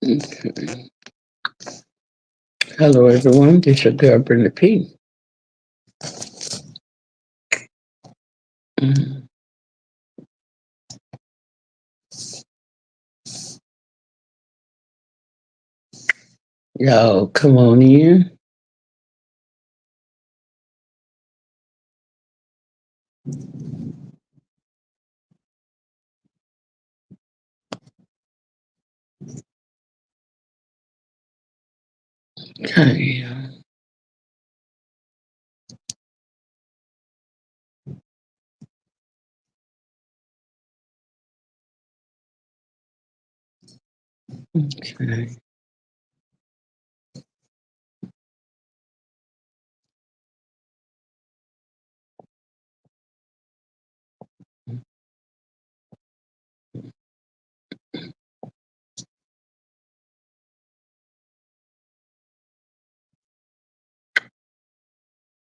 Okay. Hello, everyone. This is your girl, Brenda P. Mm. Y'all, come on in. Okay. Okay.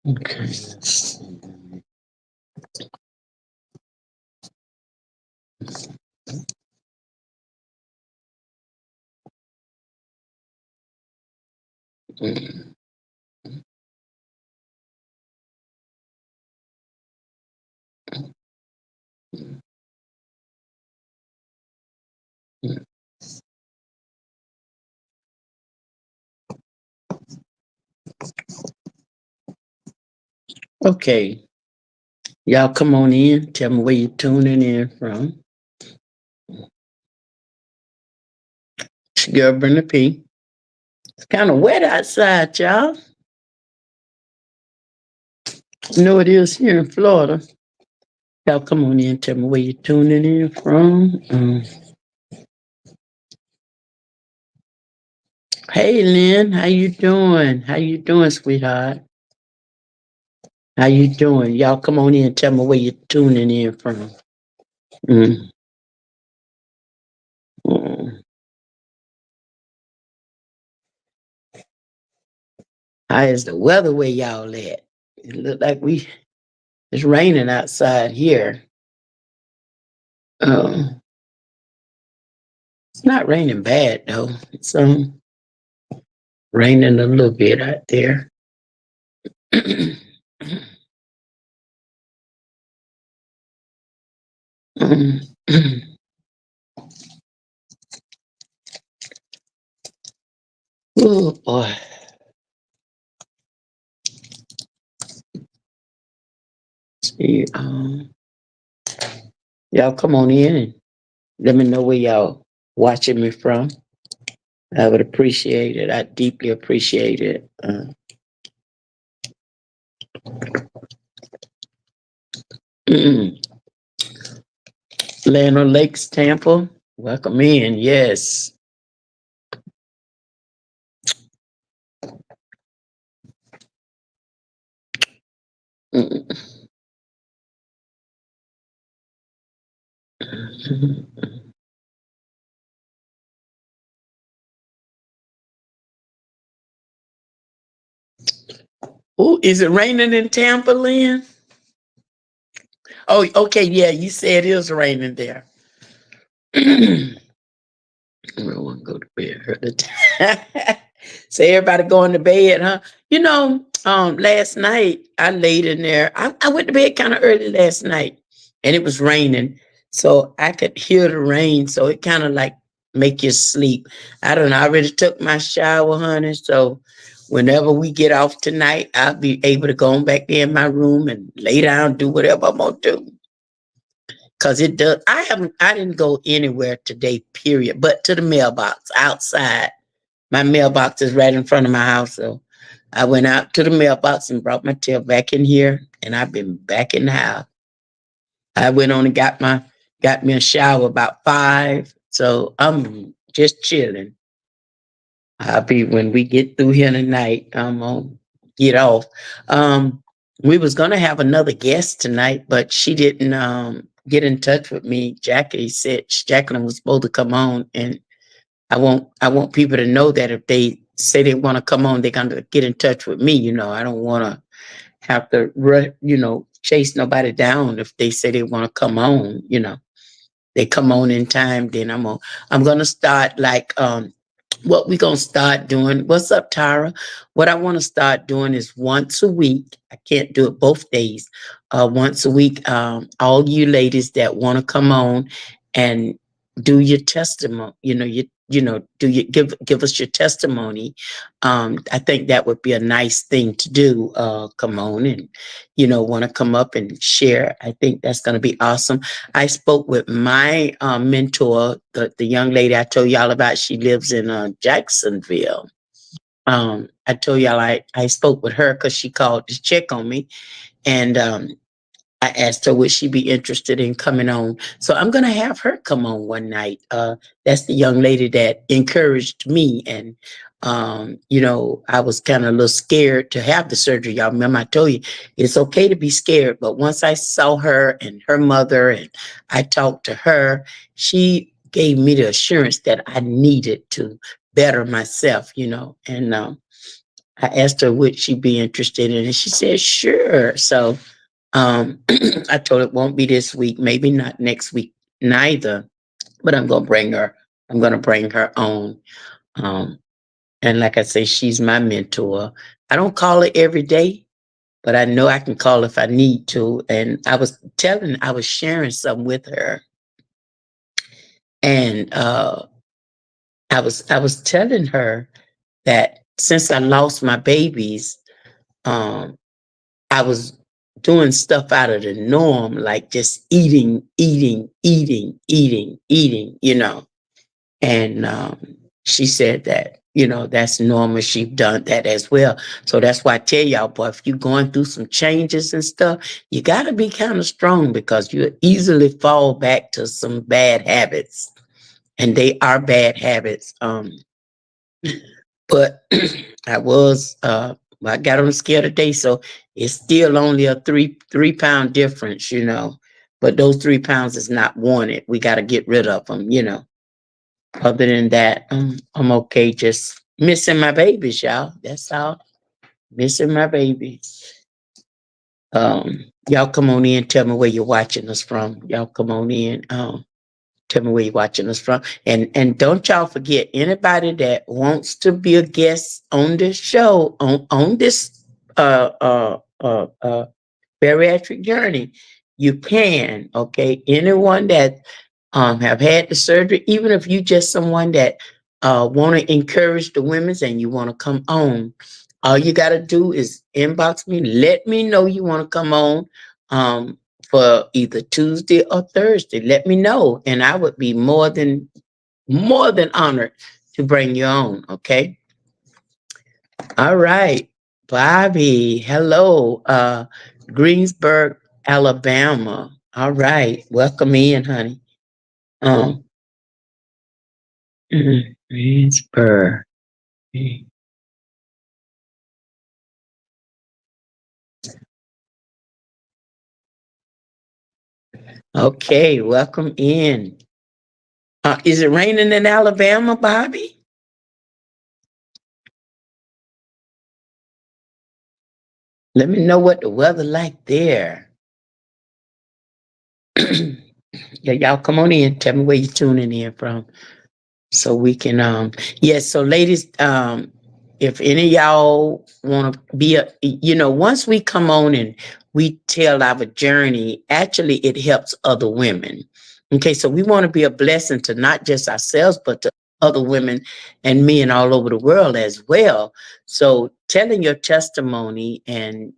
Okay. Mm. Okay. Y'all, come on in. Tell me where you're tuning in from. It's your girl, Brenda P. It's kind of wet outside, y'all. You know it is here in Florida. Y'all, come on in. Tell me where you're tuning in from. Hey, Lynn. How you doing? How you doing, sweetheart? How you doing? Y'all come on in and tell me where you're tuning in from. Mm, mm. How is the weather where y'all at? It look like it's raining outside here. Um, it's not raining bad though. It's raining a little bit out there. Um, oh boy. See, y'all come on in and let me know where y'all watching me from. I would appreciate it. I deeply appreciate it. Land Lakes, Tampa. Welcome in. Yes. Oh, is it raining in Tampa, Lynn? Oh, okay. Yeah, you said it is raining there. Everyone go to bed early. So everybody going to bed, huh? Last night I laid in there. I went to bed kind of early last night, and it was raining, so I could hear the rain. So it kind of like make you sleep. I don't know. I already took my shower, honey. So whenever we get off tonight, I'll be able to go on back there in my room and lay down, do whatever I'm gonna do. Cause it does. I didn't go anywhere today, period, but to the mailbox outside. My mailbox is right in front of my house. So I went out to the mailbox and brought my tail back in here, and I've been back in the house. I went on and got me a shower about 5. So I'm just chilling. I'll be when we get through here tonight, I'm gonna get off. Um, we was gonna have another guest tonight, but she didn't get in touch with me. Jackie said Jacqueline was supposed to come on, and I want people to know that if they say they want to come on, they're gonna get in touch with me. I don't want to have to chase nobody down if they say they want to come on. They come on in time, then I'm gonna start like what we gonna start doing. What's up, Tyra? What I want to start doing is once a week. I can't do it both days. Once a week, all you ladies that want to come on and do your testimony, do you give us your testimony. I think that would be a nice thing to do. Come on and want to come up and share. I think that's going to be awesome. I spoke with my mentor, the young lady I told y'all about. She lives in Jacksonville. I told y'all I spoke with her because she called to check on me, and I asked her would she be interested in coming on. So I'm gonna have her come on one night. That's the young lady that encouraged me, and I was kind of a little scared to have the surgery. Y'all remember I told you it's okay to be scared, but once I saw her and her mother, and I talked to her, she gave me the assurance that I needed to better myself. And I asked her would she be interested in it, and she said sure. So I told her it won't be this week, maybe not next week neither, but I'm gonna bring her. I'm gonna bring her on. Um, and like I say, she's my mentor. I don't call her every day, but I know I can call if I need to. And I was sharing something with her, and I was telling her that since I lost my babies, um, I was doing stuff out of the norm, like just eating, eating, eating, eating, eating. And she said that, that's normal. She's done that as well. So that's why I tell y'all, boy, if you're going through some changes and stuff, you got to be kind of strong because you easily fall back to some bad habits. And they are bad habits. But I got on the scale today, so it's still only a three pound difference. But those 3 pounds is not wanted. We got to get rid of them. Other than that, I'm okay. Just missing my babies, y'all. That's all. Missing my babies. Y'all come on in. Tell me where you're watching us from. Y'all come on in. Tell me where you're watching us from. And don't y'all forget anybody that wants to be a guest on this show, on this uh uh uh uh bariatric journey, you can, okay? Anyone that have had the surgery, even if you just someone that want to encourage the women's and you want to come on, all you got to do is inbox me, let me know you want to come on. For either Tuesday or Thursday. Let me know, and I would be more than honored to bring you on. Okay. All right, Bobby. Hello, Greensburg, Alabama. All right, welcome in, honey. Um, Greensburg. Okay, welcome in. Is it raining in Alabama, Bobby? Let me know what the weather like there. Yeah, y'all come on in. Tell me where you're tuning in from. So we can yes, so ladies, if any of y'all want to be once we come on and we tell our journey, actually it helps other women. Okay, so we want to be a blessing to not just ourselves, but to other women and men all over the world as well. So telling your testimony and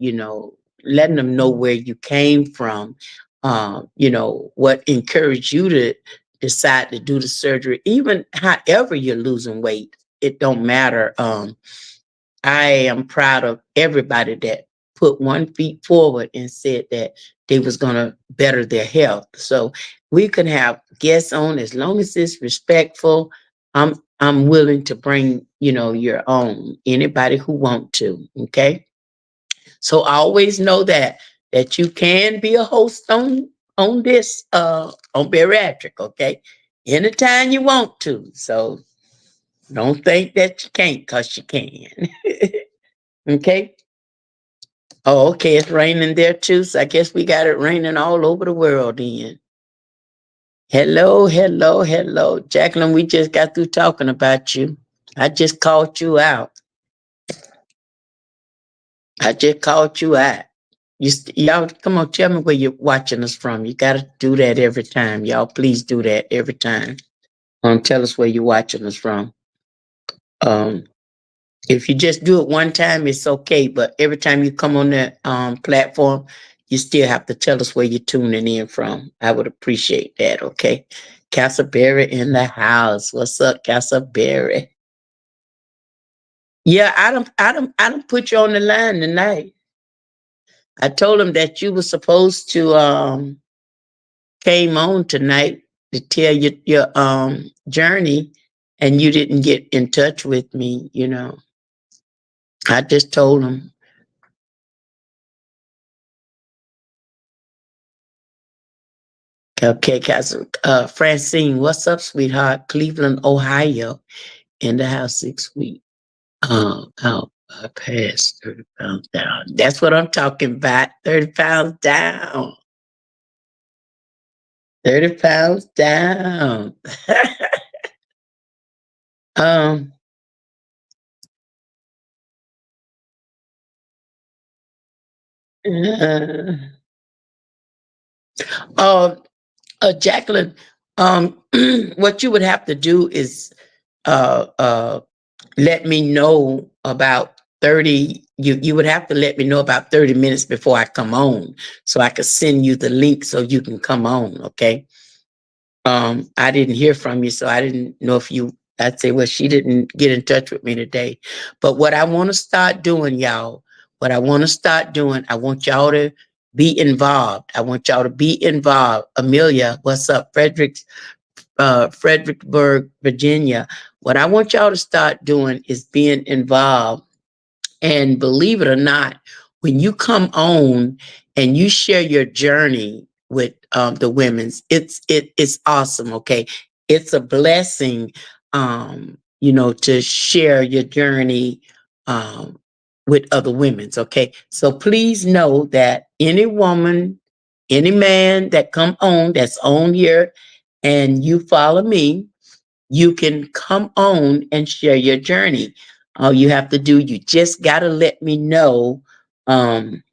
letting them know where you came from, what encouraged you to decide to do the surgery, even however you're losing weight, it don't matter. I am proud of everybody that put 1 foot forward and said that they was gonna better their health. So we can have guests on as long as it's respectful. I'm willing to bring, your own, anybody who want to. Okay. So always know that you can be a host on this on bariatric, okay? Anytime you want to. So don't think that you can't, because you can. Okay. Oh, okay. It's raining there too. So I guess we got it raining all over the world then. Hello, hello, hello. Jacqueline, we just got through talking about you. I just called you out. I just called you out. Y'all, come on, tell me where you're watching us from. You got to do that every time. Y'all, please do that every time. Tell us where you're watching us from. Um, if you just do it one time, it's okay. But every time you come on that platform, you still have to tell us where you're tuning in from. I would appreciate that. Okay, Castleberry in the house. What's up, Castleberry? Yeah, I don't put you on the line tonight. I told him that you were supposed to came on tonight to tell your journey, and you didn't get in touch with me. I just told him. Okay, guys. Francine, what's up, sweetheart? Cleveland, Ohio, in the house 6 weeks. Oh, I passed 30 pounds down. That's what I'm talking about. 30 pounds down. 30 pounds down. um, uh, uh, Jacqueline, what you would have to do is uh, uh, let me know about 30. You would have to let me know about 30 minutes before I come on so I could send you the link so you can come on. Okay. I didn't hear from you, so I didn't know if I'd say, well, she didn't get in touch with me today. But what I want to start doing, y'all, I want y'all to be involved. I want y'all to be involved. Amelia, what's up? Fredericksburg, Virginia. What I want y'all to start doing is being involved. And believe it or not, when you come on and you share your journey with the women's, it's awesome. Okay, it's a blessing, to share your journey um, with other women's. Okay, so please know that any woman, any man that come on that's on here, and you follow me, you can come on and share your journey. All you have to do, you just got to let me know. Um,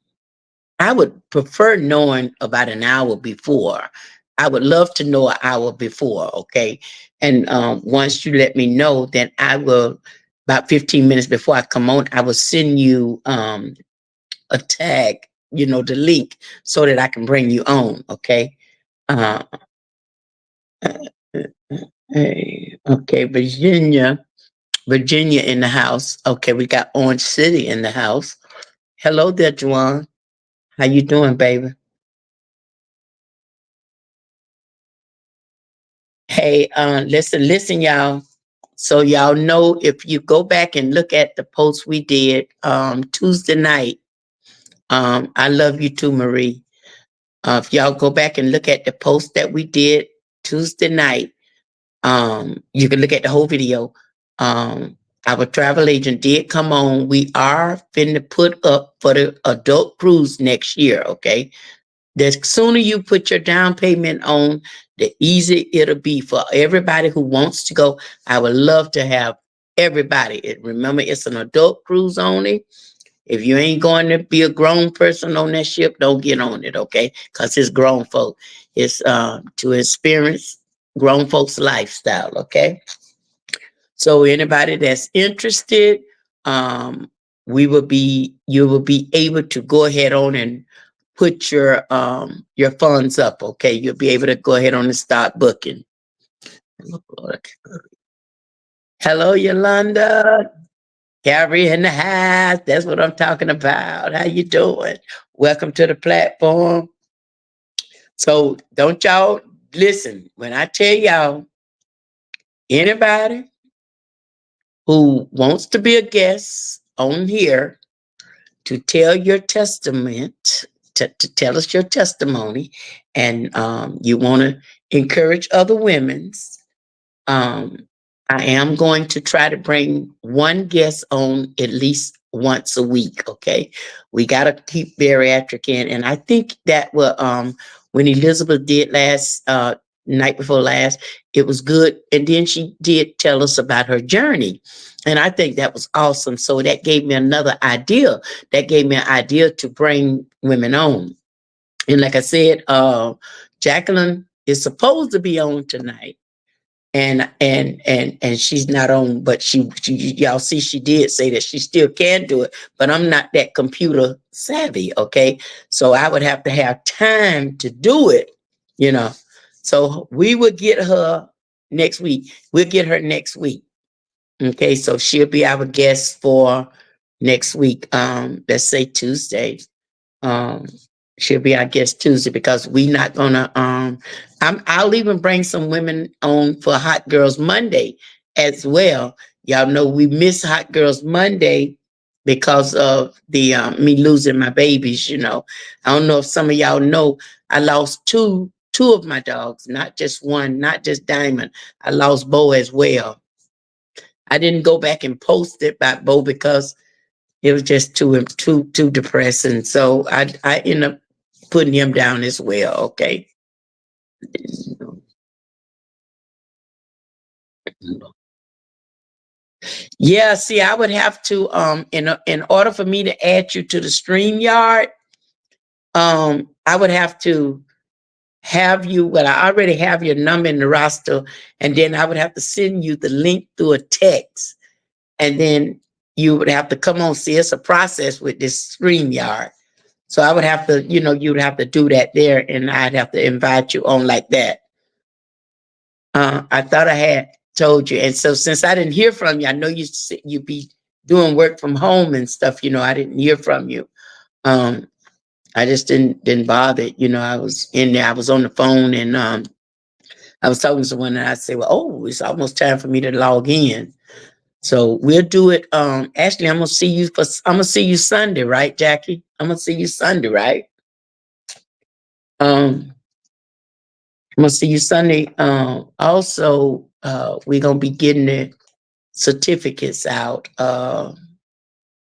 I would prefer knowing about an hour before. I would love to know an hour before, okay? And once you let me know, then I will, about 15 minutes before I come on, I will send you a tag, the link, so that I can bring you on, okay? Uh, hey, okay, Virginia in the house. Okay, we got Orange City in the house. Hello there, Juwan. How you doing, baby? Hey, listen, y'all. So y'all know, if you go back and look at the post we did Tuesday night, I love you too, Marie. If y'all go back and look at the post that we did Tuesday night, you can look at the whole video. Our travel agent did come on. We are finna put up for the adult cruise next year. Okay, the sooner you put your down payment on, the easier it'll be for everybody who wants to go. I would love to have everybody. Remember, it's an adult cruise only. If you ain't going to be a grown person on that ship, don't get on it, okay? Because it's grown folk. It's to experience grown folks' lifestyle, okay? So anybody that's interested, um, you will be able to go ahead on and put your funds up, okay? You'll be able to go ahead on and start booking. Hello, Yolanda. Carrie in the house. That's what I'm talking about. How you doing? Welcome to the platform. So don't y'all listen when I tell y'all, anybody who wants to be a guest on here to tell your testament, to tell us your testimony, and you want to encourage other women's, um, I am going to try to bring one guest on at least once a week. Okay, we got to keep bariatric in, and I think that will when Elizabeth did last night before last. It was good. And then she did tell us about her journey. And I think that was awesome. So that gave me another idea. That gave me an idea to bring women on. And like I said, Jacqueline is supposed to be on tonight. And she's not on, but she y'all see she did say that she still can do it, but I'm not that computer savvy, okay? So I would have to have time to do it, you know. So we would get her next week. We'll get her next week. Okay, so she'll be our guest for next week. Let's say Tuesday. Um, she'll be our guest Tuesday because we not gonna I'll even bring some women on for Hot Girls Monday as well. Y'all know we miss Hot Girls Monday because of the me losing my babies, you know. I don't know if some of y'all know I lost two of my dogs, not just one, not just Diamond. I lost Bo as well. I didn't go back and post it about Bo because it was just too depressing. So I ended up putting him down as well. Okay. Yeah. See, I would have to in order for me to add you to the StreamYard, I would have to have you. Well, I already have your number in the roster, and then I would have to send you the link through a text, and then you would have to come on. See, it's a process with this StreamYard. So I would have to, you know, you would have to do that there, and I'd have to invite you on like that. I thought I had told you, and so since I didn't hear from you, I know you be doing work from home and stuff. You know, I didn't hear from you. Um, I just didn't bother. You know, I was in there. I was on the phone, and I was talking to someone, and I said, "Well, oh, it's almost time for me to log in." So we'll do it. Ashley, I'm gonna see you Sunday, right, Jackie? I'm gonna see you Sunday, right? Um, I'm gonna see you Sunday. Also, we're gonna be getting the certificates out. I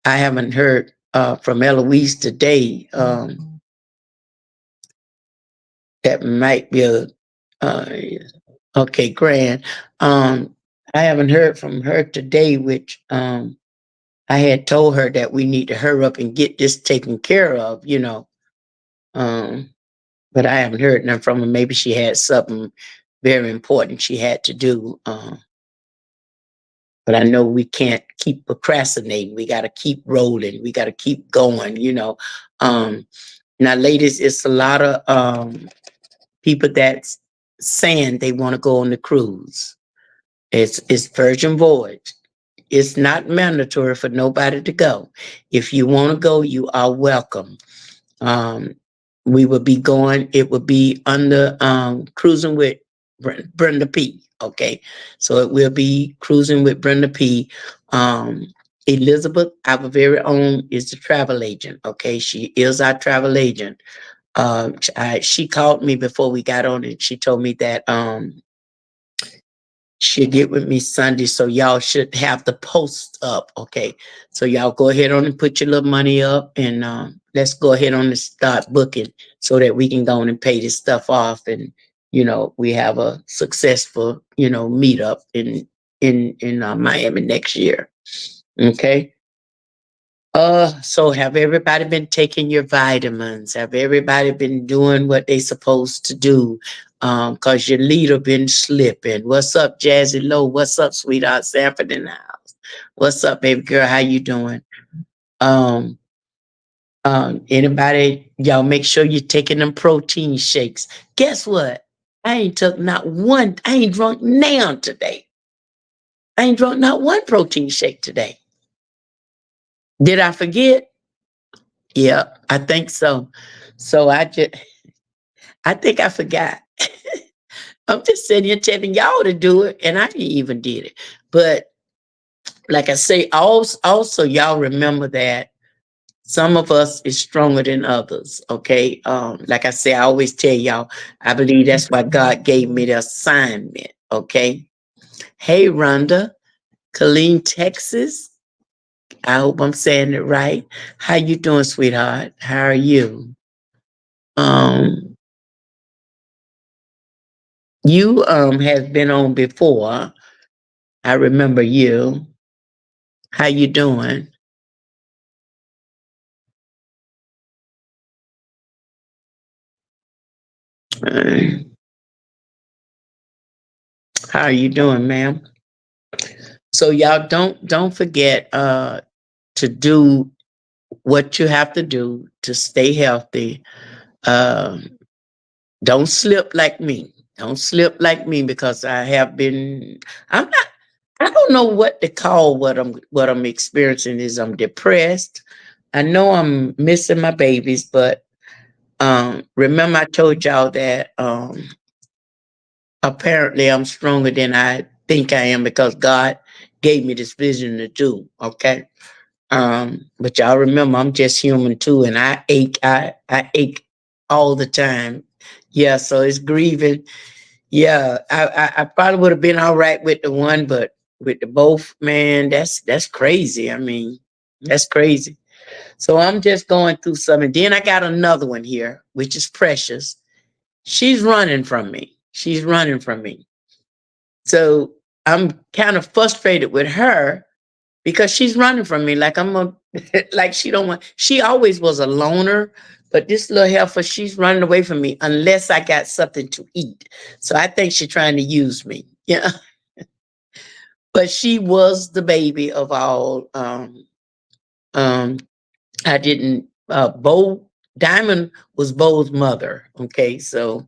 haven't heard from Eloise today. That might be a okay, grand. I haven't heard from her today, which I had told her that we need to hurry up and get this taken care of, you know. Um, but I haven't heard nothing from her. Maybe she had something very important she had to do. But I know we can't keep procrastinating. We got to keep rolling. We got to keep going, you know. Um, Now, ladies, it's a lot of people that's saying they want to go on the cruise. It's Virgin Voyage. It's not mandatory for nobody to go. If you want to go, you are welcome. Um, we will be going. It will be under cruising with Brenda P. Okay, so it will be cruising with Brenda P. Elizabeth, our very own, is the travel agent. Okay, she is our travel agent. She called me before we got on, and she told me that she'll get with me Sunday, so y'all should have the post up. Okay, so y'all go ahead on and put your little money up, and let's go ahead on and start booking so that we can go on and pay this stuff off, and you know we have a successful meetup in Miami next year. Okay. So have everybody been taking your vitamins? Have everybody been doing what they supposed to do? Cause your leader been slipping. What's up, Jazzy Low? What's up, sweetheart Sanford in the house? What's up, baby girl? How you doing? Um, Anybody, y'all make sure you're taking them protein shakes. Guess what? I ain't took not one, I ain't drunk now today. I ain't drunk not one protein shake today. Did I forget? Yeah, I think so. So I think I forgot. I'm just sitting here telling y'all to do it, and I didn't even did it. But like I say, also y'all remember that some of us is stronger than others. Okay. Like I say, I always tell y'all, I believe that's why God gave me the assignment. Okay. Hey, Rhonda, Colleen, Texas. I hope I'm saying it right. How you doing, sweetheart? How are you? Um, You have been on before. I remember you. How you doing? Uh, how are you doing, ma'am? So y'all don't forget to do what you have to do to stay healthy. Um, don't slip like me. Don't slip like me because I have been. I'm not. I don't know what to call what I'm experiencing. Is I'm depressed. I know I'm missing my babies, but remember I told y'all that apparently I'm stronger than I think I am because God gave me this vision to do. Okay. But y'all remember I'm just human too, and I ache. I ache all the time. Yeah, so it's grieving. Yeah, I probably would have been all right with the one, but with the both, man, that's crazy. I mean, that's crazy. So I'm just going through something. Then I got another one here, which is Precious. She's running from me. She's running from me. So I'm kind of frustrated with her because she's running from me. Like I'm a, like she don't want. She always was a loner, but this little heifer, she's running away from me unless I got something to eat. So I think she's trying to use me. Yeah, but she was the baby of all. Um, I didn't. Bo Diamond was Bo's mother. Okay, so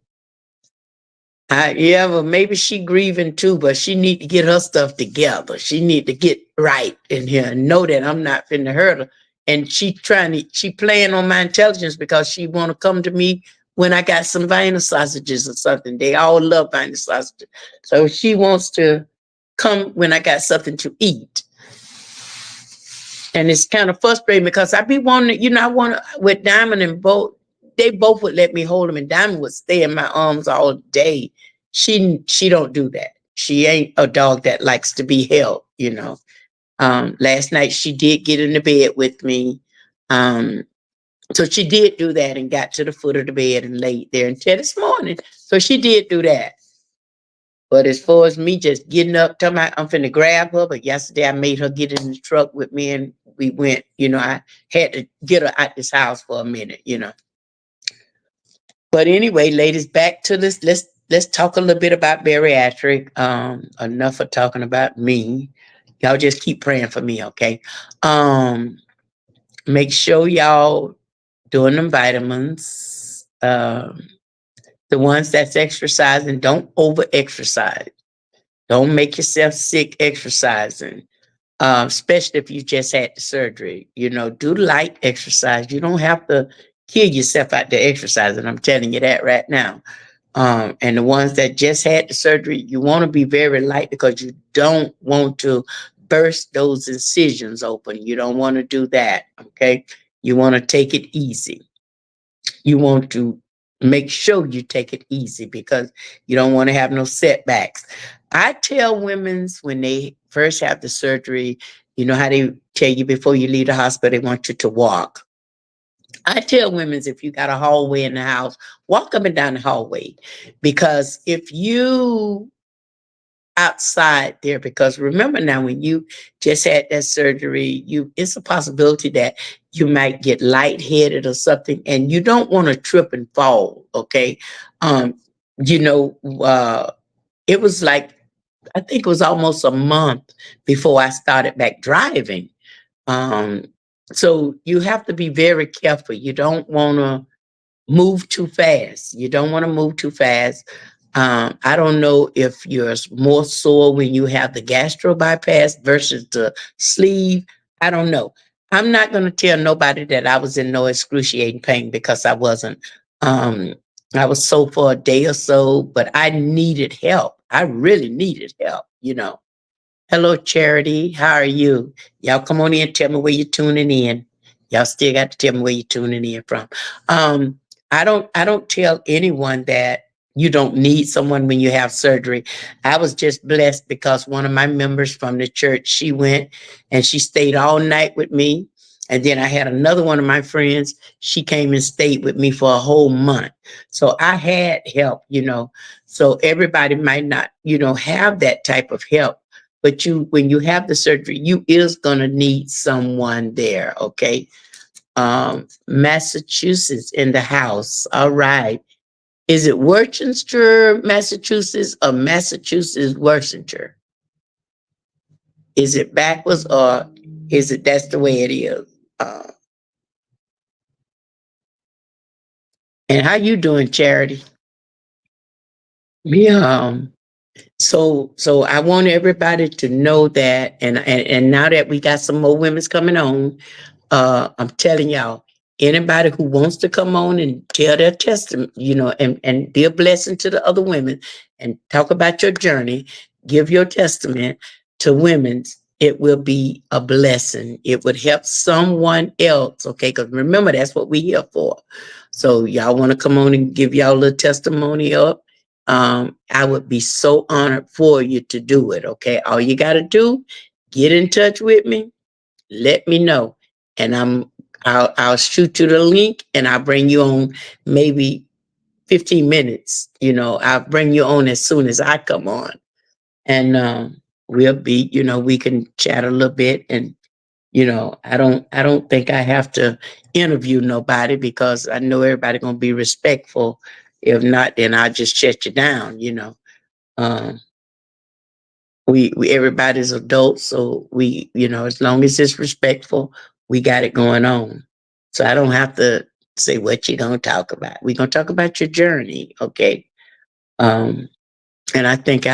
yeah, well, maybe she grieving too, but she need to get her stuff together. She need to get right in here and know that I'm not finna hurt her. And she playing on my intelligence because she want to come to me when I got some Vienna sausages or something. They all love Vienna sausages, so she wants to come when I got something to eat. And it's kind of frustrating because I be wanting, I want to, with Diamond and Bo, they both would let me hold them, and Diamond would stay in my arms all day. She don't do that. She ain't a dog that likes to be held. Last night she did get in the bed with me. Um, so she did do that and got to the foot of the bed and laid there until this morning. So she did do that. But as far as me just getting up, talking about I'm finna grab her, but yesterday I made her get in the truck with me and we went, I had to get her out this house for a minute. But anyway, ladies, back to this. Let's talk a little bit about bariatric. Enough of talking about me. Y'all just keep praying for me, okay? Um, make sure y'all doing them vitamins. The ones that's exercising, don't over exercise. Don't make yourself sick exercising, especially if you just had the surgery. Do light exercise. You don't have to kill yourself out there exercising. I'm telling you that right now. And the ones that just had the surgery, you want to be very light because you don't want to burst those incisions open. You don't want to do that. Okay. You want to take it easy. You want to make sure you take it easy because you don't want to have no setbacks. I tell women when they first have the surgery, you know how they tell you before you leave the hospital, they want you to walk. I tell women if you got a hallway in the house, walk up and down the hallway because if you outside there, because remember now when you just had that surgery, it's a possibility that you might get lightheaded or something, and you don't want to trip and fall. Okay, um, you know, uh, it was like I think it was almost a month before I started back driving. Um, so you have to be very careful. You don't want to move too fast. You don't want to move too fast. I don't know if you're more sore when you have the gastro bypass versus the sleeve. I don't know. I'm not going to tell nobody that I was in no excruciating pain because I wasn't. Um, I was sore for a day or so, but I needed help. I really needed help. Hello, Charity. How are you? Y'all come on in. Tell me where you're tuning in. Y'all still got to tell me where you're tuning in from. Um, I don't tell anyone that you don't need someone when you have surgery. I was just blessed because one of my members from the church, she went and she stayed all night with me. And then I had another one of my friends, she came and stayed with me for a whole month. So I had help, So everybody might not, have that type of help. But when you have the surgery, you is gonna need someone there, okay? Massachusetts in the house. All right. Is it Worcester, Massachusetts, or Massachusetts, Worcester? Is it backwards, or is it that's the way it is? Uh, and how you doing, Charity? Yeah. So I want everybody to know that, and now that we got some more women's coming on, I'm telling y'all, anybody who wants to come on and tell their testimony, and be a blessing to the other women and talk about your journey, give your testament to women, it will be a blessing. It would help someone else, okay? Because remember, that's what we're here for. So y'all want to come on and give y'all a little testimony up. I would be so honored for you to do it, okay? All you got to do, get in touch with me, let me know, and I'll shoot you the link, and I'll bring you on maybe 15 minutes. I'll bring you on as soon as I come on, and we'll be, we can chat a little bit, and I don't think I have to interview nobody because I know everybody gonna be respectful. If not, then I'll just shut you down. Um, we everybody's adults, so we, as long as it's respectful, we got it going on. So I don't have to say what you're gonna talk about. We're gonna talk about your journey, okay? Um, and I think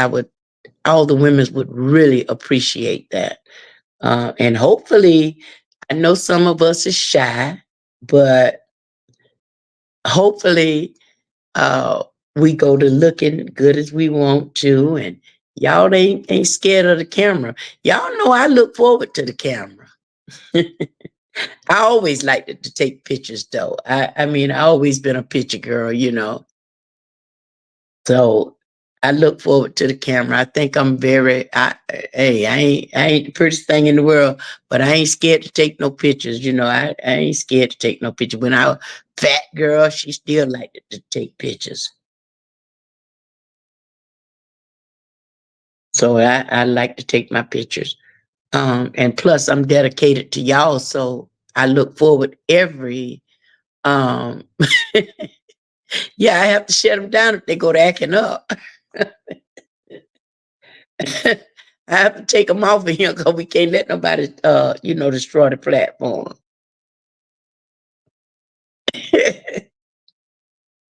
all the women would really appreciate that. And hopefully, I know some of us is shy, but hopefully, uh, we go to looking good as we want to, and y'all ain't scared of the camera. Y'all know I look forward to the camera. I always liked to take pictures, though. I mean, I always been a picture girl. So I look forward to the camera. I think I'm hey, I ain't the prettiest thing in the world, but I ain't scared to take no pictures. I ain't scared to take no pictures. When I was fat girl, she still liked to take pictures. So I like to take my pictures. And plus I'm dedicated to y'all. So I look forward every, um, yeah, I have to shut them down if they go to acting up. I have to take them off of here because we can't let nobody, destroy the platform.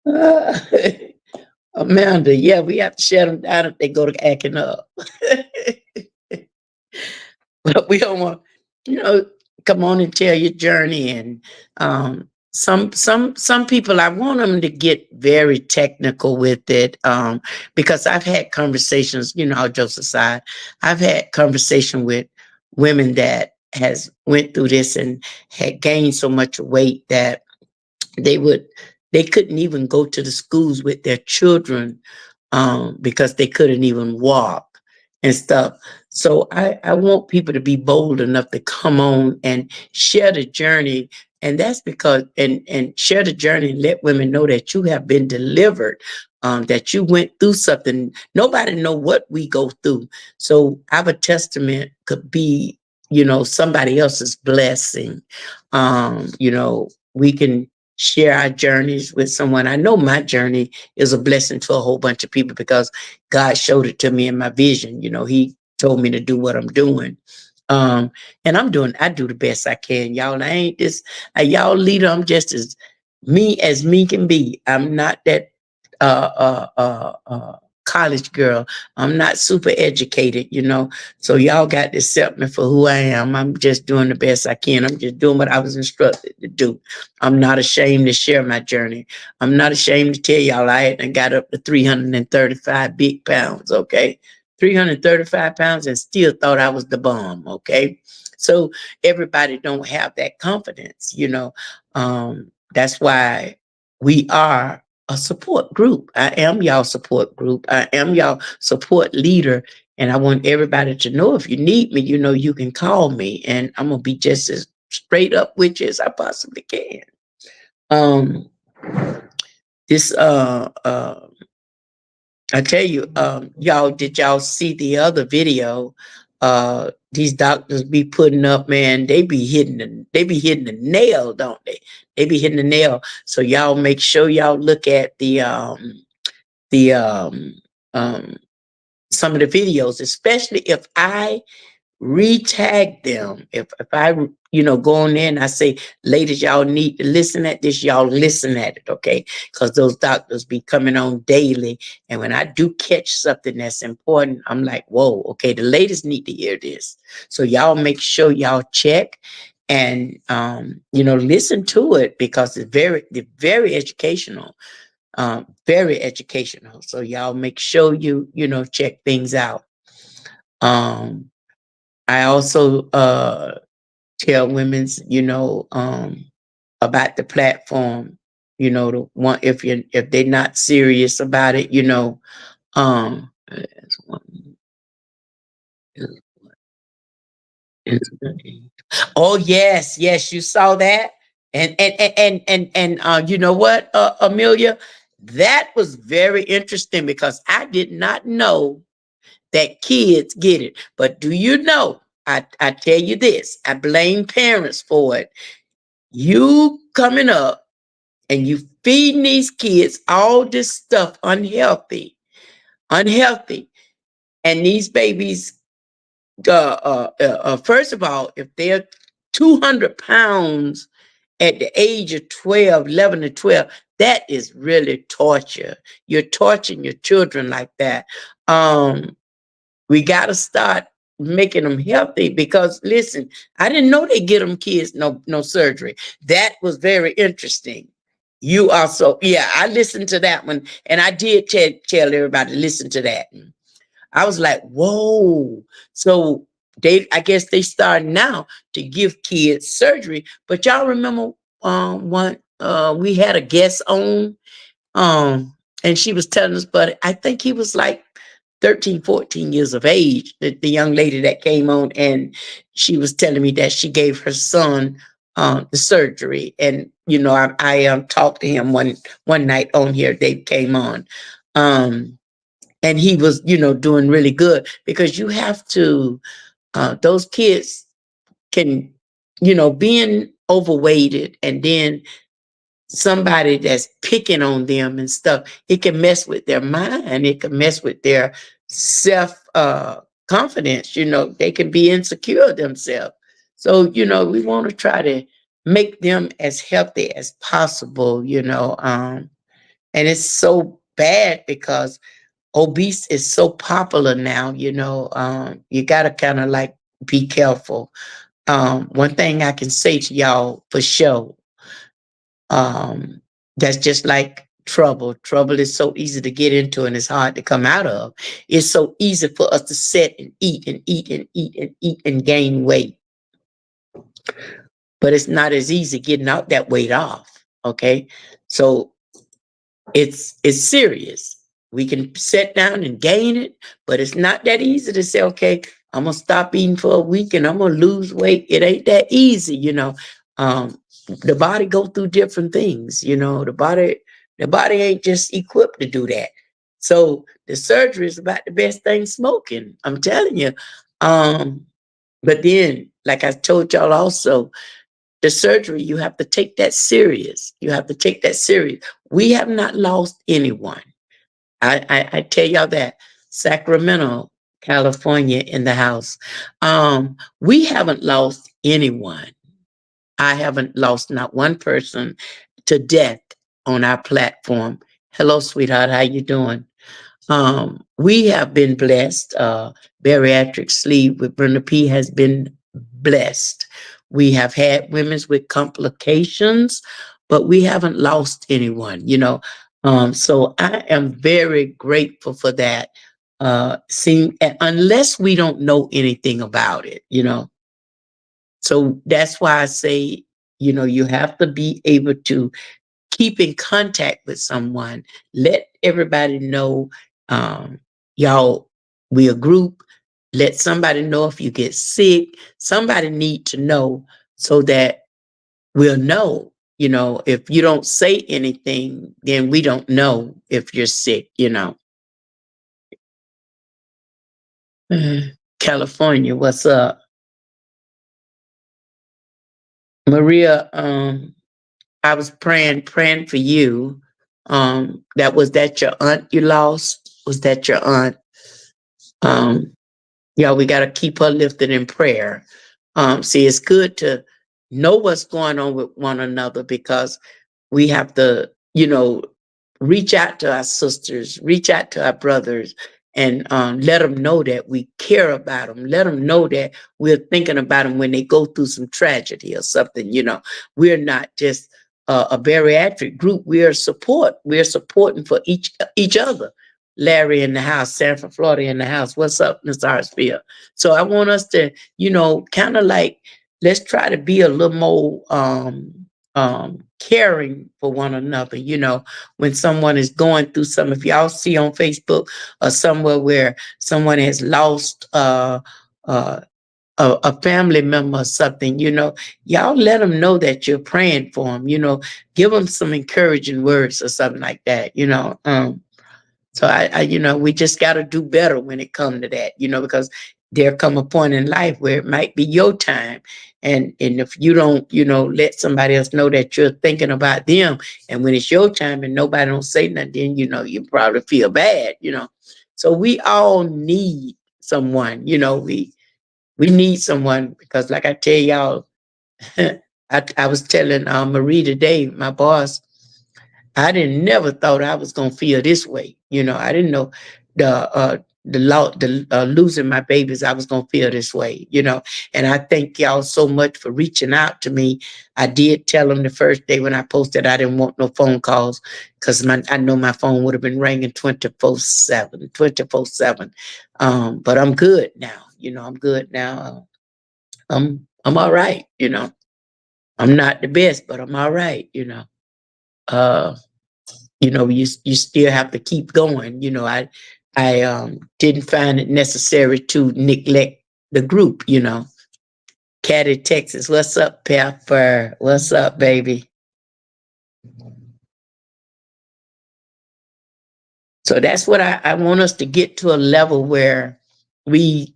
Uh, Amanda, yeah, we have to shut them down if they go to acting up. But we don't want, come on and tell your journey. And some people, I want them to get very technical with it, because I've had conversations, all jokes aside, I've had conversation with women that has went through this and had gained so much weight that they would they couldn't even go to the schools with their children, because they couldn't even walk and stuff. So I want people to be bold enough to come on and share the journey. And that's because, and share the journey and let women know that you have been delivered, that you went through something. Nobody know what we go through. So our testament could be, somebody else's blessing. We can share our journeys with someone. I know my journey is a blessing to a whole bunch of people because God showed it to me in my vision. He told me to do what I'm doing. Um, and I do the best I can, y'all. I ain't this, y'all leader. I'm just as me can be. I'm not that college girl. I'm not super educated. So y'all got to accept me for who I am. I'm just doing the best I can. I'm just doing what I was instructed to do. I'm not ashamed to share my journey. I'm not ashamed to tell y'all I hadn't got up to 335 big pounds, okay? 335 pounds and still thought I was the bomb, okay? So everybody don't have that confidence. That's why we are a support group. I am y'all support group. I am y'all support leader. And I want everybody to know if you need me, you can call me and I'm going to be just as straight up with you as I possibly can. Um, this I tell you, y'all, did y'all see the other video? These doctors be putting up, man, they be hitting the nail, don't they? They be hitting the nail. So y'all make sure y'all look at the um some of the videos, especially if I retag them. If I go on there and I say, ladies, y'all need to listen at this, y'all listen at it, okay? Because those doctors be coming on daily. And when I do catch something that's important, I'm like, whoa, okay, the ladies need to hear this. So y'all make sure y'all check and listen to it because it's very educational. Very educational. So y'all make sure you check things out. Um I also tell women's, about the platform, the one if they're not serious about it, there's one- oh yes, yes, you saw that. And you know what, Amelia? That was very interesting because I did not know that kids get it. But do you know? I tell you this, I blame parents for it. You coming up and you feeding these kids all this stuff unhealthy. And these babies, first of all, if they're 200 pounds at the age of 12, 11 to 12, that is really torture. You're torturing your children like that. We got to start making them healthy because listen, I didn't know they get them kids no surgery. That was very interesting. You also, yeah, I listened to that one and I did tell everybody to listen to that. I was like, whoa. So I guess they start now to give kids surgery. But y'all remember one we had a guest on and she was telling us, but I think he was like 13, 14 years of age, the young lady that came on, and she was telling me that she gave her son the surgery. And, I talked to him one night on here, they came on. And he was, doing really good because you have to, those kids can, being overweighted and then somebody that's picking on them and stuff, it can mess with their mind. It can mess with their self confidence. They can be insecure themselves. So, we want to try to make them as healthy as possible, and it's so bad because obese is so popular now, you got to kind of like be careful. One thing I can say to y'all for sure, um, that's just like trouble. Trouble is so easy to get into and it's hard to come out of. It's so easy for us to sit and eat and eat and eat and eat and gain weight. But it's not as easy getting out that weight off. Okay. So it's serious. We can sit down and gain it, but it's not that easy to say, okay, I'm gonna stop eating for a week and I'm gonna lose weight. It ain't that easy. The body go through different things, the body ain't just equipped to do that. So the surgery is about the best thing smoking. I'm telling you. But then, like I told y'all also, the surgery, you have to take that serious. You have to take that serious. We have not lost anyone. I tell y'all that. Sacramento, California in the house. We haven't lost anyone. I haven't lost not one person to death on our platform. Hello, sweetheart. How you doing? We have been blessed. Bariatric sleep with Brenda P has been blessed. We have had women with complications, but we haven't lost anyone. So I am very grateful for that. Unless we don't know anything about it. So that's why I say, you have to be able to keep in contact with someone. Let everybody know, um, y'all, we a group. Let somebody know if you get sick. Somebody need to know so that we'll know, if you don't say anything, then we don't know if you're sick. California, what's up? Maria, I was praying for you. That your aunt you lost? Was that your aunt? Um, yeah, we got to keep her lifted in prayer. See, it's good to know what's going on with one another, because we have to, reach out to our sisters, reach out to our brothers, and let them know that we care about them. Let them know that we're thinking about them when they go through some tragedy or something. We're not just a bariatric group. We are support. We're supporting for each other. Larry in the house, Sanford, Florida in the house. What's up, Miss Hartsfield? So I want us to, kind of like, let's try to be a little more caring for one another. When someone is going through something, if y'all see on Facebook or somewhere where someone has lost uh, a family member or something, y'all let them know that you're praying for them. Give them some encouraging words or something like that. So we just got to do better when it comes to that, because there come a point in life where it might be your time. And if you don't, let somebody else know that you're thinking about them, and when it's your time and nobody don't say nothing, then, you probably feel bad. So we all need someone, we need someone, because like I tell y'all, I was telling Marie today, my boss, I didn't never thought I was gonna feel this way. I didn't know the losing my babies, I was gonna feel this way. And I thank y'all so much for reaching out to me. I did tell them the first day when I posted I didn't want no phone calls, because I know my phone would have been ringing 24/7, 24/7. But I'm good now. I'm good now. I'm all right. I'm not the best, but I'm all right. Uh, you still have to keep going. I didn't find it necessary to neglect the group. Caddy, Texas. What's up, Pepper? What's up, baby? So that's what I want us to get to, a level where we,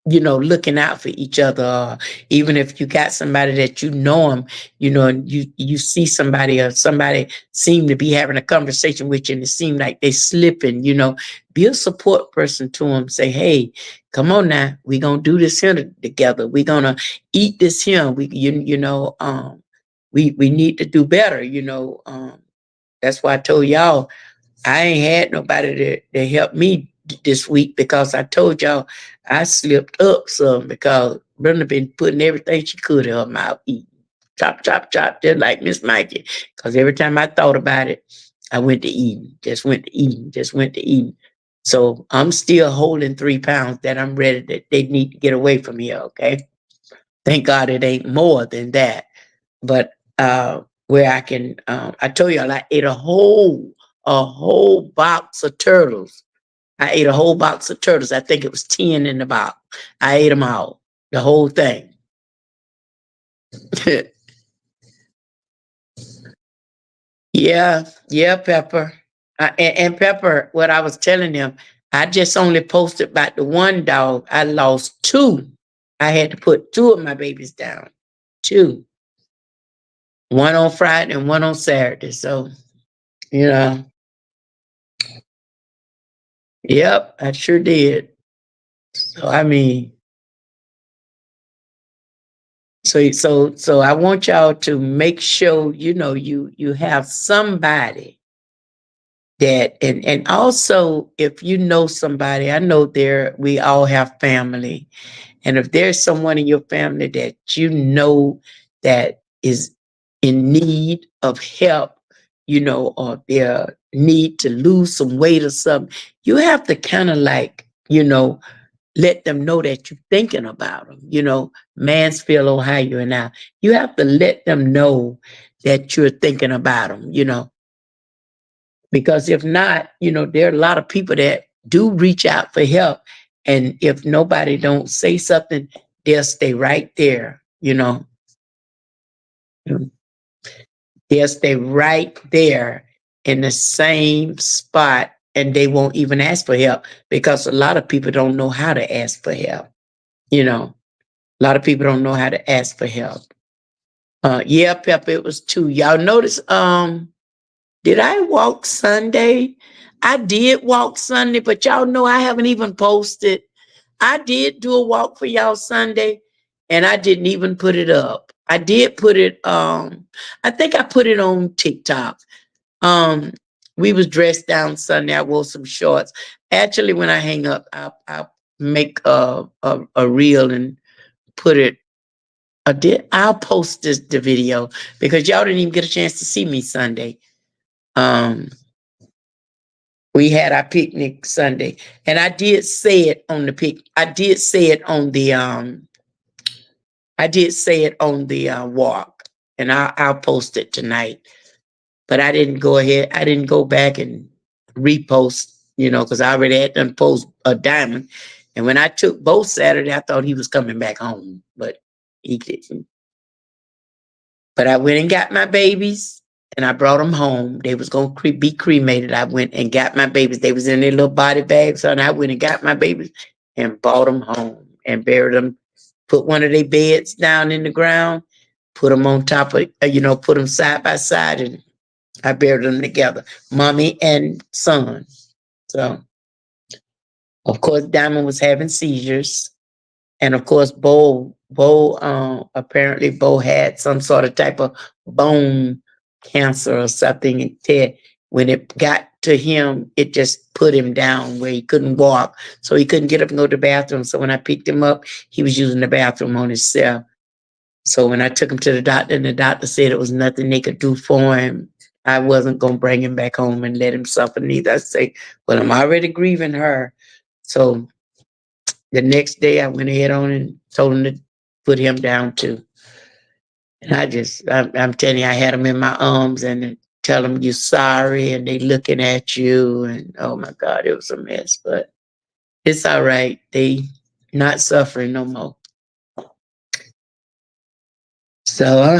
looking out for each other. Even if you got somebody that them, and you see somebody, or somebody seem to be having a conversation with you and it seems like they slipping, be a support person to them. Say, hey, come on now, we gonna do this here together. We gonna eat this here. We need to do better. That's why I told y'all I ain't had nobody to help me this week, because I told y'all I slipped up some, because Brenda been putting everything she could in her mouth, eating. Chop, chop, chop, just like Miss Mikey. Because every time I thought about it, I went to eating, just went to eating, just went to eating. So I'm still holding 3 pounds that I'm ready, that they need to get away from here, okay? Thank God it ain't more than that. But where I can, I told y'all I ate a whole box of turtles. I ate a whole box of turtles. I think it was 10 in the box. I ate them all, the whole thing. Yeah, yeah, Pepper. And Pepper, what I was telling them, I just only posted about the one dog. I lost two. I had to put two of my babies down. Two. One on Friday and one on Saturday. So, you know, yep, I sure did. So I mean, so I want y'all to make sure, you have somebody that, and also, if you know somebody, I know we all have family. And if there's someone in your family that that is in need of help, or their need to lose some weight or something, you have to kind of like, let them know that you're thinking about them. Mansfield, Ohio, and now you have to let them know that you're thinking about them. Because if not, there are a lot of people that do reach out for help, and if nobody don't say something, they'll stay right there. They'll stay right there in the same spot and they won't even ask for help because a lot of people don't know how to ask for help. You know, a lot of people don't know how to ask for help. Yeah, Pepper, it was two. Y'all notice, did I walk Sunday? I did walk Sunday, but y'all know I haven't even posted. I did do a walk for y'all Sunday, and I didn't even put it up. I did put it, I think I put it on TikTok. Um, we was dressed down Sunday. I wore some shorts. Actually, when I hang up, I'll make a reel and put it. I'll post the video because y'all didn't even get a chance to see me Sunday. Um, we had our picnic Sunday, and I did say it on the pic. I did say it on the walk, and I'll post it tonight. But I didn't go ahead. I didn't go back and repost, because I already had done post a diamond. And when I took both Saturday, I thought he was coming back home, but he didn't. But I went and got my babies and I brought them home. They was going to be cremated. I went and got my babies. They was in their little body bags. And I went and got my babies and brought them home and buried them. Put one of their beds down in the ground, put them on top of, put them side by side, and I buried them together, mommy and son. So, of course, Diamond was having seizures. And of course, apparently Bo had some sort of type of bone cancer or something. And when it got to him, it just put him down where he couldn't walk. So he couldn't get up and go to the bathroom. So when I picked him up, he was using the bathroom on himself. So when I took him to the doctor and the doctor said it was nothing they could do for him, I wasn't going to bring him back home and let him suffer neither. I say, well, I'm already grieving her. So the next day I went ahead on and told him to put him down too. And I'm telling you, I had him in my arms and tell him you're sorry and they looking at you. And oh my God, it was a mess, but it's all right. They not suffering no more. So,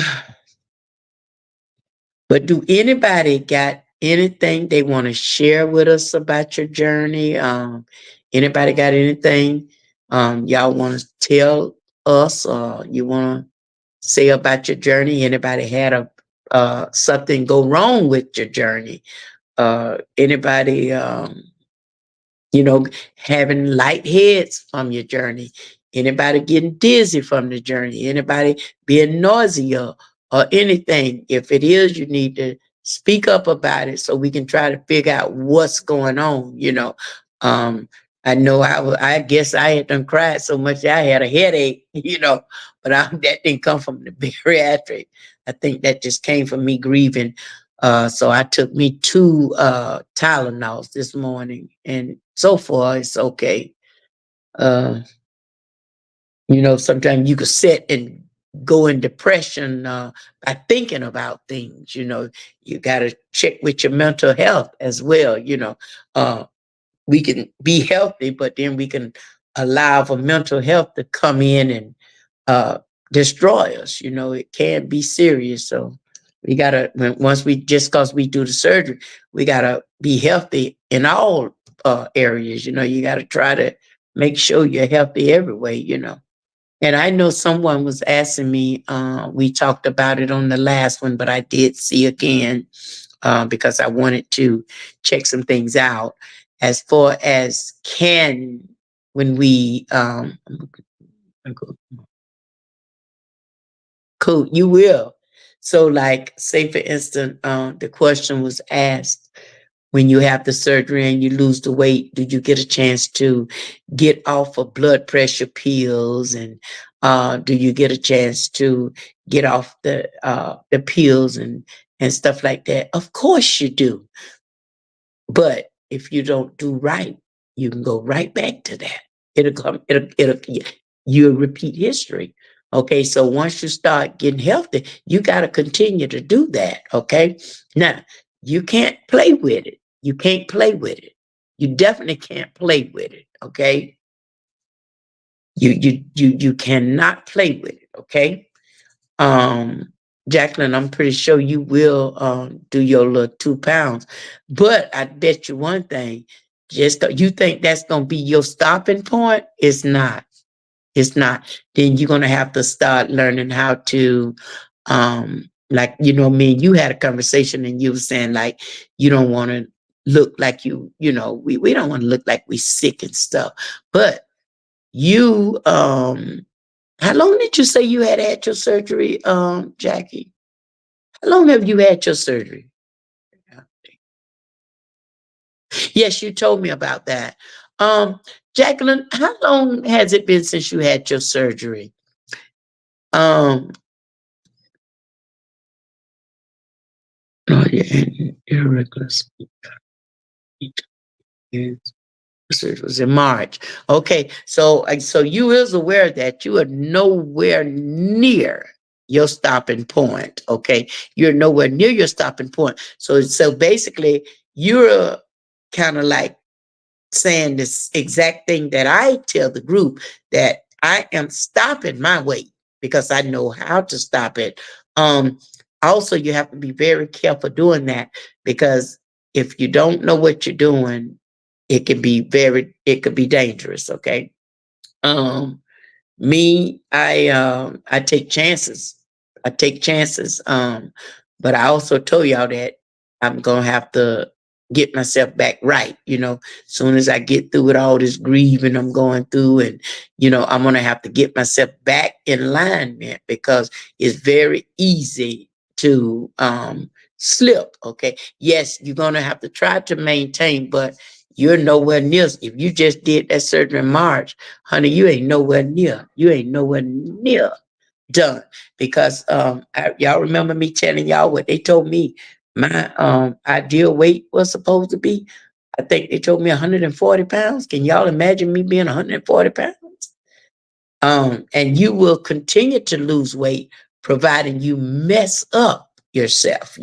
but do anybody got anything they want to share with us about your journey? Anybody got anything y'all want to tell us or you want to say about your journey? Anybody had something go wrong with your journey? Anybody having light heads from your journey? Anybody getting dizzy from the journey? Anybody being nausea or anything? If it is, you need to speak up about it so we can try to figure out what's going on. I know I guess I had done cried so much I had a headache, but that didn't come from the bariatric. I think that just came from me grieving. So I took me 2 Tylenols this morning, and so far it's okay. Uh, sometimes you could sit and go in depression by thinking about things. You got to check with your mental health as well. We can be healthy, but then we can allow for mental health to come in and destroy us. It can be serious. So we gotta just because we do the surgery, we gotta be healthy in all areas. You gotta try to make sure you're healthy every way. And I know someone was asking me. We talked about it on the last one, but I did see again because I wanted to check some things out as far as when we cool, you will. So, like, say for instance, the question was asked when you have the surgery and you lose the weight, do you get a chance to get off of blood pressure pills? And do you get a chance to get off the pills and stuff like that? Of course you do. But if you don't do right, you can go right back to that. You'll repeat history. Okay, so once you start getting healthy, you got to continue to do that. Okay, now you can't play with it. You can't play with it. You definitely can't play with it. Okay, you cannot play with it. Okay, um, Jacqueline, I'm pretty sure you will do your little 2 pounds. But I bet you one thing, you think that's gonna be your stopping point? It's not. It's not. Then you're gonna have to start learning how to like, me and you had a conversation and you were saying like you don't want to look like we don't want to look like we sick and stuff. But you how long did you say you had your surgery, Jackie? How long have you had your surgery? Yes, you told me about that. Um, Jacqueline, how long has it been since you had your surgery? Um, oh, yeah, irregular sleep. Yes, surgery was in March. Okay, so you is aware that you are nowhere near your stopping point. Okay, you're nowhere near your stopping point. So basically, you're kind of like saying this exact thing that I tell the group, that I am stopping my weight because I know how to stop it. Um, Also, you have to be very careful doing that, because if you don't know what you're doing, it could be dangerous. Okay. Um, Me, I take chances. I take chances. But I also told y'all that I'm gonna have to get myself back right. Soon as I get through with all this grieving I'm going through, and I'm gonna have to get myself back in alignment, because it's very easy to slip. Okay. Yes, you're gonna have to try to maintain, but you're nowhere near. If you just did that surgery in March, honey, you ain't nowhere near. You ain't nowhere near done. Because y'all remember me telling y'all what they told me my ideal weight was supposed to be? I think they told me 140 pounds. Can y'all imagine me being 140 pounds? And you will continue to lose weight providing you mess up yourself.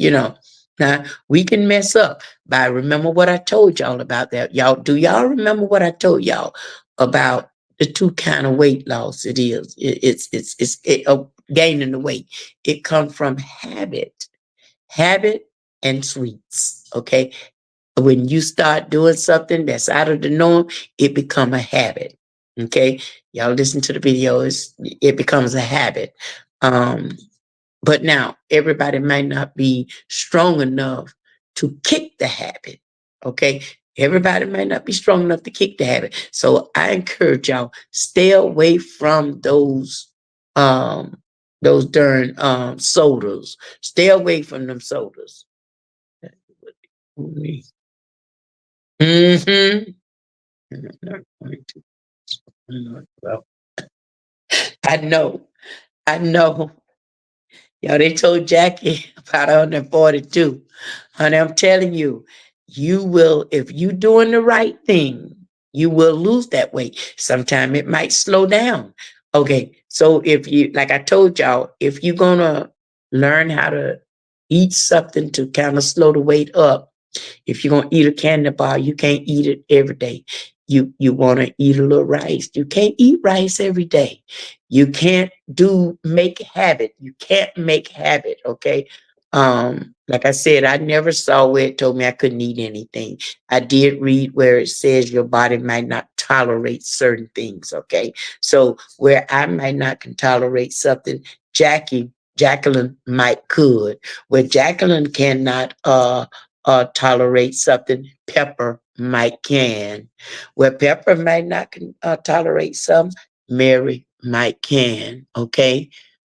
Now we can mess up, but I remember what I told y'all about that. Do y'all remember what I told y'all about the two kind of weight loss it is? Gaining the weight. It comes from habit and sweets. Okay. When you start doing something that's out of the norm, it become a habit. Okay. Y'all listen to the videos, it becomes a habit. Um, but now everybody might not be strong enough to kick the habit. Okay. Everybody might not be strong enough to kick the habit. So I encourage y'all, stay away from those darn sodas. Stay away from them sodas. Mm-hmm. Well, I know, I know. They told Jackie about 142. Honey, I'm telling you, you will, if you doing the right thing, you will lose that weight. Sometime it might slow down. Okay, so if you, like I told y'all, if you're gonna learn how to eat something to kind of slow the weight up, if you're gonna eat a candy bar, you can't eat it every day. You want to eat a little rice. You can't eat rice every day. You can't make habit. You can't make habit. Okay. Like I said, I never saw where it told me I couldn't eat anything. I did read where it says your body might not tolerate certain things. Okay. So where I might not can tolerate something, Jacqueline might could. Where Jacqueline cannot tolerate something, Pepper might can. Where Pepper might not tolerate some, Mary might can. Okay,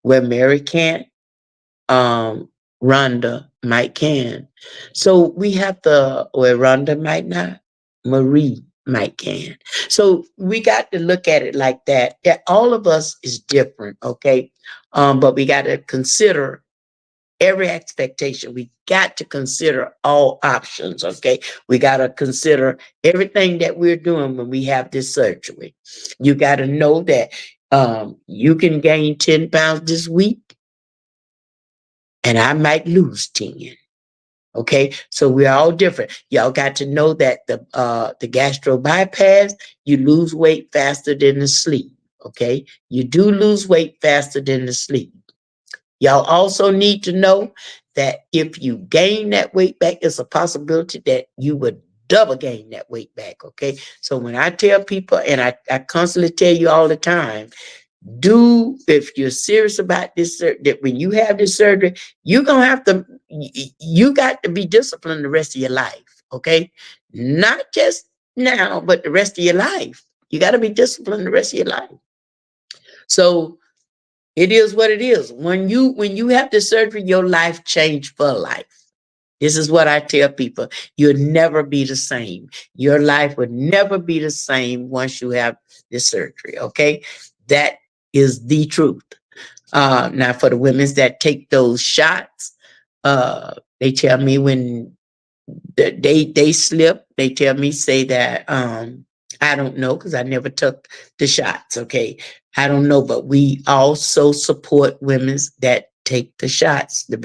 where Mary can't, um, Rhonda might can. So we have to, where Rhonda might not, Marie might can. So we got to look at it like that. That all of us is different. Okay, but we got to consider every expectation. We got to consider all options. Okay. We got to consider everything that we're doing when we have this surgery. You got to know that you can gain 10 pounds this week and I might lose 10. Okay. So we're all different. Y'all got to know that the gastro bypass, you lose weight faster than the sleep. Okay. You do lose weight faster than the sleep. Y'all also need to know that if you gain that weight back, it's a possibility that you would double gain that weight back. Okay. So when I tell people, and I constantly tell you all the time, if you're serious about this, that when you have this surgery, you're gonna have to, you got to be disciplined the rest of your life. Okay. Not just now, but the rest of your life. You got to be disciplined the rest of your life. So it is what it is. When you have the surgery, your life changed for life. This is what I tell people. You'll never be the same. Your life would never be the same once you have this surgery. Okay. That is the truth. Now for the women that take those shots, they tell me when they slip, they tell me, say that I don't know because I never took the shots. Okay. I don't know, but we also support women that take the shots, the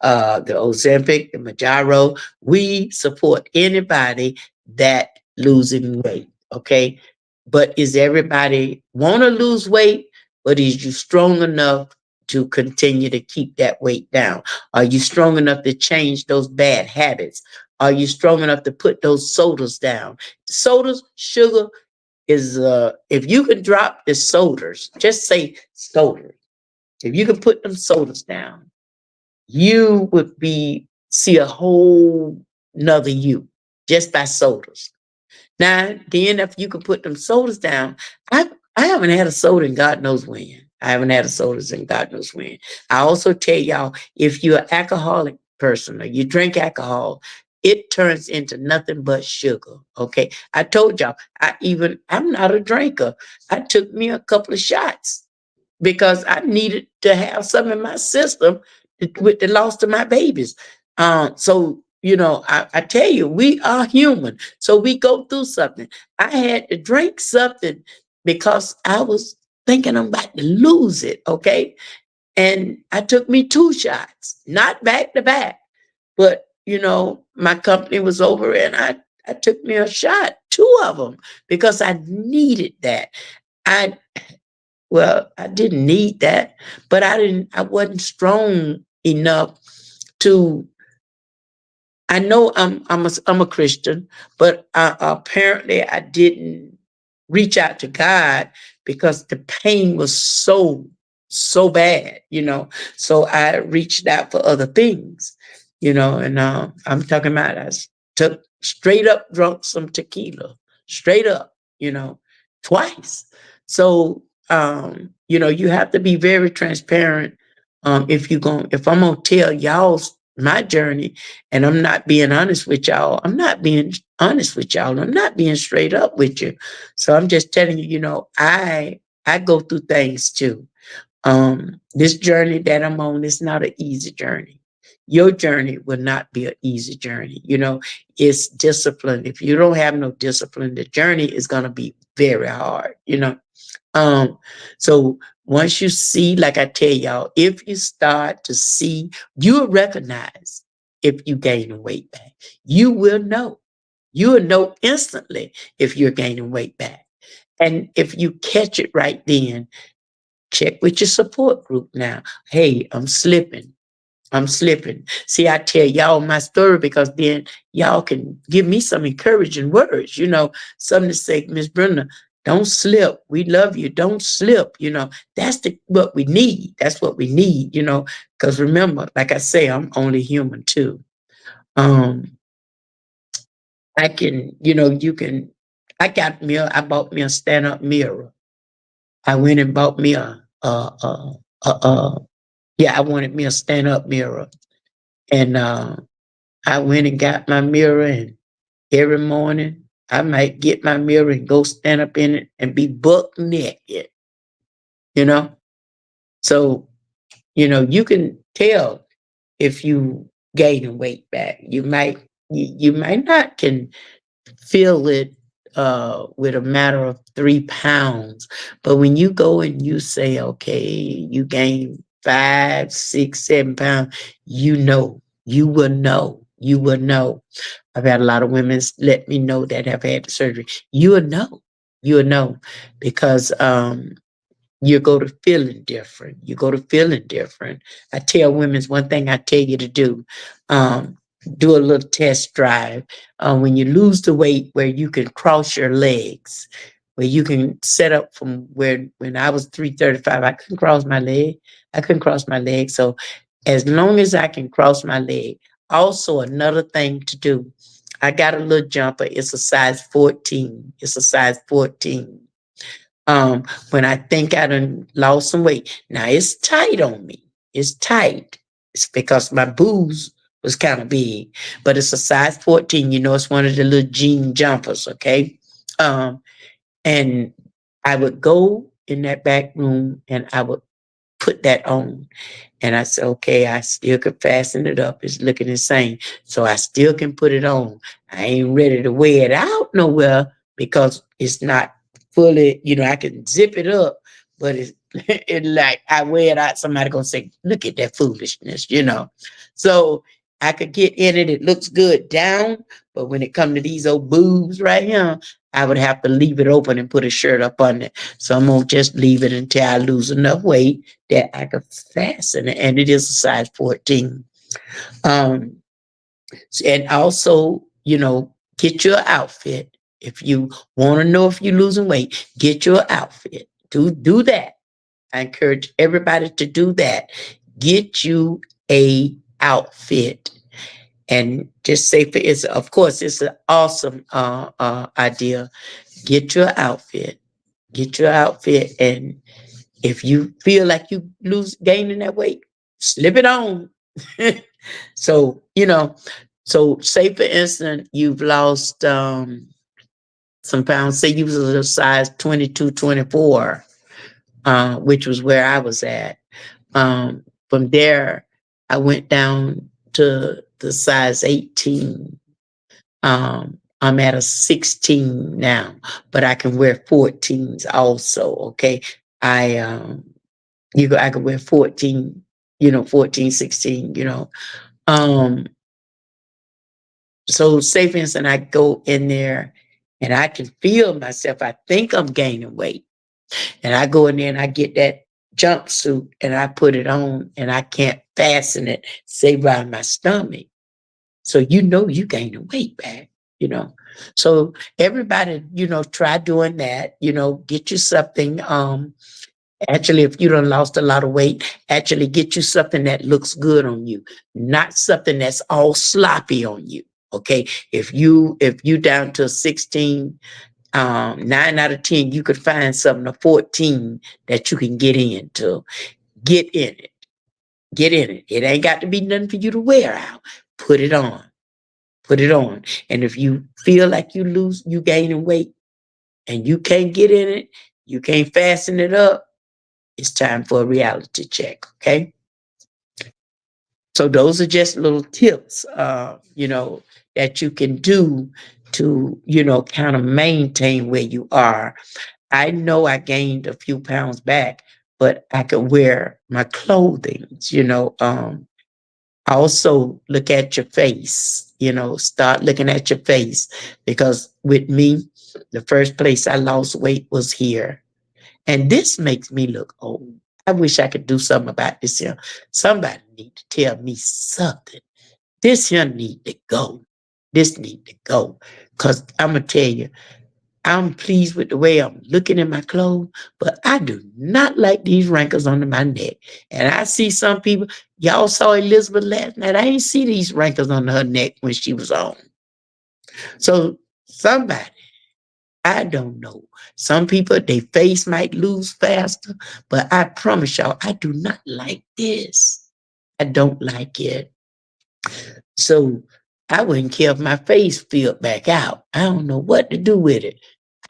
Ozempic, the Majaro. We support anybody that losing weight. Okay. But is everybody want to lose weight? But is you strong enough to continue to keep that weight down? Are you strong enough to change those bad habits? Are you strong enough to put those sodas down? Sodas, sugar is if you can drop the sodas, just say sodas. If you can put them sodas down, you would be see a whole nother you just by sodas. Now, then if you can put them sodas down, I haven't had a soda in God knows when. I haven't had a sodas in God knows when. I also tell y'all, if you're an alcoholic person or you drink alcohol, it turns into nothing but sugar. Okay. I told y'all, I'm not a drinker. I took me a couple of shots because I needed to have some in my system with the loss of my babies. So, I tell you, we are human. So we go through something. I had to drink something because I was thinking I'm about to lose it. Okay. And I took me 2 shots, not back to back, but my company was over and I took me a shot, 2 of them, because I needed that. I I didn't need that, but I wasn't strong enough to. I know I'm a Christian, but apparently I didn't reach out to God because the pain was so bad. So I reached out for other things, and I'm talking about took straight up drunk some tequila, straight up, twice. So you have to be very transparent. If I'm gonna tell y'all my journey, and I'm not being honest with y'all, I'm not being honest with y'all. I'm not being straight up with you. So I'm just telling you, I go through things too. This journey that I'm on is not an easy journey. Your journey will not be an easy journey. It's discipline. If you don't have no discipline, the journey is gonna be very hard. Um, so once you see, like I tell y'all, if you start to see, you'll recognize if you gain weight back. You will know. You will know instantly if you're gaining weight back. And if you catch it right then, check with your support group now. Hey, I'm slipping. I'm slipping. See, I tell y'all my story because then y'all can give me some encouraging words, something to say, Miss Brenda, don't slip. We love you. Don't slip. That's what we need. That's what we need, because remember, like I say, I'm only human too. Um, I can, I bought me a stand-up mirror. I went and bought me I wanted me a stand-up mirror. And I went and got my mirror, and every morning I might get my mirror and go stand up in it and be buck naked, you know? So, you can tell if you gaining weight back. You might not can feel it with a matter of 3 pounds. But when you go and you say, okay, you gain 5, 6, 7 pounds, you will know. You will know. I've had a lot of women let me know that have had the surgery. You will know. You will know because you go to feeling different. You go to feeling different. I tell women's one thing I tell you to um, do a little test drive. When you lose the weight where you can cross your legs, where you can set up from where when I was 335, I couldn't cross my leg. I couldn't cross my leg. So as long as I can cross my leg. Also, another thing to do. I got a little jumper. It's a size 14. It's a size 14 when I think I done lost some weight. Now it's tight on me. It's tight. It's because my boobs was kind of big, but it's a size 14. You know, it's one of the little jean jumpers, okay? Um, and I would go in that back room and I would put that on. And I said, okay, I still could fasten it up. It's looking insane. So I still can put it on. I ain't ready to wear it out nowhere because it's not fully, I can zip it up, but it's it like I wear it out, somebody gonna say, look at that foolishness. So I could get in it, it looks good down, but when it come to these old boobs right here, I would have to leave it open and put a shirt up on it. So I'm gonna just leave it until I lose enough weight that I could fasten it, and it is a size 14. Um, and also, get your outfit. If you want to know if you're losing weight, get your outfit. Do that. I encourage everybody to do that. Get you a outfit. And just say for it's of course it's an awesome idea. Get your outfit. Get your outfit, and if you feel like you gaining that weight, slip it on. So, so say for instance, you've lost some pounds, say you was a size 22, 24, which was where I was at. From there, I went down to the size 18. I'm at a 16 now, but I can wear 14s also. Okay. I I could wear 14, 14, 16. Um, so say for instance, I go in there and I can feel myself. I think I'm gaining weight. And I go in there and I get that jumpsuit and I put it on and I can't fasten it, say by my stomach. So you gaining weight back, you know. So everybody, try doing that, get you something. Actually, if you done lost a lot of weight, actually get you something that looks good on you, not something that's all sloppy on you. Okay. If you down to 16, 9 out of 10, you could find something a 14 that you can get into. Get in it. Get in it. It ain't got to be nothing for you to wear out. Put it on. Put it on. And if you feel like you gaining weight and you can't get in it, you can't fasten it up, it's time for a reality check. Okay. So those are just little tips, that you can do to, kind of maintain where you are. I know I gained a few pounds back, but I could wear my clothing, also look at your face, start looking at your face, because with me, the first place I lost weight was here. And this makes me look old. I wish I could do something about this here. Somebody need to tell me something. This here need to go. This need to go. Because I'm going to tell you, I'm pleased with the way I'm looking in my clothes, but I do not like these wrinkles under my neck. And I see some people, y'all saw Elizabeth last night. I ain't see these wrinkles on her neck when she was on. So somebody, I don't know. Some people, their face might lose faster, but I promise y'all, I do not like this. I don't like it. So I wouldn't care if my face filled back out. I don't know what to do with it.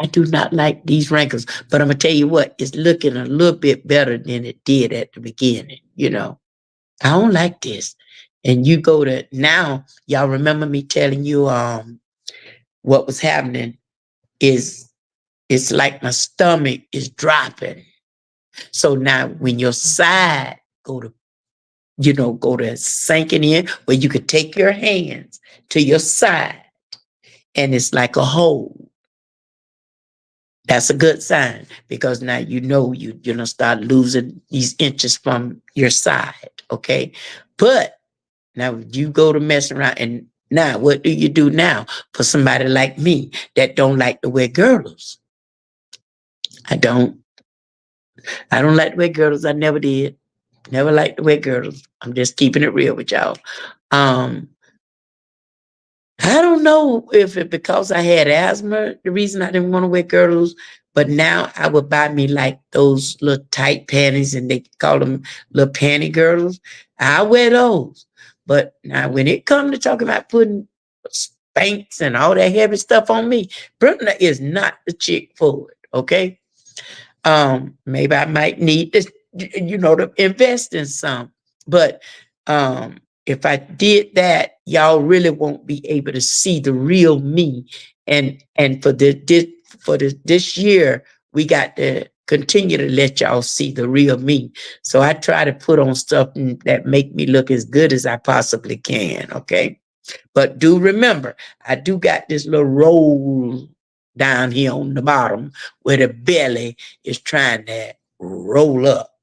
I do not like these wrinkles, but I'm gonna tell you what, it's looking a little bit better than it did at the beginning. I don't like this. And you go to now, y'all remember me telling you what was happening is it's like my stomach is dropping. So now when your side go to sinking in, where you could take your hands to your side and it's like a hole. That's a good sign, because now you know you're gonna start losing these inches from your side. Okay. But now you go to mess around, and now what do you do now for somebody like me that don't like to wear girdles? I don't. I don't like to wear girdles. I never did. Never liked to wear girdles. I'm just keeping it real with y'all. Um, I don't know if it because I had asthma, the reason I didn't want to wear girdles, but now I would buy me like those little tight panties, and they call them little panty girdles. I wear those. But now when it comes to talking about putting Spanx and all that heavy stuff on me, Brenda is not the chick for it. Okay. Maybe I might need to, to invest in some. But if I did that, y'all really won't be able to see the real me. And for this year, we got to continue to let y'all see the real me. So I try to put on stuff that make me look as good as I possibly can. Okay. But do remember, I do got this little roll down here on the bottom where the belly is trying to roll up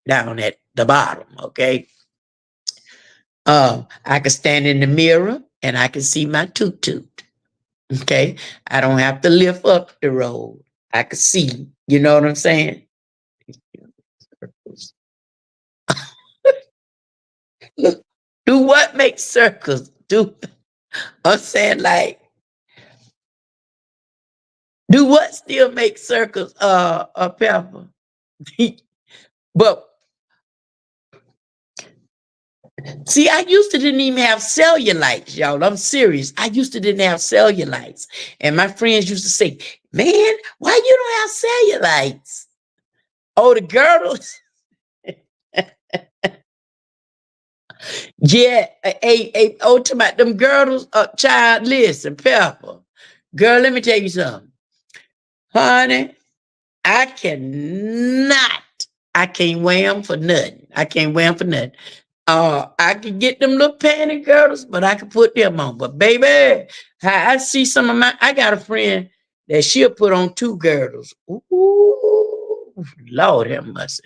down at the bottom. Okay. I can stand in the mirror and I can see my toot toot. Okay. I don't have to lift up the roll. I can see. You know what I'm saying? Look, do what makes circles? I'm saying, like, do what still make circles, Pepper? But see, I used to didn't even have cellulites, y'all. I'm serious. I used to didn't have cellulites. And my friends used to say, man, why you don't have cellulites? Oh, the girdles. Yeah, to my them girdles, child, listen, Pepper. Girl, let me tell you something. Honey, I cannot. I can't wear them for nothing. I can't wear them for nothing. I could get them little panty girdles, but I could put them on. But baby, I see I got a friend that she'll put on 2 girdles. Ooh, Lord have mercy.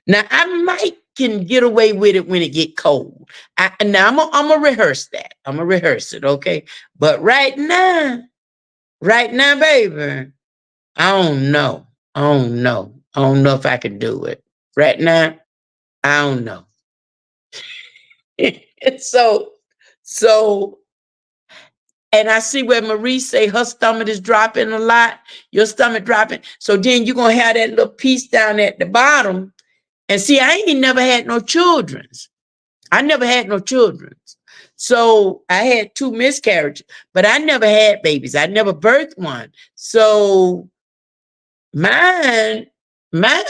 Now I might can get away with it when it get cold. Now I'm gonna rehearse that. I'm gonna rehearse it, okay? But right now, baby, I don't know. I don't know. I don't know if I can do it. Right now, I don't know. so, so, and I see where Marie say her stomach is dropping a lot, your stomach dropping. So then you're going to have that little piece down at the bottom. And see, I ain't never had no children's. I never had no children's. So I had 2 miscarriages, but I never had babies. I never birthed one. So mine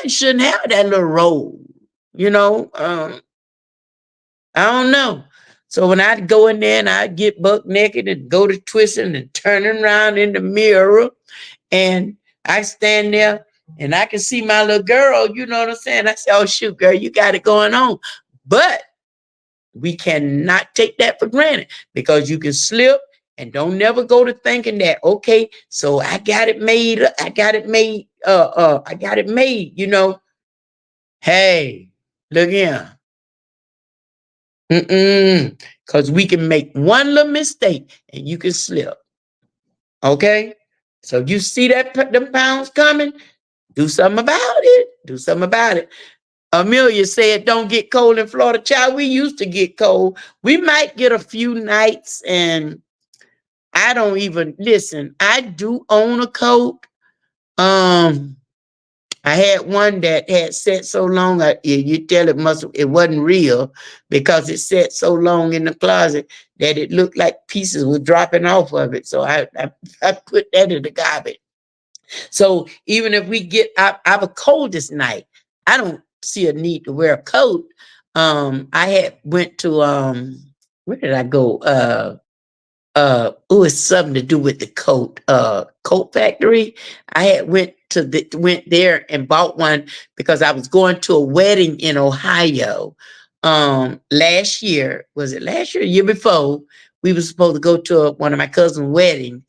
shouldn't have that little roll, you know. I don't know. So when I'd go in there and I'd get buck naked and go to twisting and turning around in the mirror, and I stand there and I can see my little girl, you know what I'm saying? I say, oh, shoot, girl, you got it going on. But we cannot take that for granted, because you can slip, and don't never go to thinking that, okay, so I got it made. I got it made. I got it made, Hey, look here. Because we can make one little mistake and you can slip. Okay? So you see them pounds coming, do something about it. Do something about it. Amelia said, don't get cold in Florida. Child, we used to get cold. We might get a few nights, and I don't even listen. I do own a coat. I had one that had sat so long, you tell it wasn't real, because it sat so long in the closet that it looked like pieces were dropping off of it. So I put that in the garbage. So even if we get our coldest night, I don't see a need to wear a coat. I had went to where did I go? It was something to do with the coat factory. I had went there and bought one because I was going to a wedding in Ohio last year. Was it last year? Year before, we were supposed to go to one of my cousin's wedding,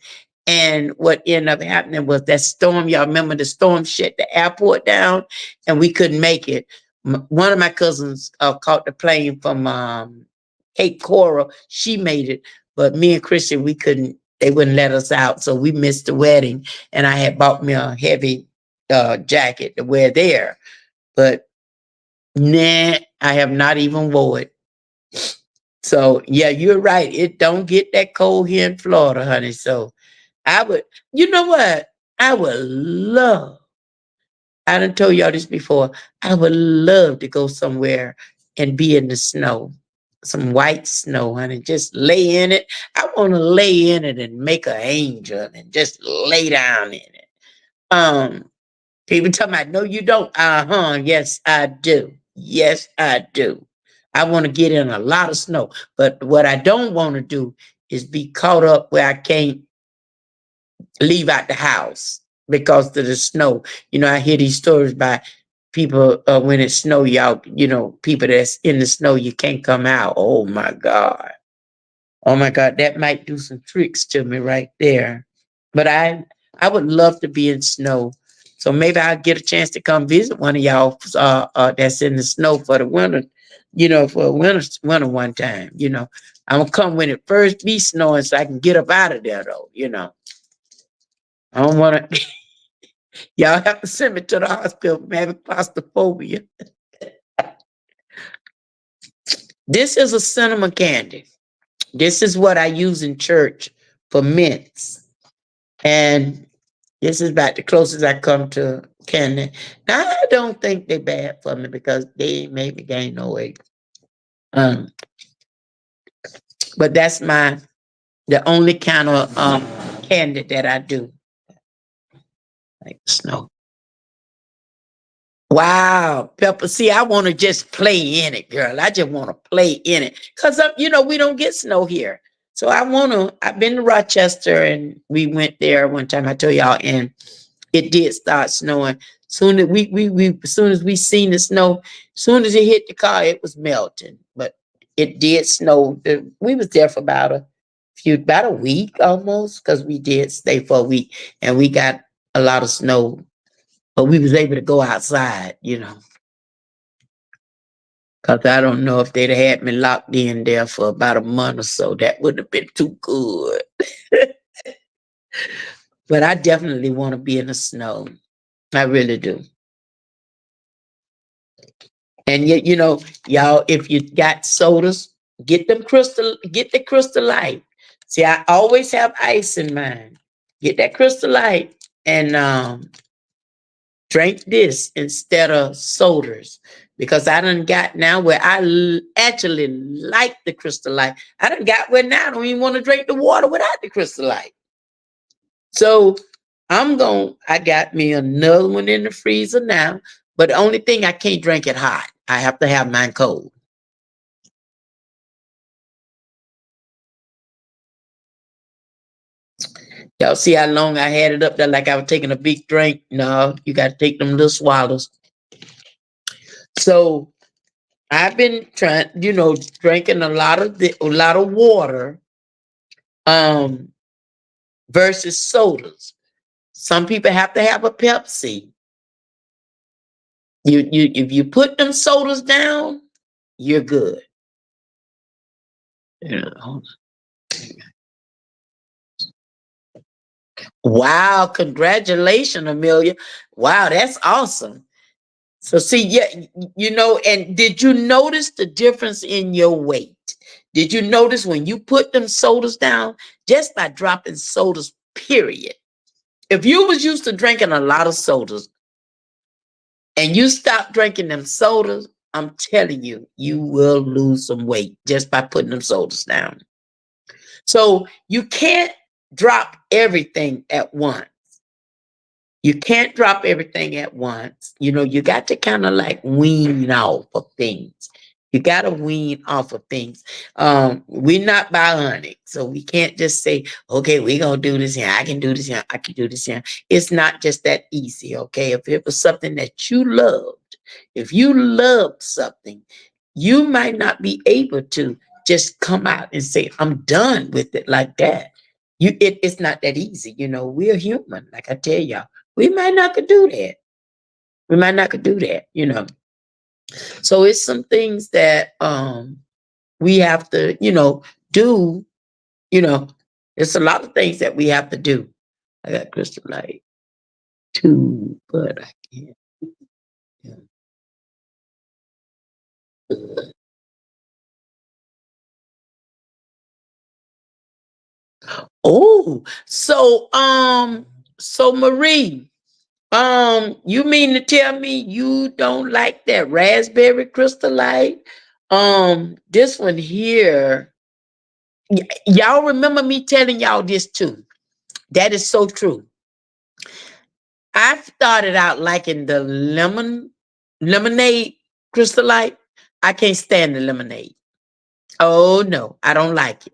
And what ended up happening was that storm. Y'all remember the storm shut the airport down, and we couldn't make it. One of my cousins caught the plane from Cape Coral. She made it, but me and Christian, we couldn't. They wouldn't let us out, so we missed the wedding. And I had bought me a heavy jacket to wear there, but nah, I have not even wore it. So yeah, you're right. It don't get that cold here in Florida, honey. So I would, you know what? I would love, I done told y'all this before. I would love to go somewhere and be in the snow. Some white snow, honey. Just lay in it. I want to lay in it and make an angel and just lay down in it. Um, People tell me, no, you don't. Uh-huh. Yes, I do. Yes, I do. I want to get in a lot of snow. But what I don't want to do is be caught up where I can't leave out the house because of the snow. You know, I hear these stories by people when it snow, y'all, you know, people that's in the snow, you can't come out. Oh my God. Oh my God, that might do some tricks to me right there. But I would love to be in snow. So maybe I'll get a chance to come visit one of y'all that's in the snow for the winter, you know, for winter one time, you know. I'm gonna come when it first be snowing so I can get up out of there though, you know. I don't wanna y'all have to send me to the hospital for having claustrophobia. This is a cinnamon candy. This is what I use in church for mints. And this is about the closest I come to candy. Now, I don't think they're bad for me because they ain't made me gain no weight. Um, but that's the only kind of candy that I do. Like snow. Wow, Pepper. See, I want to just play in it, girl. I just want to play in it. Because, you know, we don't get snow here. So I've been to Rochester and we went there one time, I told y'all, and it did start snowing. Soon as as soon as we seen the snow, soon as it hit the car, it was melting. But it did snow. We was there for about a week almost, because we did stay for a week and we got a lot of snow. But we was able to go outside, you know. Cause I don't know if they'd have had me locked in there for about a month or so. That would have been too good. But I definitely want to be in the snow. I really do. And yet, you know, y'all, if you got sodas, get the Crystal Light. See, I always have ice in mine. Get that Crystal Light and drink this instead of sodas. Because I done got now where actually like the Crystal Light. I done got where now I don't even want to drink the water without the Crystal Light. So I got me another one in the freezer now. But the only thing, I can't drink it hot. I have to have mine cold. Y'all see how long I had it up there like I was taking a big drink? No, you got to take them little swallows. So I've been trying, you know, drinking a lot of water um versus sodas. Some people have to have a Pepsi. You if you put them sodas down, you're good. You know. Wow, congratulations, Amelia. Wow, that's awesome. So see, yeah, you know, and did you notice the difference in your weight? Did you notice when you put them sodas down, just by dropping sodas, period? If you was used to drinking a lot of sodas and you stop drinking them sodas, I'm telling you, you will lose some weight just by putting them sodas down. So you can't drop everything at once. You can't drop everything at once. You know, you got to kind of like wean off of things. You got to wean off of things. We're not bionic, so we can't just say, okay, we're going to do this here. I can do this here. I can do this here. It's not just that easy, okay? If it was something that you loved, if you loved something, you might not be able to just come out and say, I'm done with it like that. It's not that easy. We're human. Like I tell y'all, we might not could do that. We might not could do that. So it's some things that we have to, do, you know, it's a lot of things that we have to do. I got crystal light too, but I can't. Yeah. Oh, so Marie, you mean to tell me you don't like that raspberry crystal light? This one here, y'all remember me telling y'all this too. That is so true. I started out liking the lemonade crystal light. I can't stand the lemonade. Oh no, I don't like it.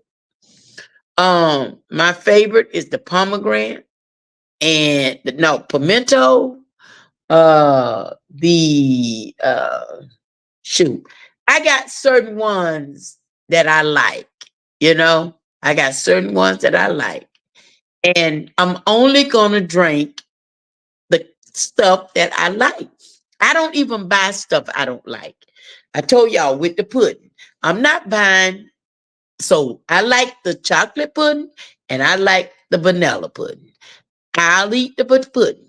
My favorite is the pomegranate and no pimento. The shoot, I got certain ones that I like. I got certain ones that I like, and I'm only gonna drink the stuff that I like. I don't even buy stuff I don't like. I told y'all with the pudding, I'm not buying. So I like the chocolate pudding and I like the vanilla pudding. I'll eat the pudding.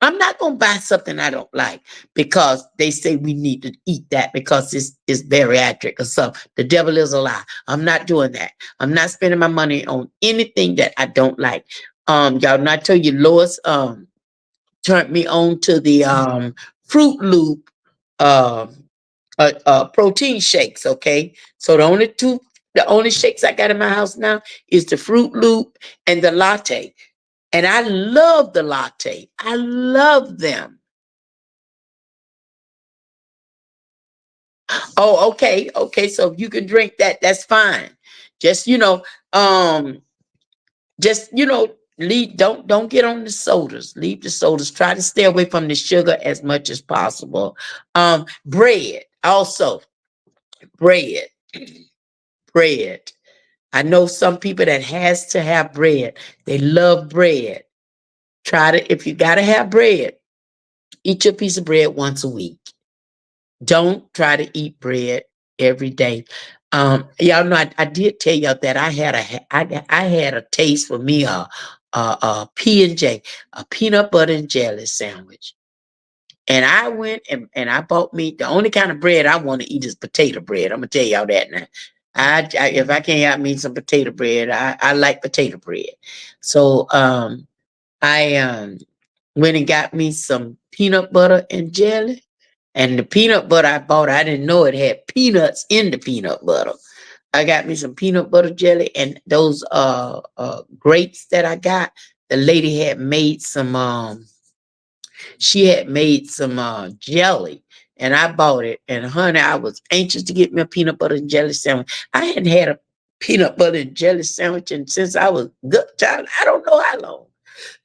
I'm not gonna buy something I don't like because they say we need to eat that because it's bariatric or something. The devil is a lie. I'm not doing that. I'm not spending my money on anything that I don't like. Y'all, not tell you, Lois turned me on to the Fruit Loop um protein shakes. Okay, so the only shakes I got in my house now is the Fruit Loop and the latte, and I love the latte. I love them. Oh, okay, okay. So if you can drink that, that's fine. Just um, just leave. Don't get on the sodas. Leave the sodas. Try to stay away from the sugar as much as possible. Bread also. Bread. Bread. I know some people that has to have bread. They love bread. Try to, if you gotta have bread, eat your piece of bread once a week. Don't try to eat bread every day. Y'all know I did tell y'all that I had a taste for me a P and J, a peanut butter and jelly sandwich. And I went and I bought me the only kind of bread I want to eat is potato bread. I'm gonna tell y'all that now. If I can't have me some potato bread, I like potato bread. So I went and got me some peanut butter and jelly. And the peanut butter I bought, I didn't know it had peanuts in the peanut butter. I got me some peanut butter jelly and those grapes that I got. The lady had made some she had made some jelly and I bought it. And honey, I was anxious to get me a peanut butter and jelly sandwich. I hadn't had a peanut butter and jelly sandwich and since I was good child, I don't know how long.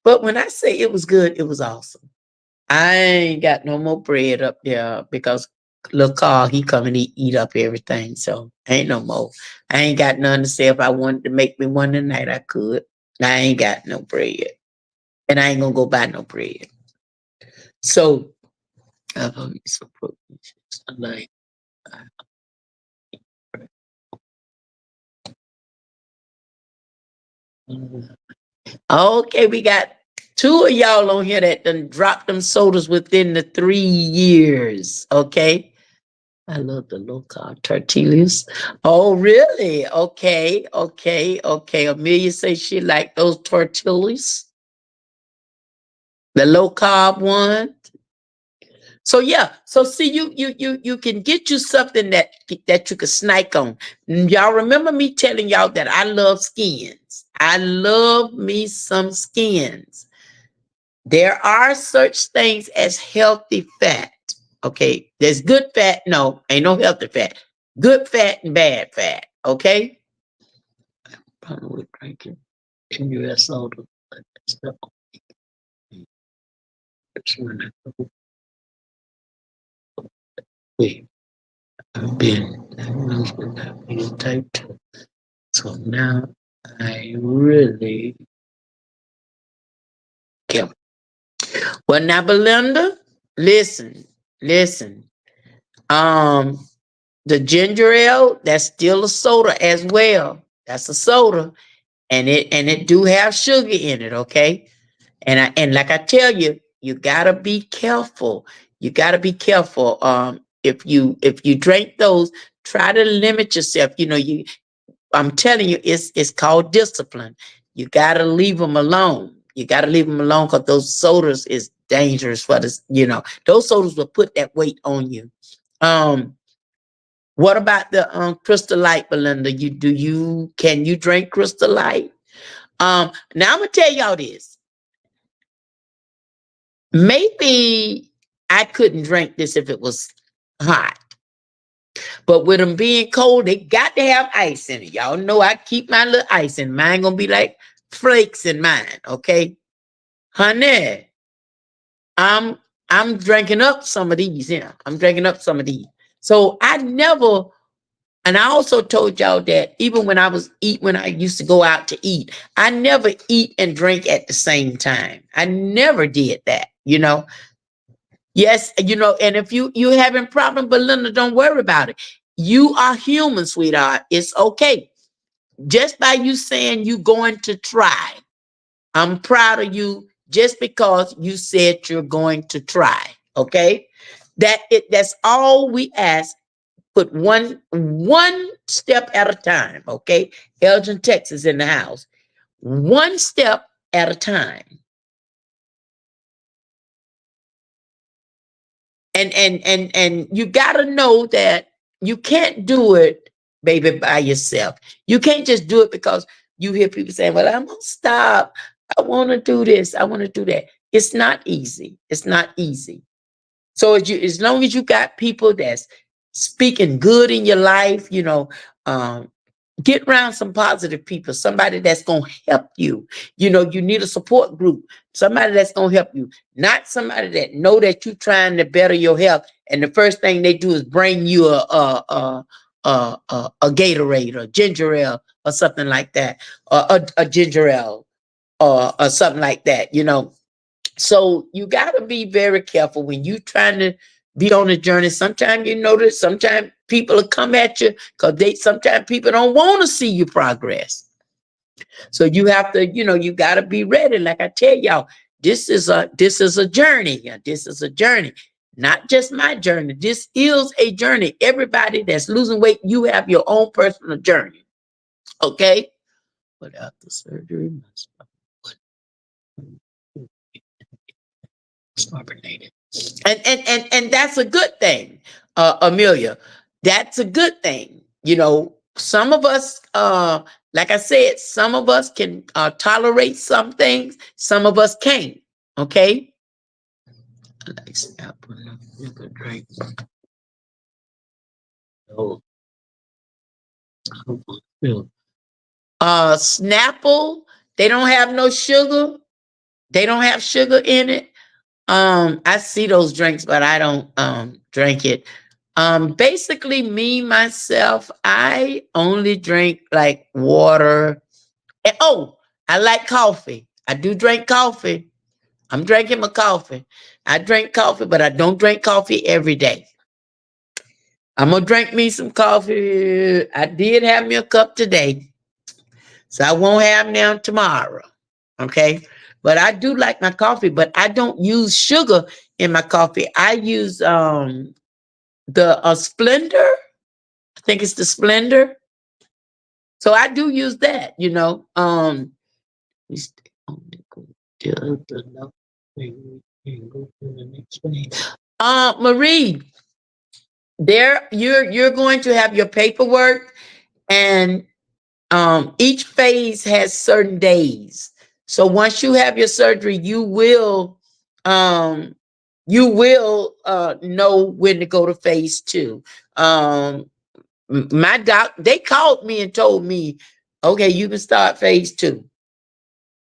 But when I say it was good, it was awesome. I ain't got no more bread up there because little Carl, he come and eat up everything. So ain't no more. I ain't got nothing to say. If I wanted to make me one tonight, I could. I ain't got no bread. And I ain't gonna go buy no bread. So I've always so protein. I like okay, we got two of y'all on here that done dropped them sodas within the 3 years. Okay. I love the low carb tortillas. Oh, really? Okay, okay, okay. Amelia says she like those tortillas, the low carb one. So yeah, so see, you can get you something that you can snack on. Y'all remember me telling y'all that I love skins. I love me some skins. There are such things as healthy fat. Okay, there's good fat. No, ain't no healthy fat. Good fat and bad fat. Okay. Probably would drink it in U.S. soda. Wait, I've been diagnosed with diabetes type 2. So now I really care. Well, now, Belinda, listen, listen. Um, the ginger ale, that's still a soda as well. That's a soda, and it do have sugar in it, okay? And like I tell you, you gotta be careful. You gotta be careful. If you drink those, try to limit yourself. I'm telling you, it's called discipline. You gotta leave them alone. You gotta leave them alone because those sodas is dangerous for this. Those sodas will put that weight on you. Um, what about the Crystal Light, Belinda? Can you drink Crystal Light? Now I'm gonna tell y'all this. Maybe I couldn't drink this if it was hot. But with them being cold, they got to have ice in it. Y'all know I keep my little ice in mine. Gonna be like flakes in mine, okay? Honey, I'm I'm drinking up some of these. Yeah, I'm drinking up some of these. So I never, and I also told y'all that even when I used to go out to eat, I never eat and drink at the same time. I never did that. Yes, and if you having problem, Belinda, don't worry about it. You are human, sweetheart. It's okay. Just by you saying you going to try, I'm proud of you just because you said you're going to try. Okay? That's all we ask. Put one step at a time. Okay. Elgin, Texas in the house. One step at a time. And you got to know that you can't do it, baby, by yourself. You can't just do it because you hear people saying, well, I'm gonna stop, I want to do this, I want to do that. It's not easy. It's not easy. So as long as you got people that's speaking good in your life, um, get around some positive people, somebody that's going to help you. You need a support group, somebody that's going to help you, not somebody that know that you're trying to better your health. And the first thing they do is bring you a Gatorade or ginger ale or something like that, or a ginger ale or something like that. So you got to be very careful when you trying to be on a journey. Sometimes you notice, sometimes people will come at you because sometimes people don't want to see you progress. So you have to, you got to be ready. Like I tell y'all, this is a journey. Yeah, this is a journey. Not just my journey. This is a journey. Everybody that's losing weight, you have your own personal journey. Okay? But after surgery, carbonated. And that's a good thing, Amelia. That's a good thing. Some of us, like I said, some of us can tolerate some things, some of us can't. Okay. I like apple. Good drink. Oh, Snapple, they don't have no sugar. They don't have sugar in it. I see those drinks, but I don't drink it. Basically me myself, I only drink like water. And, I like coffee. I do drink coffee. I'm drinking my coffee. I drink coffee, but I don't drink coffee every day. I'm gonna drink me some coffee. I did have me a cup today, so I won't have none tomorrow. Okay. But I do like my coffee, but I don't use sugar in my coffee. I use the Splendor. I think it's the Splendor. So I do use that. We stay on the go till the love thing, we can go to the next page. Marie, there you're going to have your paperwork, and each phase has certain days. So once you have your surgery, um know when to go to phase 2. My doc, they called me and told me, okay, you can start phase 2.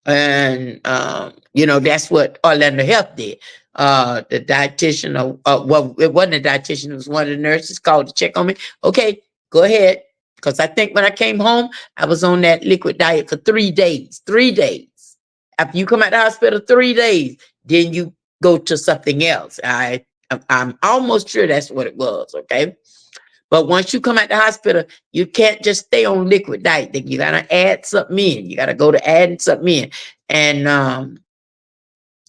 And that's what Orlando Health did. The dietitian, well, it wasn't a dietitian, it was one of the nurses called to check on me. Okay, go ahead, Because I think when I came home, I was on that liquid diet for 3 days. 3 days. After you come out the hospital, 3 days, then you go to something else. I'm almost sure that's what it was. Okay. But once you come out the hospital, you can't just stay on liquid diet. You gotta add something in. You gotta go to adding something in. And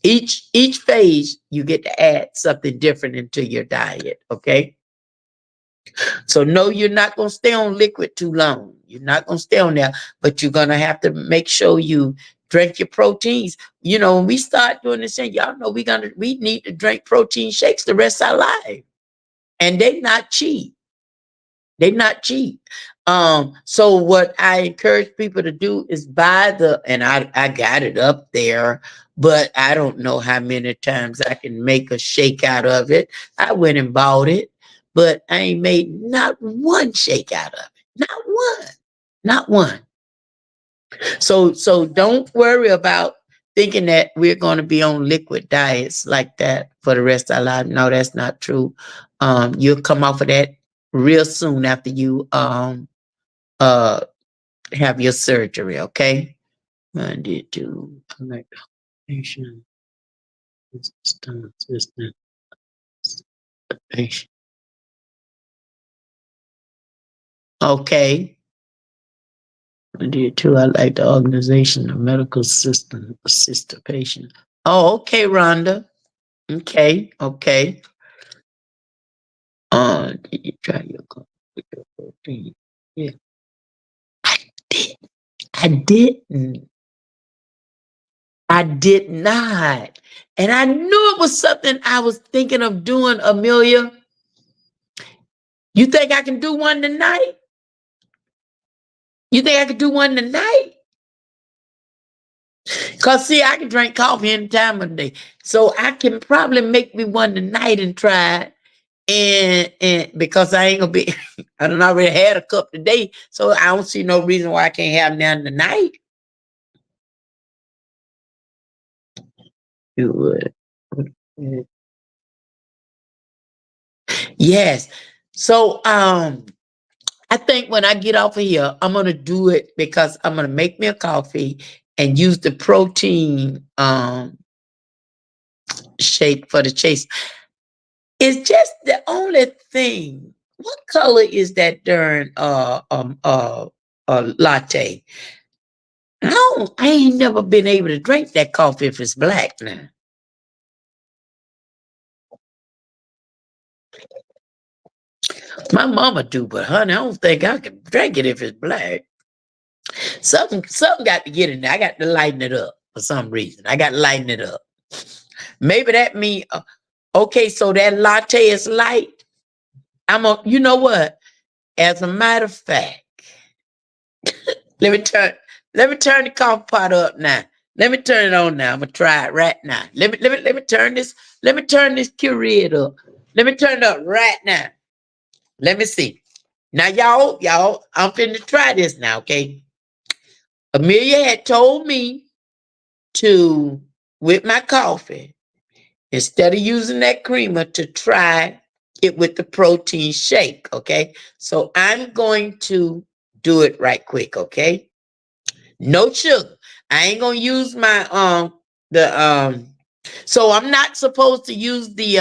each phase you get to add something different into your diet. Okay. So no, you're not going to stay on liquid too long. You're not going to stay on there, but you're going to have to make sure you drink your proteins. You know, when we start doing this thing, y'all know we need to drink protein shakes the rest of our life. And they're not cheap. They're not cheap. So what I encourage people to do is buy and I got it up there, but I don't know how many times I can make a shake out of it. I went and bought it, but I ain't made not one shake out of it. Not one. Not one. So don't worry about thinking that we're going to be on liquid diets like that for the rest of our life. No, that's not true. You'll come off of that real soon after you uh have your surgery, okay? I did too. Patient assistant patient. Okay. I did too. I like the organization of medical system assist the patient. Oh, okay, Rhonda. Okay, okay. Did you try your protein? Yeah. I did. I didn't. I did not. And I knew it was something I was thinking of doing, Amelia. You think I can do one tonight? You think I could do one tonight? Because, see, I can drink coffee any time of the day. So I can probably make me one tonight and try it. And because I ain't going to be, I done already had a cup today. So I don't see no reason why I can't have none tonight. You would. Yes. So I think when I get off of here, I'm gonna do it because I'm gonna make me a coffee and use the protein shake for the chase. It's just the only thing. What color is that darn latte? No, I ain't never been able to drink that coffee if it's black now. My mama do, but honey, I don't think I can drink it if it's black. Something got to get in there. I got to lighten it up for some reason. I got to lighten it up. Maybe that mean okay, so that latte is light. You know what? As a matter of fact, let me turn let me turn the coffee pot up now. Let me turn it on now. I'm gonna try it right now. Let me turn this. Let me turn this Keurig up. Let me turn it up right now. Let me see. Now, y'all, I'm finna try this now, okay? Amelia had told me to, with my coffee, instead of using that creamer, to try it with the protein shake, okay? So I'm going to do it right quick, okay? No sugar. I ain't gonna use my so I'm not supposed to use the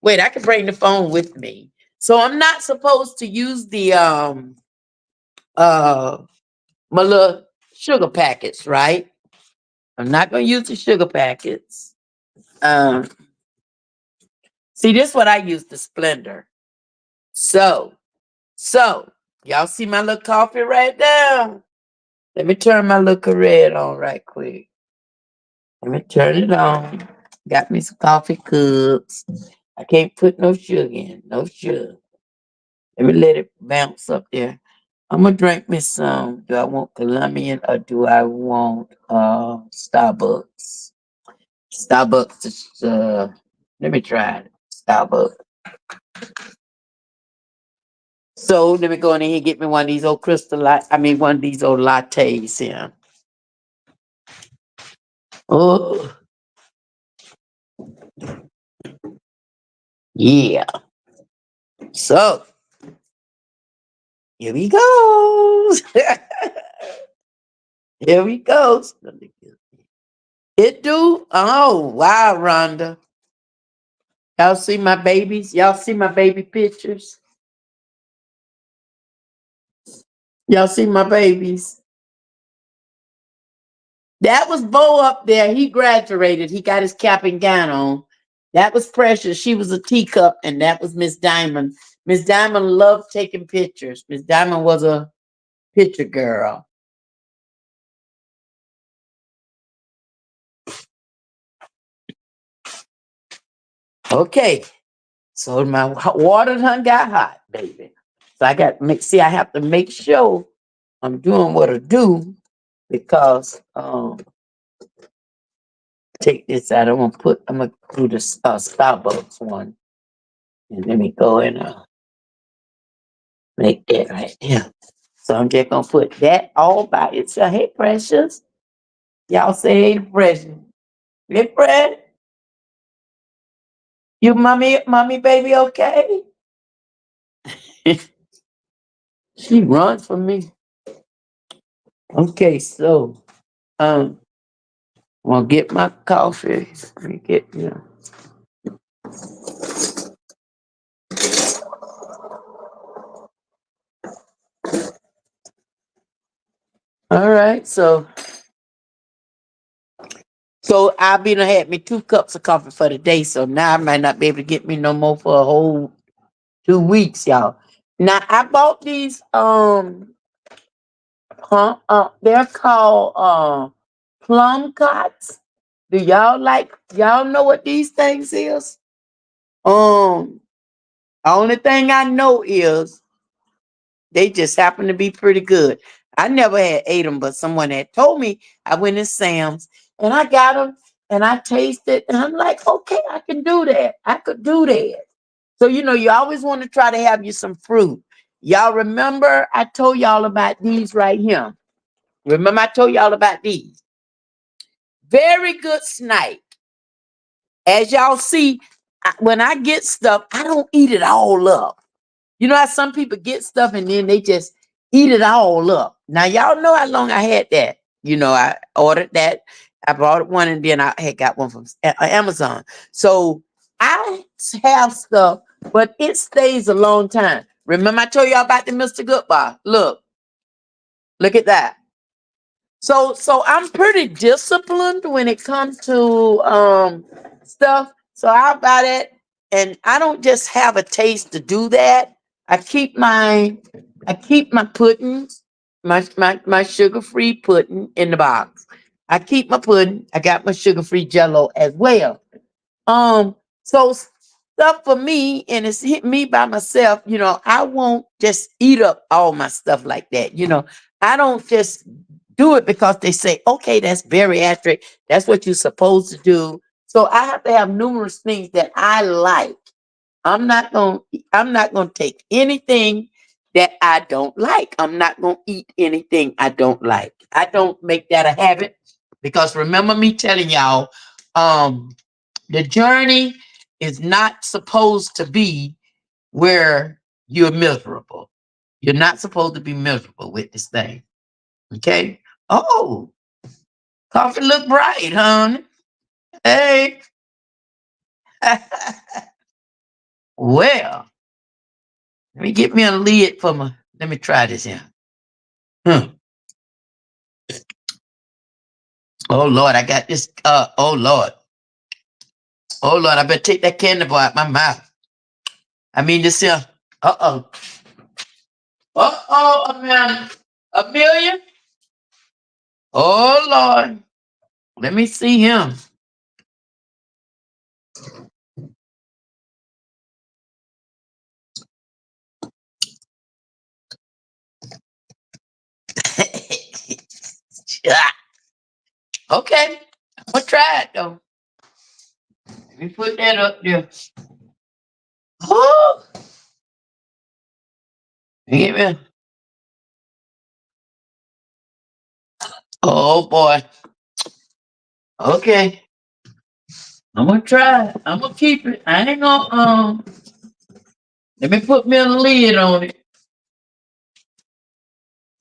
wait, I can bring the phone with me. So I'm not supposed to use the uh my little sugar packets, right? I'm not gonna use the sugar packets. Um See, this is what I use, the Splendor. So, y'all see my little coffee right there? Let me turn my little red on right quick. Let me turn it on. Got me some coffee cups. I can't put no sugar in, no sugar. Let me let it bounce up there. I'm gonna drink me some. Do I want Colombian or do I want Starbucks? Starbucks is let me try it. Starbucks. So let me go in here and get me one of these old one of these old lattes here. Oh, yeah. So Here we go. Here we go. It do? Oh, wow, Rhonda. Y'all see my babies? Y'all see my baby pictures? Y'all see my babies? That was Bo up there. He graduated. He got his cap and gown on. That was Precious. She was a teacup, and that was Miss Diamond. Miss Diamond loved taking pictures. Miss Diamond was a picture girl. Okay, so my water done got hot, baby. So I got to make. See, I have to make sure I'm doing what I do because take this out. I'm gonna do the Starbucks one, and let me go and make that right there. So I'm just gonna put that all by itself. Hey, Precious. Y'all say hey, to Precious. Hey, Fred. You mommy, baby, okay? She runs for me. Okay, so I'm gonna get my coffee. Let me get All right, so I've been had me 2 cups of coffee for the day. So now I might not be able to get me no more for a whole 2 weeks, y'all. Now I bought these they're called plum cots. Do y'all know what these things is? Um only thing I know is they just happen to be pretty good. I never had ate them, but someone had told me. I went in Sam's and I got them and I tasted and I'm like, okay, I can do that. I could do that. So you always want to try to have you some fruit. Y'all remember I told y'all about these right here. Remember I told y'all about these. Very good snipe. As y'all see, when I get stuff, I don't eat it all up. You know how some people get stuff and then they just eat it all up. Now y'all know how long I had that. I ordered that. I bought one and then I had got one from Amazon. So I have stuff, but it stays a long time. Remember I told y'all about the Mr. Goodbar? Look at that. So I'm pretty disciplined when it comes to stuff. So I buy that and I don't just have a taste to do that. I keep my puddings, my sugar-free pudding in the box. I keep my pudding. I got my sugar-free jello as well. So stuff for me, and it's hit me by myself, I won't just eat up all my stuff like that. I don't just do it because they say, okay, that's bariatric. That's what you're supposed to do. So I have to have numerous things that I like. I'm not gonna take anything that I don't like. I'm not gonna eat anything I don't like. I don't make that a habit because remember me telling y'all, um, the journey is not supposed to be where you're miserable. You're not supposed to be miserable with this thing. Okay? Oh, coffee look bright, honey. Hey. Well, let me get me a lid for my. Let me try this here. Hmm. Oh Lord, I got this. Oh Lord. Oh Lord, I better take that candy bar out my mouth. I mean this here. Uh-oh. Uh-oh, Amelia. Oh Lord. Let me see him. Yeah. Okay. I'm gonna try it though. Let me put that up there. Oh, give me. Oh boy. Okay. I'm gonna try it. I'm gonna keep it. I ain't gonna let me put me a lid on it.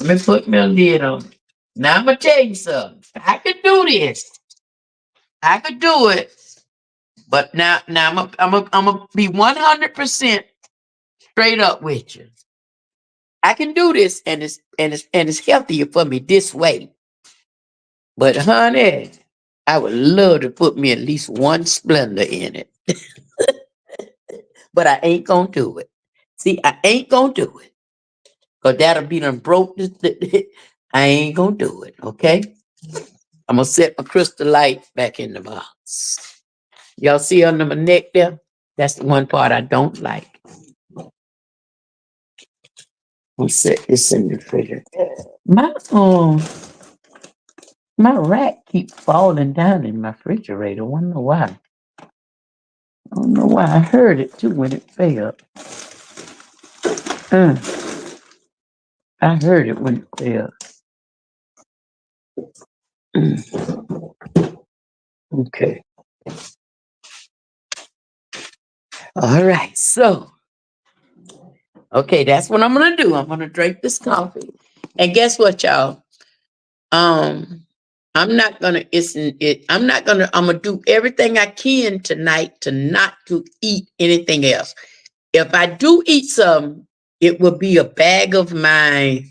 Let me put me a lid on it. Now I'm gonna tell you something. I could do this. I could do it. But now I'm gonna be 100% straight up with you. I can do this, and it's healthier for me this way. But honey, I would love to put me at least one Splendor in it. But I ain't gonna do it. See, I ain't gonna do it. Cause that'll be done broke this. I ain't gonna do it, okay? I'm gonna set my crystal light back in the box. Y'all see under my neck there? That's the one part I don't like. I'm set this in the refrigerator. My rack keeps falling down in my refrigerator. I wonder why. I don't know why. I heard it too when it fell. I heard it when it fell. Okay. All right. So, okay, that's what I'm gonna do. I'm gonna drink this coffee. And guess what, y'all? I'm not gonna I'm gonna do everything I can tonight to not to eat anything else. If I do eat some, it will be a bag of my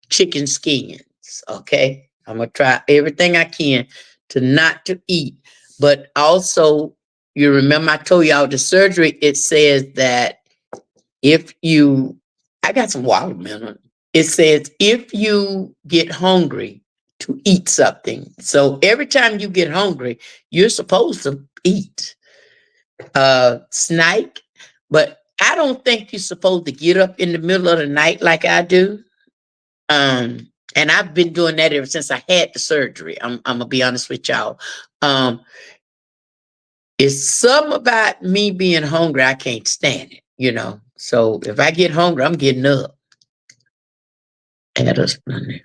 chicken skins. Okay. I'm gonna try everything I can to not to eat. But also, you remember I told y'all the surgery, it says that if you I got some watermelon. It says if you get hungry to eat something. So every time you get hungry, you're supposed to eat snack, but I don't think you're supposed to get up in the middle of the night like I do. And I've been doing that ever since I had the surgery. I'm gonna be honest with y'all. It's something about me being hungry, I can't stand it. So if I get hungry, I'm getting up. Add a spoon.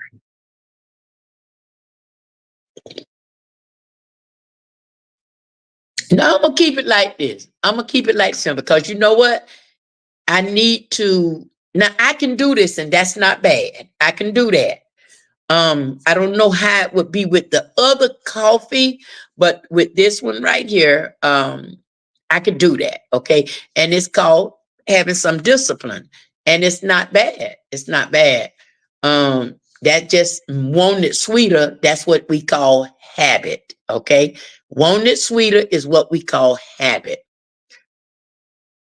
No, I'm gonna keep it like this. I'm gonna keep it like simple because you know what? I need to now I can do this and that's not bad. I can do that. I don't know how it would be with the other coffee, but with this one right here, I could do that. Okay. And it's called having some discipline. And it's not bad. It's not bad. That just wanting it sweeter, that's what we call habit. Okay. Wanting it sweeter is what we call habit.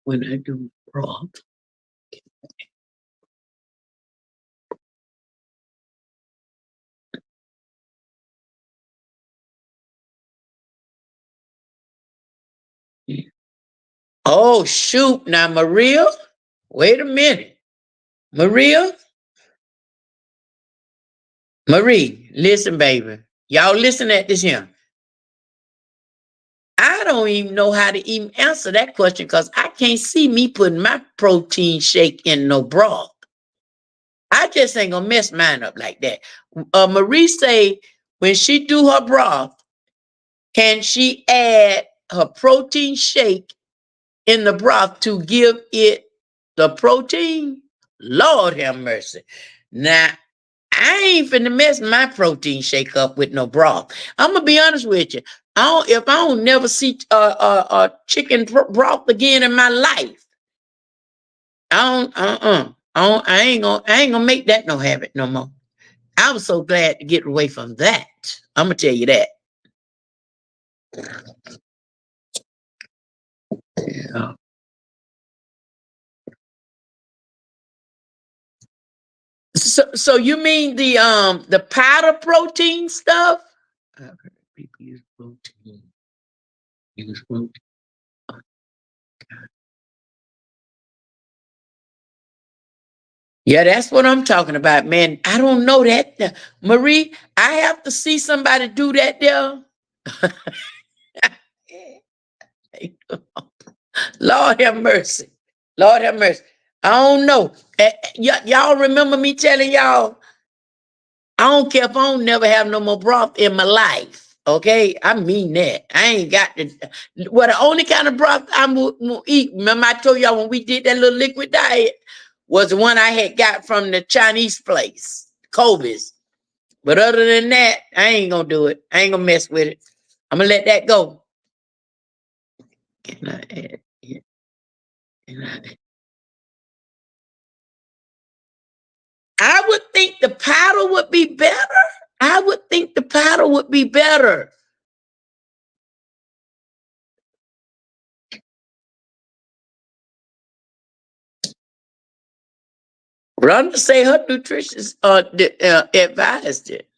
When I do broth. Oh shoot. Now Maria, wait a minute. Marie, listen, baby. Y'all listen at this here. I don't even know how to even answer that question because I can't see me putting my protein shake in no broth. I just ain't gonna mess mine up like that. Marie say when she do her broth, can she add her protein shake in the broth to give it the protein? Lord have mercy. Now, I ain't finna mess my protein shake up with no broth. I'm gonna be honest with you. If I don't never see chicken broth again in my life, I ain't gonna make that no habit no more. I was so glad to get away from that. I'm gonna tell you that. Yeah. So you mean the powder protein stuff? I've heard people use protein. Use protein. Yeah, that's what I'm talking about, man. I don't know that. Marie, I have to see somebody do that there. Lord have mercy. Lord have mercy. I don't know. Y'all remember me telling y'all, I don't care if I don't never have no more broth in my life. Okay? I mean that. I ain't got the the only kind of broth I'm gonna eat. Remember I told y'all when we did that little liquid diet was the one I had got from the Chinese place. Kobe's. But other than that, I ain't gonna do it. I ain't gonna mess with it. I'm gonna let that go. Can I add? Yeah, can I add? I would think the paddle would be better. I would think the paddle would be better. Rhonda say her nutritionist advised it.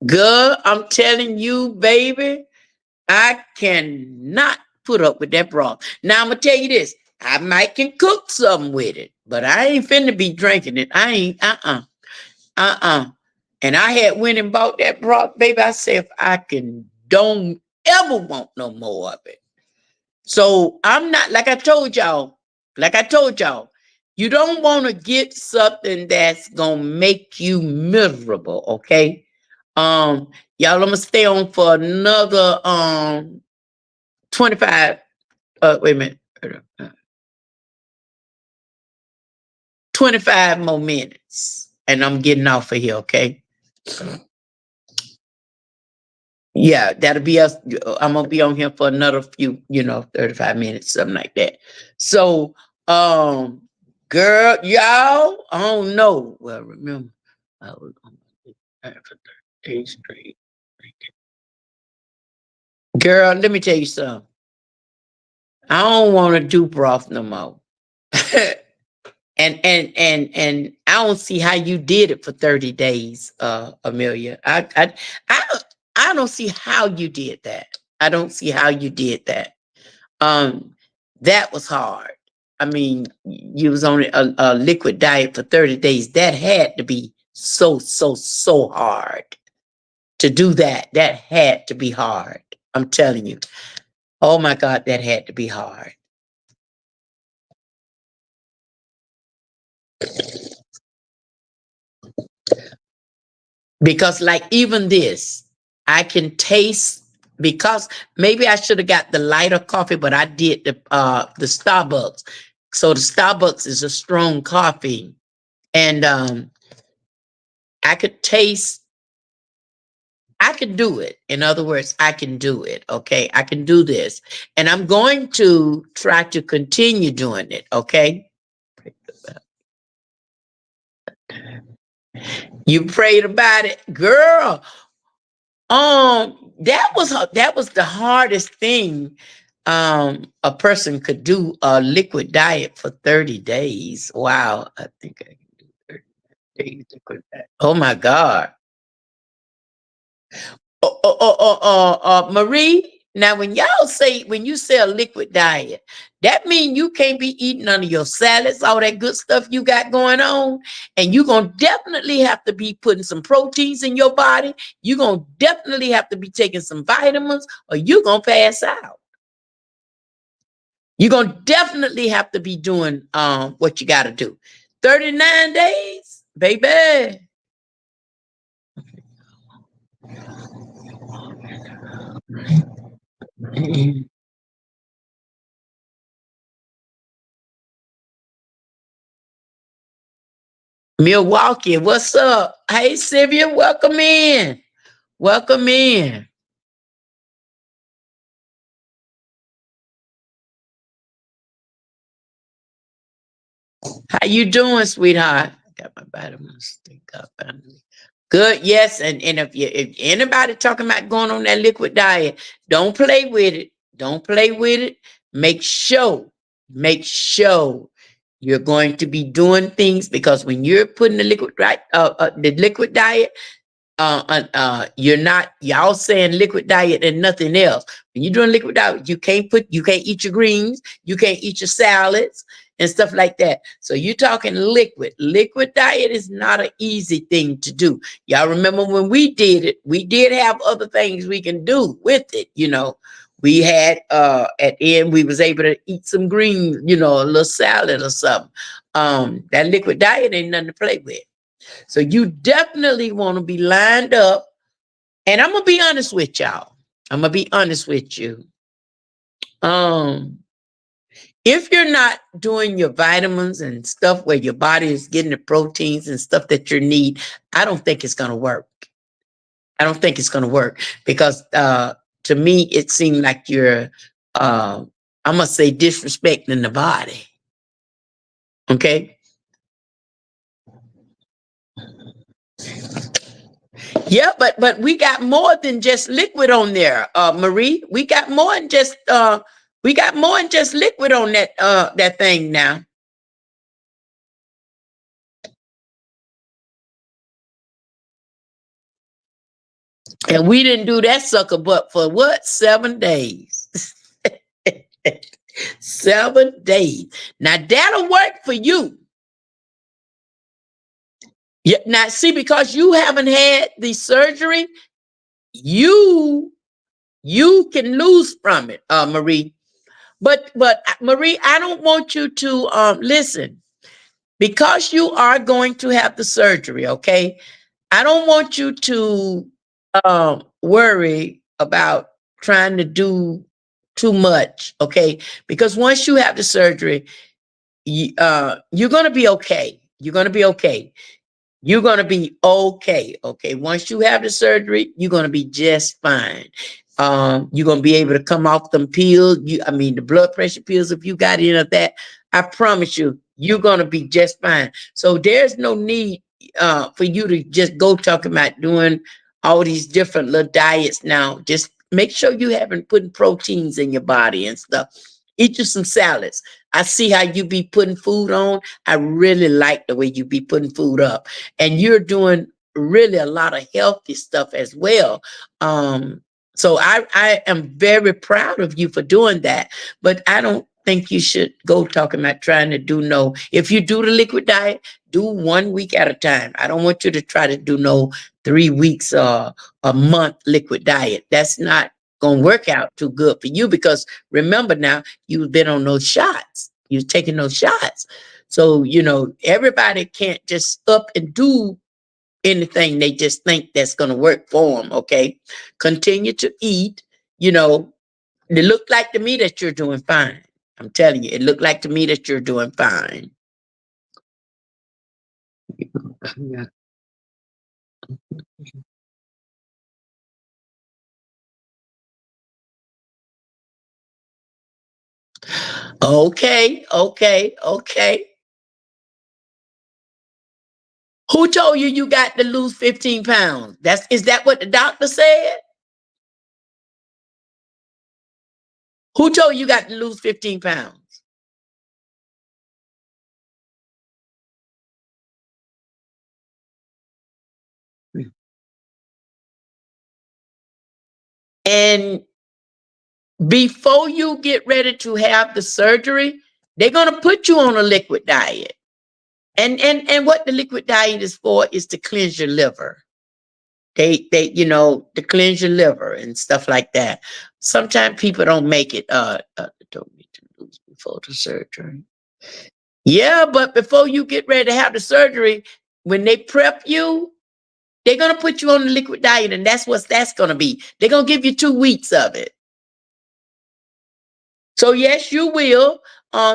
Girl, I'm telling you, baby, I cannot put up with that broth. Now I'm gonna tell you this: I might can cook something with it, but I ain't finna be drinking it. I ain't. And I had went and bought that broth, baby. I said, if I can, don't ever want no more of it. So I'm not like I told y'all. Like I told y'all, you don't want to get something that's gonna make you miserable. Okay. Y'all, I'm gonna stay on for another 25. Wait a minute. 25 more minutes, and I'm getting off of here. Okay. Yeah, that'll be us. I'm gonna be on here for another few, 35 minutes, something like that. So, girl, y'all, I don't know. Well, remember, I was on my for 30 days straight. Girl, let me tell you something. I don't want to do broth no more. and I don't see how you did it for 30 days, Amelia. I don't see how you did that. I don't see how you did that. Um, that was hard. I mean, you was on a liquid diet for 30 days. That had to be so hard to do that. That had to be hard. I'm telling you. Oh my God, that had to be hard. Because like even this, I can taste, because maybe I should have got the lighter coffee, but I did the Starbucks. So the Starbucks is a strong coffee. And I could taste, I could do it. In other words, I can do it. Okay. I can do this. And I'm going to try to continue doing it. Okay. You prayed about it, girl. That was the hardest thing a person could do, a liquid diet for 30 days. Wow, I think I can do 30 days liquid diet. Oh my God. Marie, now when you say a liquid diet, that means you can't be eating none of your salads, all that good stuff you got going on. And you're going to definitely have to be putting some proteins in your body. You're going to definitely have to be taking some vitamins, or you're going to pass out. You're going to definitely have to be doing what you got to do. 39 days, baby. Milwaukee, what's up? Hey, Sylvia, welcome in. Welcome in. How you doing, sweetheart? I got my vitamins. Thank God, finally. Good, yes. And if anybody talking about going on that liquid diet, don't play with it. Don't play with it. Make sure you're going to be doing things, because when you're putting the liquid diet, you're not, y'all saying liquid diet and nothing else. When you're doing liquid diet, you can't eat your greens, you can't eat your salads and stuff like that. So you're talking liquid diet is not an easy thing to do. Y'all remember when we did it, we did have other things we can do with it. We had at the end, we was able to eat some greens, a little salad or something. That liquid diet ain't nothing to play with. So you definitely want to be lined up. And I'm going to be honest with y'all. I'm going to be honest with you. Um, if you're not doing your vitamins and stuff where your body is getting the proteins and stuff that you need, I don't think it's going to work. I don't think it's going to work because to me, it seemed like you're, I must say, disrespecting the body. Okay. Yeah, but we got more than just liquid on there, Marie. We got more than just liquid on that thing now. And we didn't do that sucker but for what? 7 days. 7 days. Now that'll work for you. Yeah, now see, because you haven't had the surgery, you can lose from it, Marie. But Marie, I don't want you to listen, because you are going to have the surgery, okay? I don't want you to worry about trying to do too much, okay? Because once you have the surgery, you're going to be okay. You're going to be okay. You're going to be okay. Okay. Once you have the surgery, you're going to be just fine. You're going to be able to come off them pills. I mean, the blood pressure pills, if you got any of that, I promise you, you're going to be just fine. So there's no need for you to just go talking about doing all these different little diets now. Just make sure you haven't putting proteins in your body and stuff. Eat you some salads. I see how you be putting food on. I really like the way you be putting food up. And you're doing really a lot of healthy stuff as well. So I am very proud of you for doing that. But I don't think you should go talking about trying to do no. If you do the liquid diet, do 1 week at a time. I don't want you to try to do no 3 weeks or a month liquid diet. That's not gonna work out too good for you, because remember now, you've been on those shots. You've taken those shots. So, everybody can't just up and do anything they just think that's going to work for them. Okay. Continue to eat. You know, it looked like to me that you're doing fine. I'm telling you, it looked like to me that you're doing fine. Okay. Okay. Okay. Who told you got to lose 15 pounds? Is that what the doctor said? Who told you got to lose 15 pounds? And before you get ready to have the surgery, they're going to put you on a liquid diet. And what the liquid diet is for is to cleanse your liver. To cleanse your liver and stuff like that. Sometimes people don't make it. Don't need to lose before the surgery. Yeah, but before you get ready to have the surgery, when they prep you, they're gonna put you on the liquid diet, and that's what that's gonna be. They're gonna give you 2 weeks of it. So yes, you will.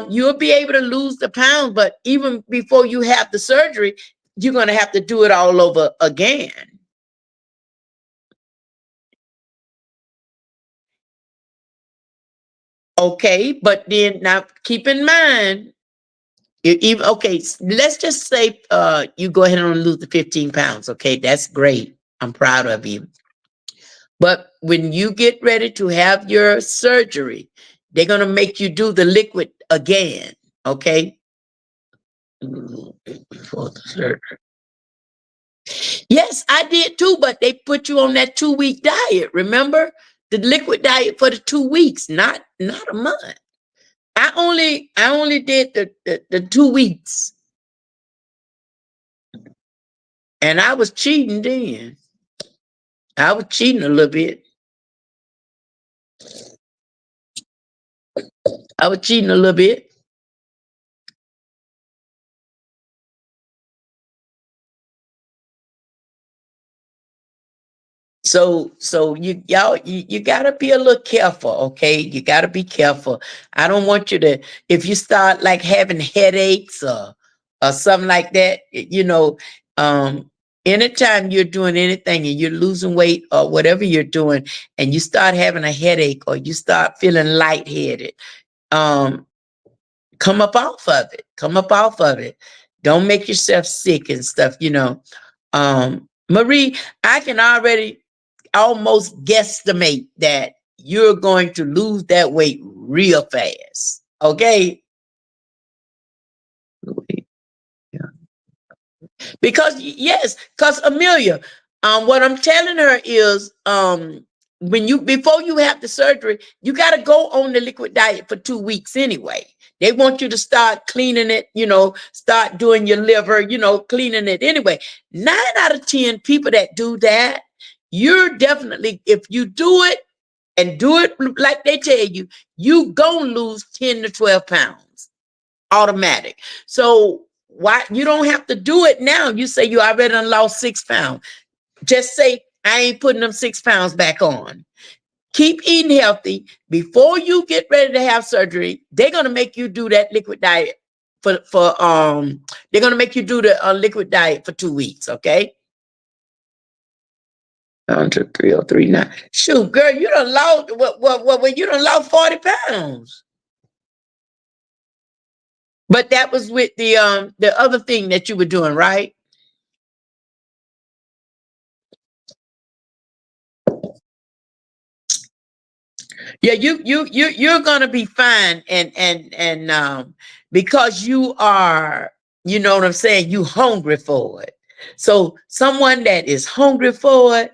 You'll be able to lose the pound, but even before you have the surgery, you're gonna have to do it all over again. Okay, but then now keep in mind, even okay, let's just say you go ahead and lose the 15 pounds. Okay, that's great. I'm proud of you. But when you get ready to have your surgery, they're gonna make you do the liquid again. Okay. Before the surgery. Yes, I did too, but they put you on that 2 week diet. Remember the liquid diet for the 2 weeks, not a month. I only did the 2 weeks, and I was cheating then. I was cheating a little bit. I was cheating a little bit. So you gotta be a little careful, okay? You gotta be careful. I don't want you to, if you start like having headaches or something like that, um, anytime you're doing anything and you're losing weight or whatever you're doing, and you start having a headache or you start feeling lightheaded, um, come up off of it. Come up off of it. Don't make yourself sick and stuff. Marie, I can already almost guesstimate that you're going to lose that weight real fast. Okay? Because yes, because Amelia, what I'm telling her is, when you before you have the surgery, you got to go on the liquid diet for 2 weeks anyway. They want you to start cleaning it, start doing your liver, cleaning it anyway. 9 out of 10 people that do that, you're definitely, if you do it and do it like they tell you, you gonna lose 10 to 12 pounds automatic. So why you don't have to do it now? You say you already done lost 6 pounds. Just say, I ain't putting them 6 pounds back on. Keep eating healthy. Before you get ready to have surgery, they're gonna make you do that liquid diet they're gonna make you do the liquid diet for 2 weeks, okay? 1, 2, 3, 0, 3, 9. Shoot, girl, you done lost you done lost 40 pounds. But that was with the other thing that you were doing, right? Yeah, you're gonna be fine, and because you are, you know what I'm saying, you hungry for it. So someone that is hungry for it,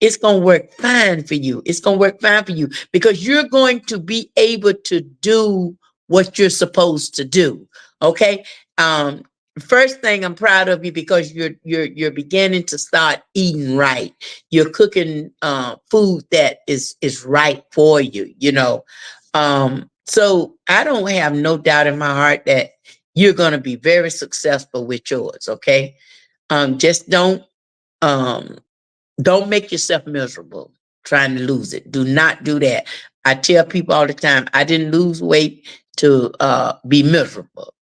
it's going to work fine for you. It's going to work fine for you because you're going to be able to do what you're supposed to do. Okay. Um, First thing, I'm proud of you because you're beginning to start eating right. You're cooking food that is right for you. So I don't have no doubt in my heart that you're going to be very successful with yours. Okay. Just um don't make yourself miserable trying to lose it. Do not do that. I tell people all the time, I didn't lose weight to be miserable.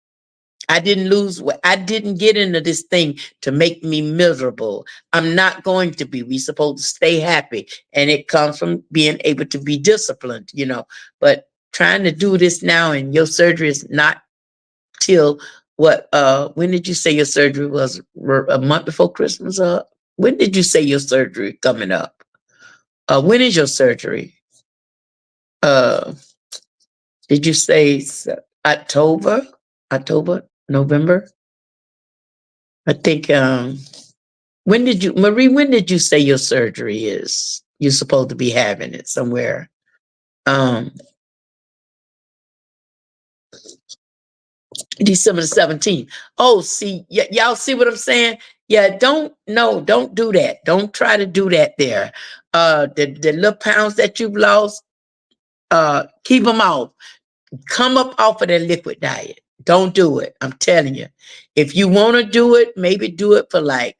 I didn't lose weight. I didn't get into this thing to make me miserable. I'm not going to be. We supposed to stay happy. And it comes from being able to be disciplined. But trying to do this now and your surgery is not till what when did you say your surgery was? A month before Christmas? When did you say your surgery coming up? When is your surgery? Uh, did you say October? October? November? I think when did you, Marie, when did you say your surgery is? You're supposed to be having it somewhere. Um December the 17th. Oh, see, y'all see what I'm saying? Yeah, don't do that. Don't try to do that there. The little pounds that you've lost, keep them off. Come up off of that liquid diet. Don't do it. I'm telling you. If you want to do it, maybe do it for like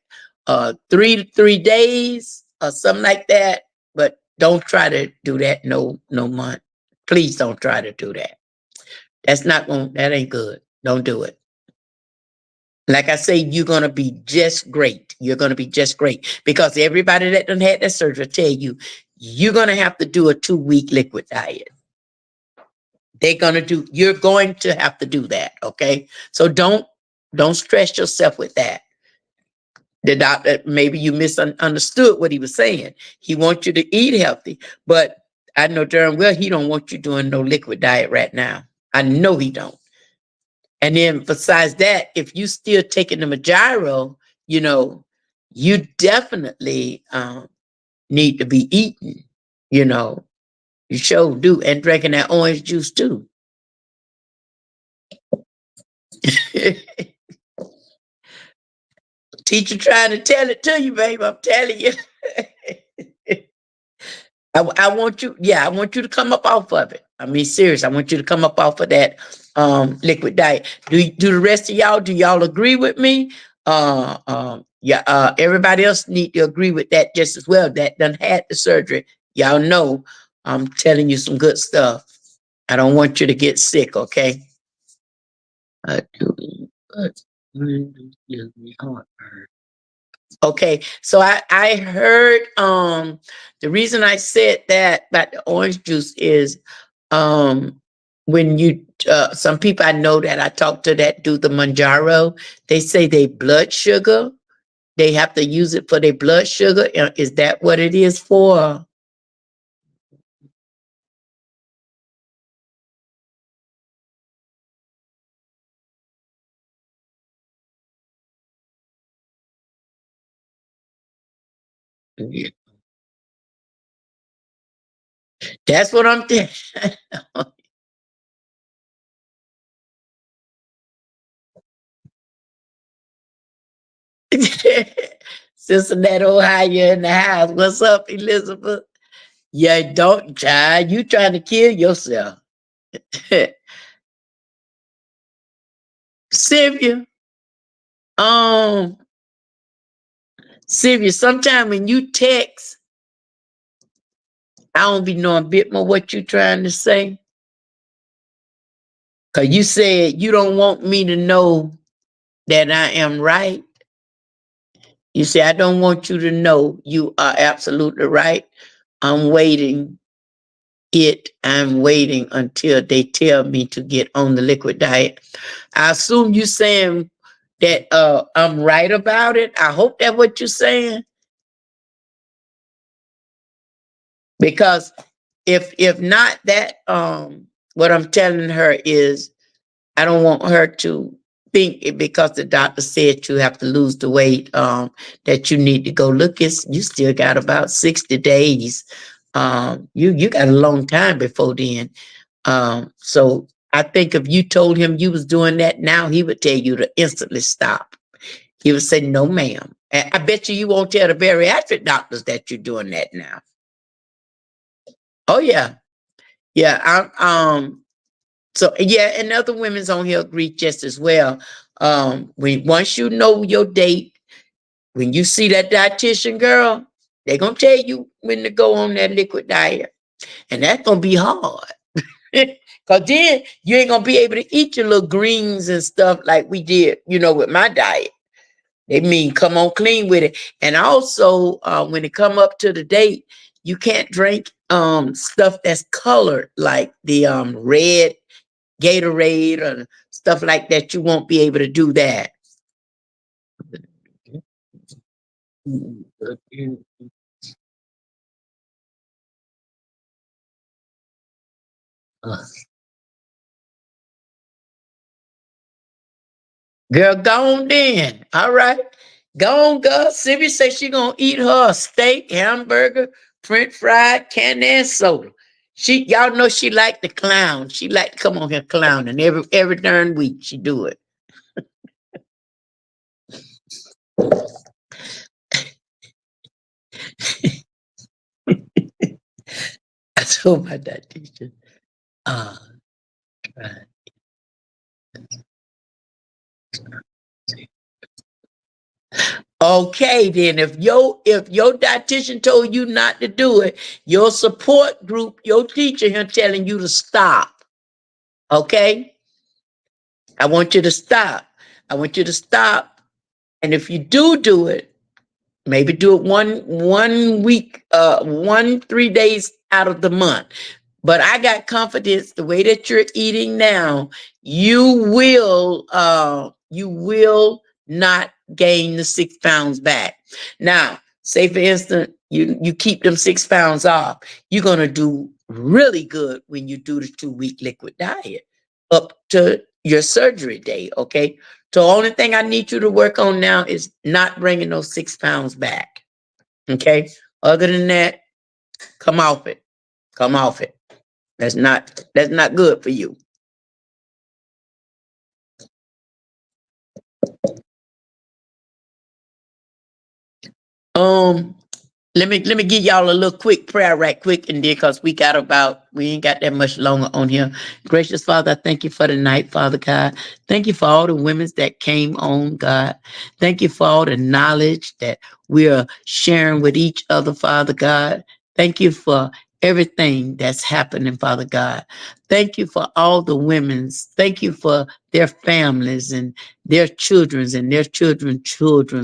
3 days or something like that. But don't try to do that no month. Please don't try to do that. That ain't good. Don't do it. Like I say, you're gonna be just great. You're gonna be just great because everybody that done had that surgery tell you you're gonna have to do a 2 week liquid diet. You're going to have to do that. Okay. So don't stress yourself with that. The doctor, maybe you misunderstood what he was saying. He wants you to eat healthy, but I know darn well he don't want you doing no liquid diet right now. I know he don't. And then besides that, if you still taking the Majiro, you definitely need to be eating, you know, you sure do, and drinking that orange juice too. Teacher trying to tell it to you, babe. I'm telling you. I want you, yeah, I want you to come up off of it. I mean, serious. I want you to come up off of that liquid diet. Do the rest of y'all, do y'all agree with me? Yeah, everybody else need to agree with that just as well. That done had the surgery. Y'all know I'm telling you some good stuff. I don't want you to get sick, okay? I do, but gives me heartburn. Okay, so I heard the reason I said that about the orange juice is um when you some people I know that I talk to that do the Manjaro, they say they blood sugar, they have to use it for their blood sugar. Is that what it is for? Yeah. That's what I'm thinking. Cincinnati, Ohio in the house. What's up, Elizabeth? Yeah, don't try. You trying to kill yourself. Sylvia, um, Sylvia, sometime when you text, I don't be knowing a bit more what you trying to say. Cause you said you don't want me to know that I am right. You say I don't want you to know you are absolutely right. I'm waiting I'm waiting until they tell me to get on the liquid diet. I assume you saying that I'm right about it. I hope that's what you're saying. Because if not that, what I'm telling her is I don't want her to think it because the doctor said you have to lose the weight, that you need to go look. You still got about 60 days. You got a long time before then. So I think if you told him you was doing that now, he would tell you to instantly stop. He would say, no, ma'am. And I bet you won't tell the bariatric doctors that you're doing that now. Oh yeah. Yeah. So yeah, and other women's on here agree just as well. When once you know your date, when you see that dietitian girl, they're gonna tell you when to go on that liquid diet. And that's gonna be hard. Cause then you ain't gonna be able to eat your little greens and stuff like we did, with my diet. They mean come on clean with it. And also, when it come up to the date, you can't drink stuff that's colored like the red Gatorade or stuff like that. You won't be able to do that. Girl, go on then. All right. Go on, girl. Sylvia says she gonna eat her a steak, hamburger, French fried, candy, and soda. Y'all know she like to clown. She like to come on here clowning every darn week. She do it. I told my that teacher. Uh, okay, then if your dietitian told you not to do it, your support group, your teacher here telling you to stop. Okay, I want you to stop. I want you to stop. And if you do it, maybe do it one week, 3 days out of the month. But I got confidence the way that you're eating now, you will not gain the 6 pounds back. Now, say for instance, you keep them 6 pounds off, you're gonna do really good when you do the 2 week liquid diet up to your surgery day. Okay. So the only thing I need you to work on now is not bringing those 6 pounds back. Okay. Other than that, come off it. Come off it. That's not good for you. Um, Let me give y'all a little quick prayer right quick, and then because we ain't got that much longer on here. Gracious Father, I thank you for the night, Father God. Thank you for all the women that came on, God. Thank you for all the knowledge that we are sharing with each other, Father God. Thank you for everything that's happening, Father God. Thank you for all the women's. Thank you for their families and their children's and their children,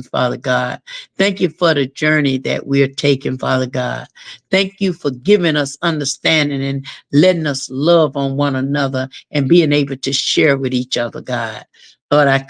Father God. Thank you for the journey that we're taking, Father God. Thank you for giving us understanding and letting us love on one another and being able to share with each other, God. Lord, I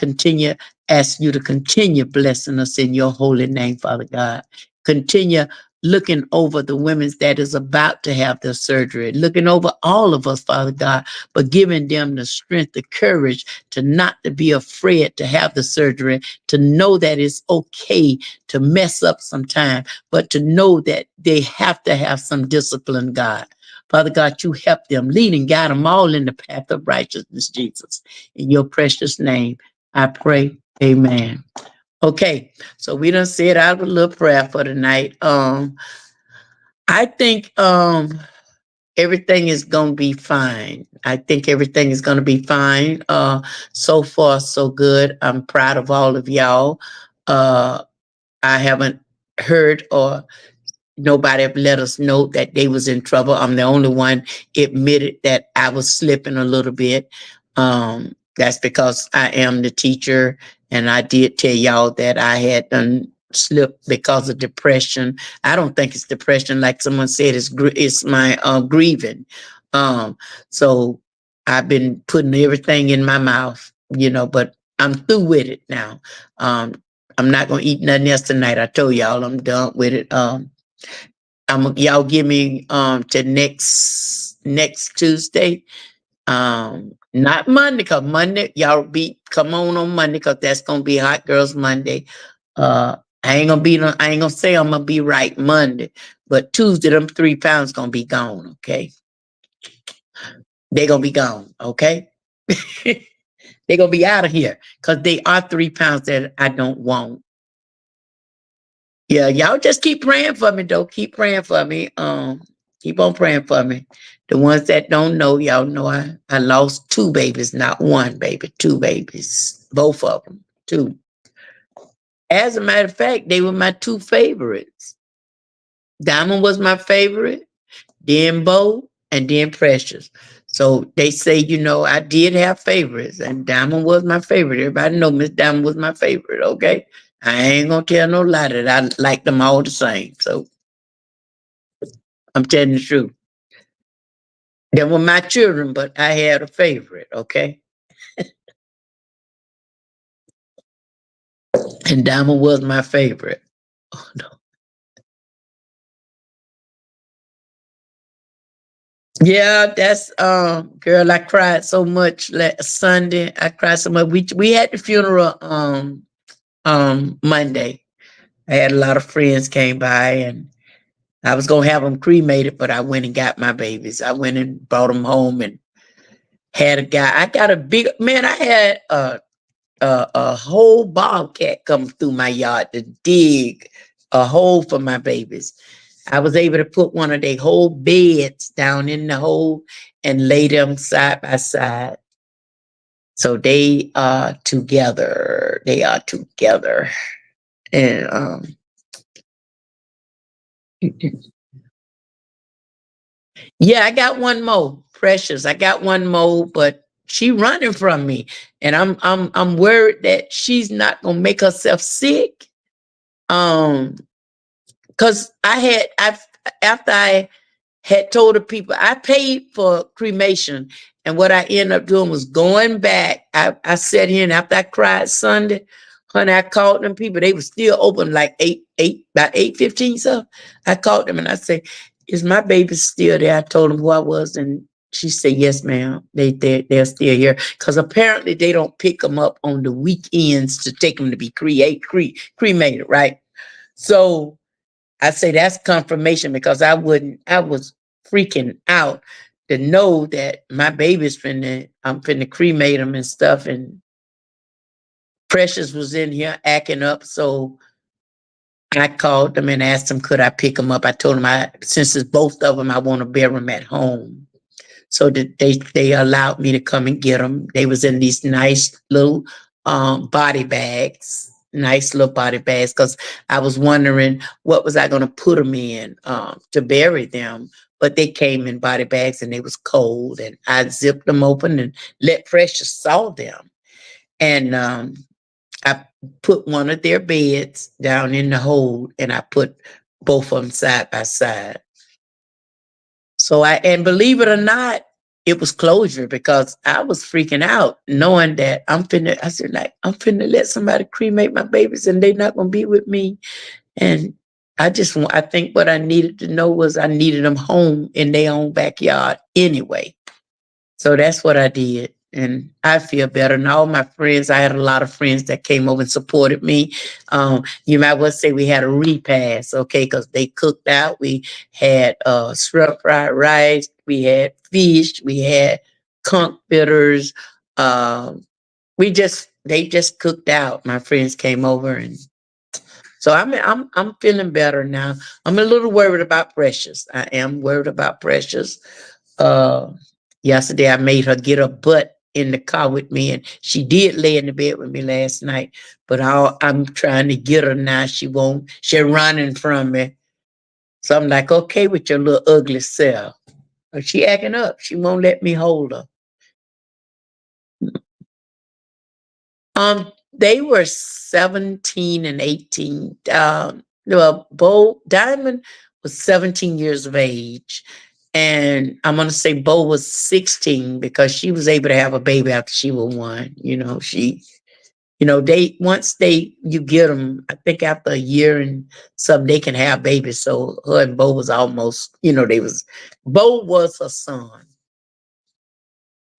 ask you to continue blessing us in your holy name, Father God. Continue looking over the women that is about to have their surgery, looking over all of us, Father God, but giving them the strength, the courage to not to be afraid to have the surgery, to know that it's okay to mess up sometime, but to know that they have to have some discipline, God. Father God, you help them, lead and guide them all in the path of righteousness, Jesus. In your precious name, I pray. Amen. Okay, so we done said out a little prayer for tonight. I think everything is gonna be fine. I think everything is gonna be fine. So far so good. I'm proud of all of y'all. I haven't heard or nobody have let us know that they was in trouble. I'm the only one admitted that I was slipping a little bit. That's because I am the teacher, and I did tell y'all that I had done slipped because of depression. I don't think it's depression, like someone said. It's my grieving. So I've been putting everything in my mouth, but I'm through with it now. I'm not gonna eat nothing else tonight. I told y'all I'm done with it. Y'all give me to next Tuesday. Not Monday, cause Monday y'all come on Monday, cause that's gonna be Hot Girls Monday. I ain't gonna say I'm gonna be right Monday, but Tuesday them 3 pounds gonna be gone. Okay, they gonna be gone. Okay, they gonna be out of here, cause they are 3 pounds that I don't want. Yeah, y'all just keep praying for me, though. Keep praying for me. Keep on praying for me. The ones that don't know, y'all know I lost 2 babies, not 1 baby, 2 babies. Both of them, 2. As a matter of fact, they were my 2 favorites. Diamond was my favorite, then Bo, and then Precious. So they say, I did have favorites, and Diamond was my favorite. Everybody know Miss Diamond was my favorite, okay? I ain't gonna tell no lie that I like them all the same. So I'm telling the truth. They were my children, but I had a favorite, okay? And Diamond was my favorite. Oh, no. Yeah, that's girl, I cried so much last Sunday. I cried so much. We had the funeral Monday. I had a lot of friends came by, and I was gonna have them cremated, but I went and got my babies. I went and brought them home and had a guy. I got a big man. I had a whole bobcat come through my yard to dig a hole for my babies. I was able to put one of their whole beds down in the hole and lay them side by side. So they are together. They are together. And yeah, I got one more, Precious. I got one more, but she running from me, and I'm worried that she's not gonna make herself sick. Um, because I after I had told the people I paid for cremation, and what I ended up doing was going back. I sat here, and after I cried Sunday, honey, I called them people. They were still open like about 8:15. So I called them and I said, "Is my baby still there?" I told them who I was, and she said, "Yes, ma'am. They're still here." Because apparently they don't pick them up on the weekends to take them to be cremated, right? So I say that's confirmation, because I was freaking out to know that my baby's I'm finna cremate them and stuff. And Precious was in here acting up. So I called them and asked them, could I pick them up? I told them, since it's both of them, I want to bear them at home. So that they allowed me to come and get them. They was in these nice little body bags, nice little body bags, because I was wondering what was I going to put them in to bury them. But they came in body bags and they was cold, and I zipped them open and let Precious saw them. And I put one of their beds down in the hole, and I put both of them side by side. So and believe it or not, it was closure because I was freaking out knowing that I said, like, I'm finna let somebody cremate my babies and they not gonna be with me. And I think what I needed to know was I needed them home in their own backyard anyway. So that's what I did. And I feel better. And all my friends, I had a lot of friends that came over and supported me. You might well say we had a repast, okay, because they cooked out. We had shrimp fried rice, we had fish, we had conch bitters. They just cooked out. My friends came over, and so I'm feeling better now. I'm a little worried about Precious. I am worried about Precious. uh Yesterday I made her get her butt in the car with me, and she did lay in the bed with me last night, but I'm trying to get her now. She won't. She's running from me. So I'm like, okay, with your little ugly self. But she acting up. She won't let me hold her. They were 17 and 18. Well, Bo Diamond was 17 years of age. And I'm gonna say Bo was 16 because she was able to have a baby after she was one. They once you get them, I think after a year and something, they can have babies. So her and Bo was almost, Bo was her son.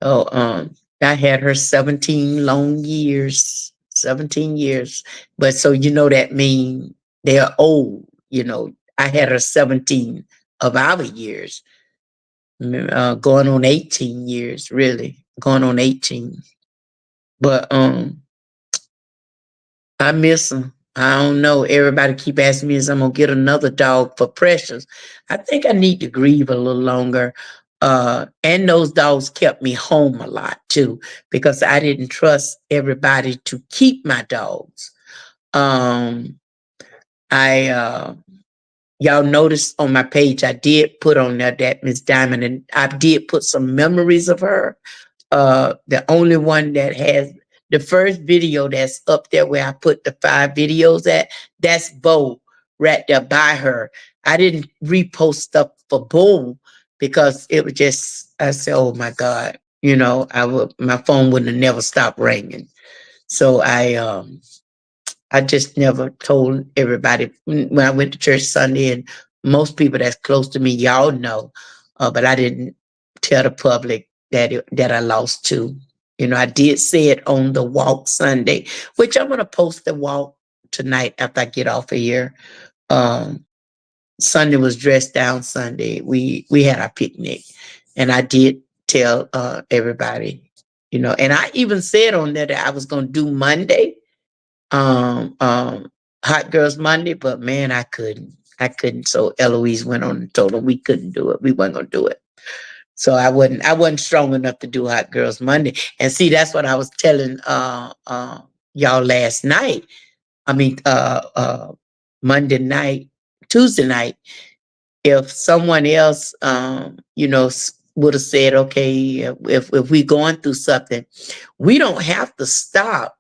Oh, I had her 17 long years, 17 years. But so that mean they're old. I had her 17 of our years, going on 18 years, really, going on 18. But I miss them. I don't know. Everybody keep asking me if I'm gonna get another dog for Precious. I think I need to grieve a little longer. And those dogs kept me home a lot too, because I didn't trust everybody to keep my dogs. Um, I Y'all noticed on my page I did put on there that Miss Diamond, and I did put some memories of her. The only one that has the first video that's up there where I put the 5 videos at, that's Bo right there by her. I didn't repost stuff for Bo because it was just, I said, oh my God, my phone wouldn't have never stopped ringing. So I just never told everybody when I went to church Sunday, and most people that's close to me, y'all know, but I didn't tell the public that I lost two. I did say it on the walk Sunday, which I'm gonna post the walk tonight after I get off of here. Um, Sunday was dressed down Sunday. We had our picnic, and I did tell everybody, and I even said on there that I was gonna do Monday, um, um, Hot Girls Monday, but man, I couldn't. I couldn't. So Eloise went on and told her we couldn't do it. We weren't gonna do it. So I wasn't strong enough to do Hot Girls Monday. And see, that's what I was telling y'all last night. I mean Monday night, Tuesday night. If someone else would have said, okay, if we're going through something, we don't have to stop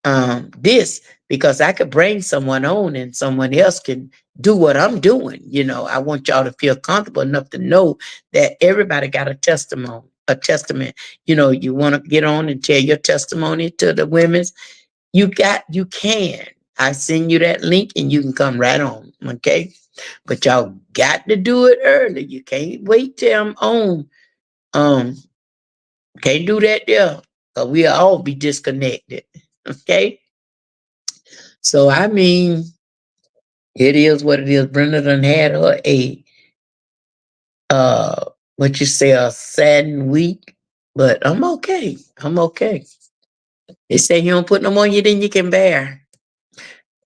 this, because I could bring someone on and someone else can do what I'm doing. I want y'all to feel comfortable enough to know that everybody got a testimony, a testament. You want to get on and tell your testimony to the women's, you can. I send you that link and you can come right on. Okay. But y'all got to do it early. You can't wait till I'm on. Um, can't do that there. Cause we'll all be disconnected. Okay. So I mean, it is what it is. Brenda done had her uh what you say, a saddened week, but I'm okay. I'm okay. They say you don't put no more on you than you can bear.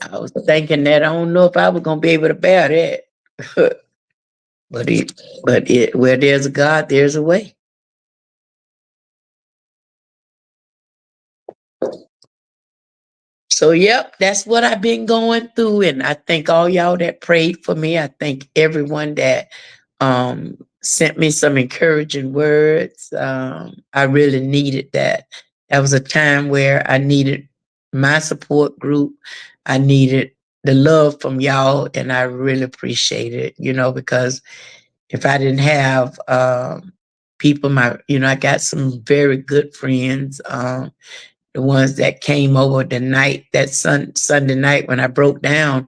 I was thinking that I don't know if I was gonna be able to bear that. but where there's a God, there's a way. So, yep, that's what I've been going through. And I thank all y'all that prayed for me. I thank everyone that sent me some encouraging words. I really needed that. That was a time where I needed my support group. I needed the love from y'all, and I really appreciate it, because if I didn't have people, I got some very good friends. The ones that came over the night, that Sunday night when I broke down,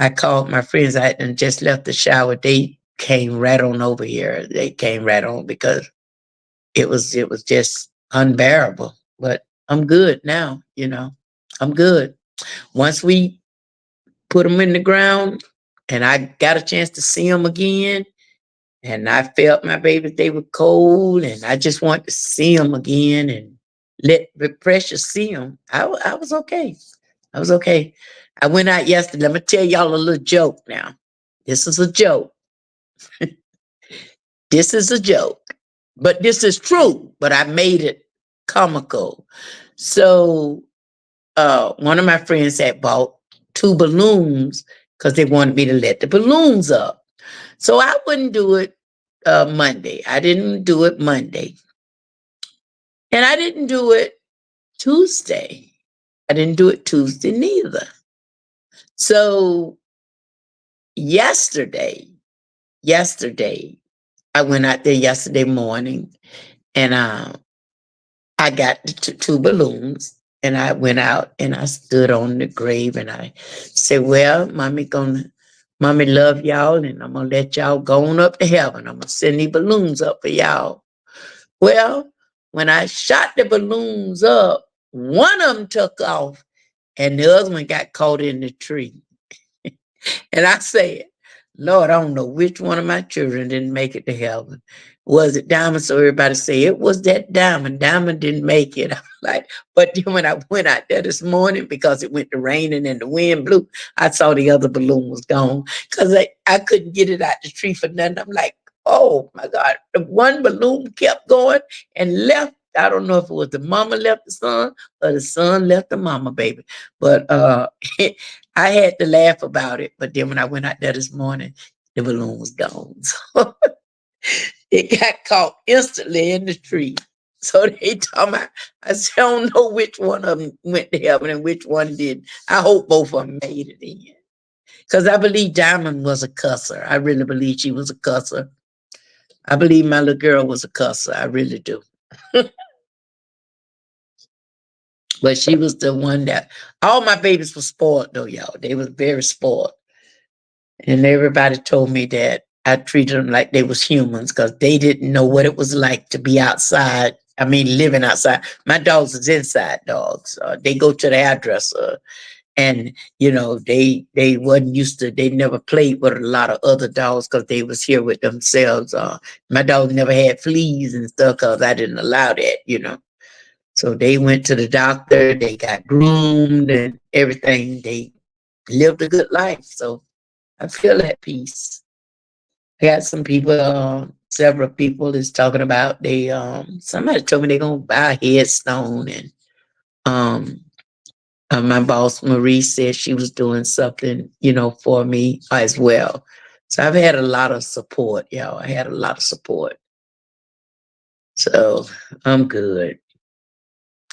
I called my friends. I had just left the shower. They came right on over here. They came right on because it was just unbearable. But I'm good now. I'm good. Once we put them in the ground and I got a chance to see them again, and I felt my babies, they were cold, and I just wanted to see them again and let the precious see them. I was okay. I was okay. I went out yesterday. Let me tell y'all a little joke now. This is a joke. This is a joke. But this is true, but I made it comical. So one of my friends had bought 2 balloons because they wanted me to let the balloons up. So I wouldn't do it Monday. I didn't do it Monday. And I didn't do it Tuesday. I didn't do it Tuesday neither. So yesterday, I went out there yesterday morning and I got the 2 balloons and I went out and I stood on the grave and I said, well, mommy love y'all and I'm gonna let y'all go on up to heaven. I'm gonna send these balloons up for y'all. Well, when I shot the balloons up, one of them took off and the other one got caught in the tree. And I said, Lord, I don't know which one of my children didn't make it to heaven. Was it Diamond? So everybody say it was that Diamond. Diamond didn't make it. I'm like, but then when I went out there this morning, because it went to raining and the wind blew, I saw the other balloon was gone because I couldn't get it out the tree for nothing. I'm like, oh my God. The one balloon kept going and left. I don't know if it was the mama left the son or the son left the mama, baby. But I had to laugh about it, but then when I went out there this morning, the balloon was gone. So it got caught instantly in the tree. So they told me, I said, I don't know which one of them went to heaven and which one did. I hope both of them made it in. Because I believe Diamond was a cusser. I really believe she was a cusser. I believe my little girl was a cusser. I really do. But she was the one that, all my babies were spoiled though, y'all. They was very spoiled. And everybody told me that I treated them like they was humans because they didn't know what it was like to be outside. I mean, living outside. My dogs is inside dogs. They go to the hairdresser, and they wasn't used to. They never played with a lot of other dogs because they was here with themselves. My dogs never had fleas and stuff because I didn't allow that. So they went to the doctor. They got groomed and everything. They lived a good life. So I feel at peace. I got some people, several people is talking about somebody told me they're gonna buy a headstone and um my boss Marie said she was doing something, for me as well. So I've had a lot of support, y'all. I had a lot of support. So I'm good.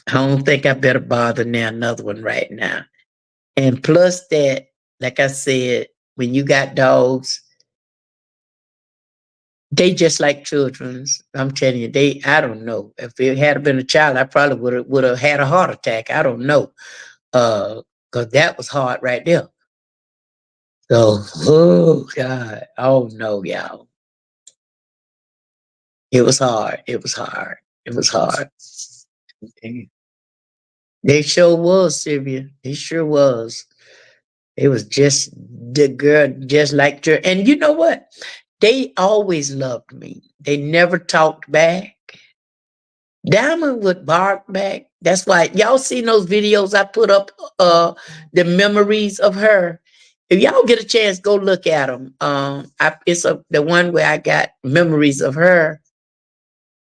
I don't think I better bother now another one right now. And plus that, like I said, when you got dogs, they just like children's. I'm telling you, I don't know. If it had been a child, I probably would have had a heart attack. I don't know. Because that was hard right there. So, oh God. Oh no, y'all. It was hard. It was hard. It was hard. They sure was, Sylvia. They sure was. It was just the girl, just like her. And you know what? They always loved me. They never talked back. Diamond would bark back, That's why y'all seen those videos I put up, the memories of her. If y'all get a chance, go look at them. It's the one where I got memories of her.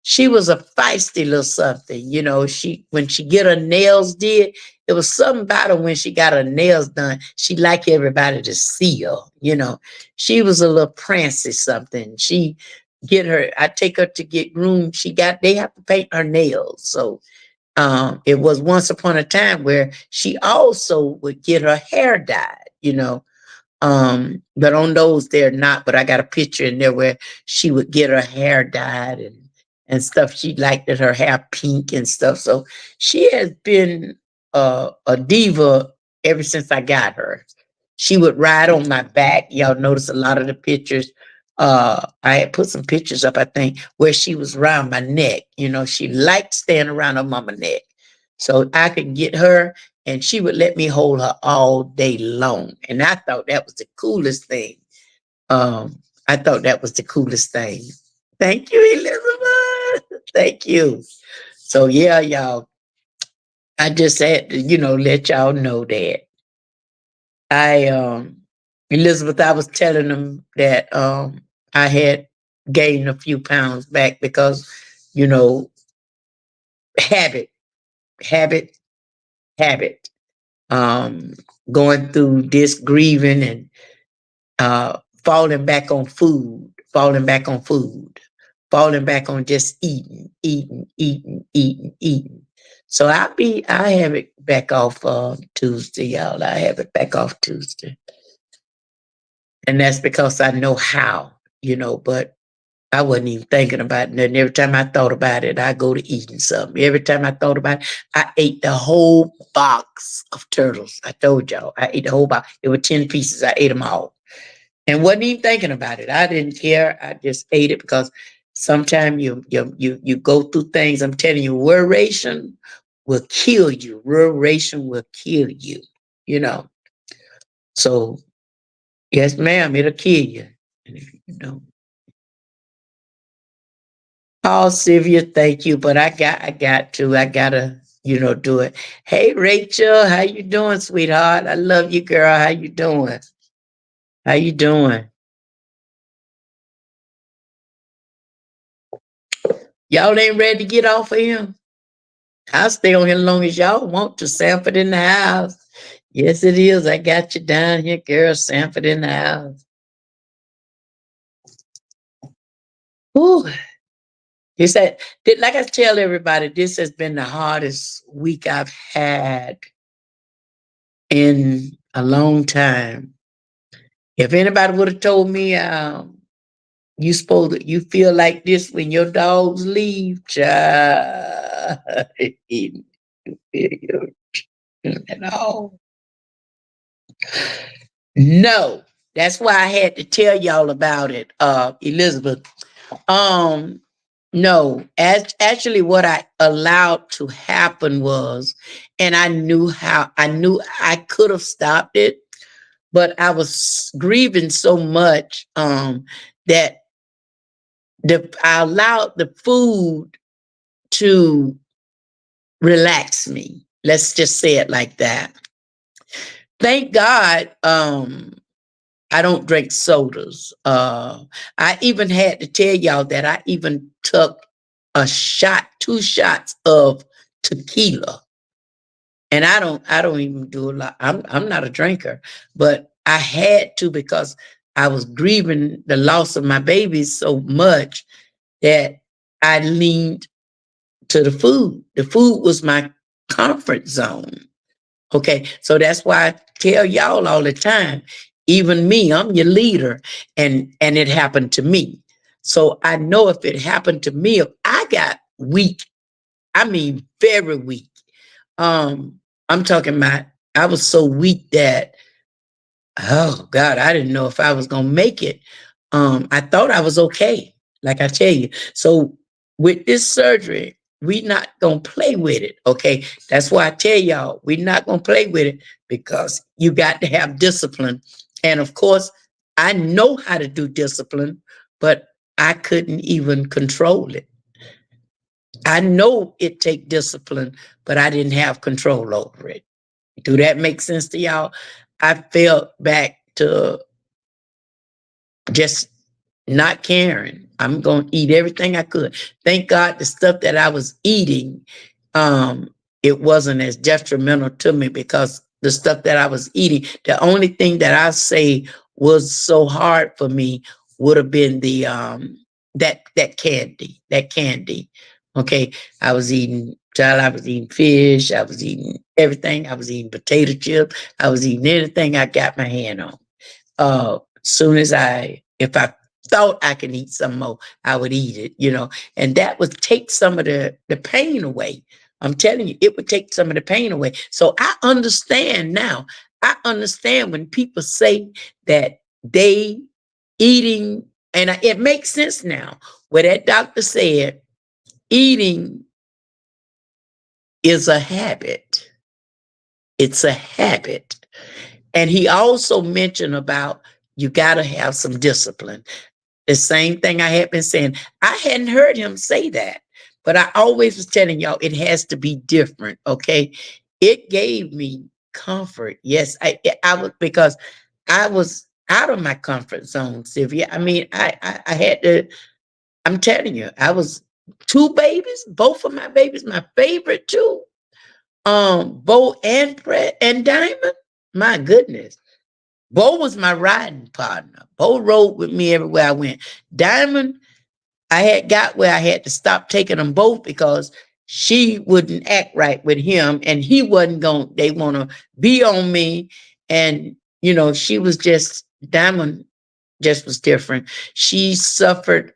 She was a feisty little something, you know. When she get her nails did, it was something about her when she got her nails done. She liked everybody to see her, you know. She was a little prancy something. I take her to get groomed. They have to paint her nails. So it was once upon a time where she also would get her hair dyed, you know. But on those they're not, but I got a picture in there where she would get her hair dyed and stuff. She liked that her hair pink and stuff. So she has been a diva ever since I got her. She would ride on my back. Y'all notice a lot of the pictures. I had put some pictures up, I think, where she was around my neck. You know, she liked staying around her mama neck. So I could get her and she would let me hold her all day long. And I thought that was the coolest thing. I thought that was the coolest thing. Thank you, Elizabeth. Thank you. So yeah, y'all. I just had to, let y'all know that. I Elizabeth, I was telling them that I had gained a few pounds back because, you know, habit, habit, habit. Um, Going through this grieving and falling back on food, falling back on food, falling back on just eating, eating, eating, eating, eating. So I have it back off Tuesday, y'all. I have it back off Tuesday. And that's because I know how, but I wasn't even thinking about it. And every time I thought about it, I go to eating something. Every time I thought about it, I ate the whole box of turtles. I told y'all, I ate the whole box. It were 10 pieces. I ate them all and wasn't even thinking about it. I didn't care. I just ate it because sometimes you go through things. I'm telling you, worration will kill you. Worration will kill you, you know. So yes, ma'am, it'll kill you. And if you don't. Oh, Sylvia, thank you. But I gotta, do it. Hey, Rachel, how you doing, sweetheart? I love you, girl. How you doing? How you doing? Y'all ain't ready to get off of him? I'll stay on here as long as y'all want to. Sanford in the house. Yes, it is. I got you down here, girl. Sanford in the house. Whew. He said, like I tell everybody, this has been the hardest week I've had in a long time. If anybody would have told me you feel like this when your dogs leave, child, you feel at all. No, that's why I had to tell y'all about it, Elizabeth. Um, no, actually, what I allowed to happen was, and I knew I could have stopped it, but I was grieving so much that I allowed the food to relax me. Let's just say it like that. Thank God, I don't drink sodas. I even had to tell y'all that I even took two shots of tequila. And I don't even do a lot. I'm not a drinker, but I had to because I was grieving the loss of my baby so much that I leaned to the food. The food was my comfort zone. Okay. So that's why I tell y'all all the time, even me, I'm your leader, and it happened to me. So I know if it happened to me, if I got weak, I mean very weak. I'm talking about I was so weak that oh God, I didn't know if I was gonna make it. I thought I was okay, like I tell you. So with this surgery, we not gonna play with it. Okay. That's why I tell y'all, we not gonna play with it because you got to have discipline. And of course, I know how to do discipline, but I couldn't even control it. I know it take discipline, but I didn't have control over it. Do that make sense to y'all? I fell back to just not caring. I'm going to eat everything I could. Thank God the stuff that I was eating, um, it wasn't as detrimental to me because the stuff that I was eating, the only thing that I say was so hard for me would have been the that candy, that candy. Okay, I was eating, child, I was eating fish, I was eating everything, I was eating potato chips, I was eating anything I got my hand on. Soon as if I thought I could eat some more, I would eat it, and that would take some of the pain away. I'm telling you, it would take some of the pain away. So I understand now. I understand when people say that they eating, and it makes sense now, where that doctor said eating is a habit. It's a habit. And he also mentioned about you got to have some discipline. The same thing I had been saying. I hadn't heard him say that, but I always was telling y'all it has to be different. Okay. It gave me comfort. Yes, I was, because I was out of my comfort zone, Sylvia. I mean, I had to, I'm telling you, I was two babies, both of my babies, my favorite two, Bo and Brett and Diamond. My goodness. Bo was my riding partner. Bo rode with me everywhere I went. Diamond, I had got where I had to stop taking them both because she wouldn't act right with him and he wasn't going, they want to be on me. And, she was just, Diamond just was different. She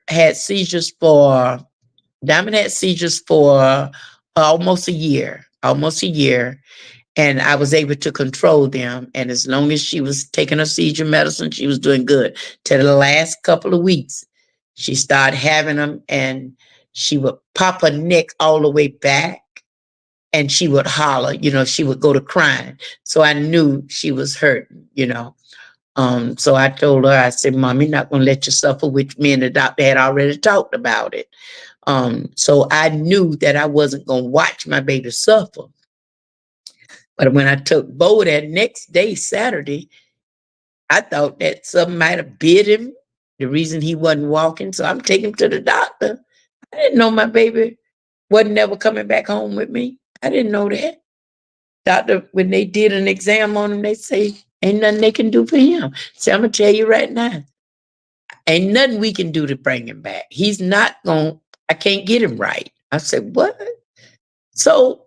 had seizures for, Diamond had seizures for almost a year, and I was able to control them. And as long as she was taking her seizure medicine, she was doing good. To the last couple of weeks, she started having them, and she would pop her neck all the way back, and she would holler. She would go to crying. So I knew she was hurting. So I told her, I said, Mom, you're not going to let you suffer, which me and the doctor had already talked about it. So I knew that I wasn't going to watch my baby suffer. But when I took Bo that next day, Saturday, I thought that something might have bit him, the reason he wasn't walking. So I'm taking him to the doctor. I didn't know my baby wasn't never coming back home with me. I didn't know that. Doctor, when they did an exam on him, they say, ain't nothing they can do for him. So I'm going to tell you right now, ain't nothing we can do to bring him back. He's not going, I can't get him right. I said, what? So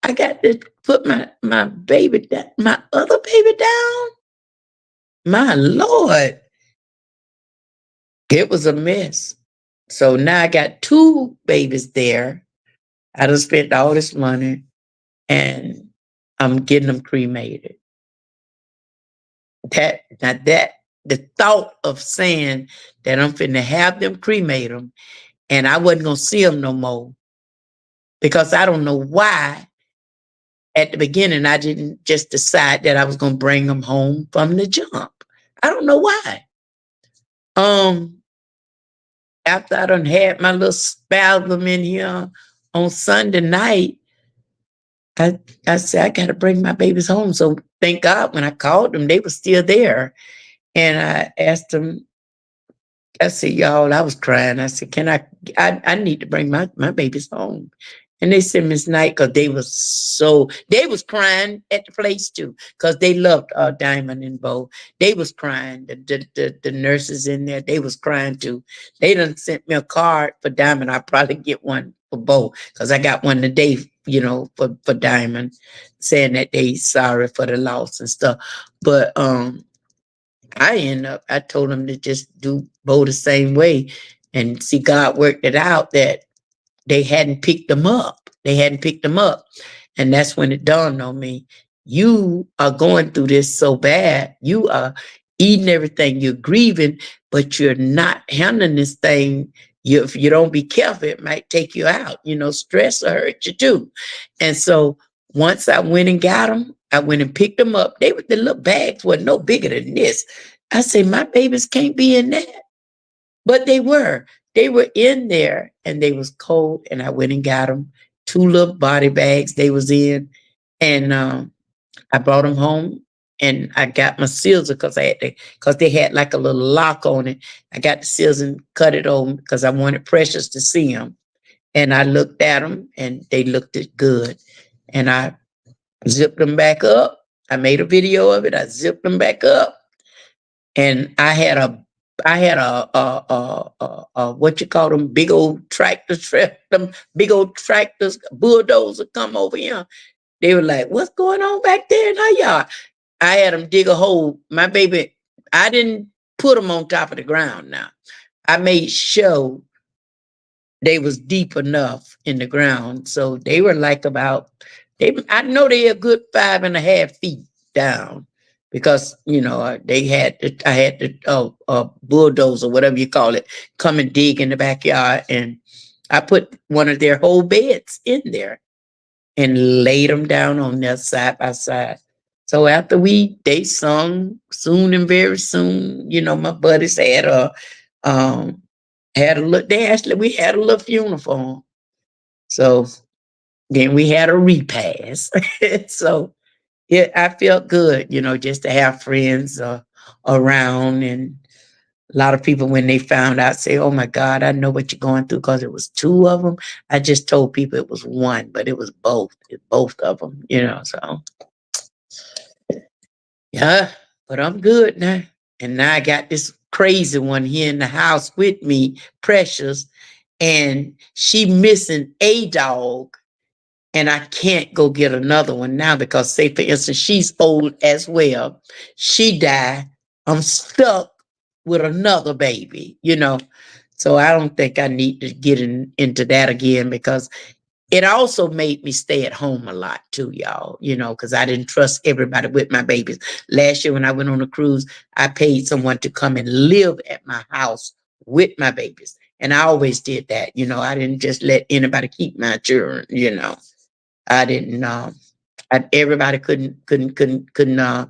I got to put my baby down, my other baby down. My Lord, it was a mess. So now I got two babies there. I done spent all this money and I'm getting them cremated. The thought of saying that I'm finna have them cremate them and I wasn't gonna see them no more, because I don't know why at the beginning I didn't just decide that I was gonna bring them home from the jump. I don't know why. Um, After I done had my little spasm in here on Sunday night, I, I said, I got to bring my babies home. So thank God when I called them, they were still there. And I asked them, I said, y'all, I was crying. I said, I need to bring my babies home. And they said, Miss Knight, because they was crying at the place too, because they loved Diamond and Bo. They was crying. The nurses in there, they was crying too. They done sent me a card for Diamond. I'll probably get one for Bo, because I got one today, for Diamond, saying that they sorry for the loss and stuff. But I told them to just do Bo the same way, and see, God worked it out that they hadn't picked them up. They hadn't picked them up. And that's when it dawned on me, you are going through this so bad. You are eating everything, you're grieving, but you're not handling this thing. If you don't be careful, it might take you out. Stress will hurt you too. And so once I went and got them, I went and picked them up. The little bags were no bigger than this. I said, my babies can't be in that. But they were. they were in there and they was cold, and I went and got them 2 little body bags they was in, and I brought them home, and I got my scissors because because they had like a little lock on it. I got the scissors and cut it open because I wanted Precious to see them. And I looked at them, and they looked good. And I zipped them back up. I made a video of it. I zipped them back up, and I had a what you call them, big old tractors, them big old tractors, bulldozer come over here. They were like, "What's going on back there in our yard?" I had them dig a hole. My baby, I didn't put them on top of the ground. Now I made sure they was deep enough in the ground, so they were like about they. I know they a good 5.5 feet down because they had I had the bulldozer, whatever you call it, come and dig in the backyard, and I put one of their whole beds in there and laid them down on there side by side. So after they sung soon and very soon, my buddies um had a look. We had a little funeral for 'em. So then we had a repast. So yeah, I felt good, just to have friends around, and a lot of people when they found out say, "Oh my God, I know what you're going through," because it was 2 of them. I just told people it was one, but it was both. Both of them. So yeah, but I'm good now. And now I got this crazy one here in the house with me, Precious, and she missing a dog, and I can't go get another one now because, say for instance, she's old as well. She died. I'm stuck with another baby. So I don't think I need to get into that again because it also made me stay at home a lot too, y'all, because I didn't trust everybody with my babies. Last year when I went on a cruise, I paid someone to come and live at my house with my babies. And I always did that. I didn't just let anybody keep my children. I didn't everybody couldn't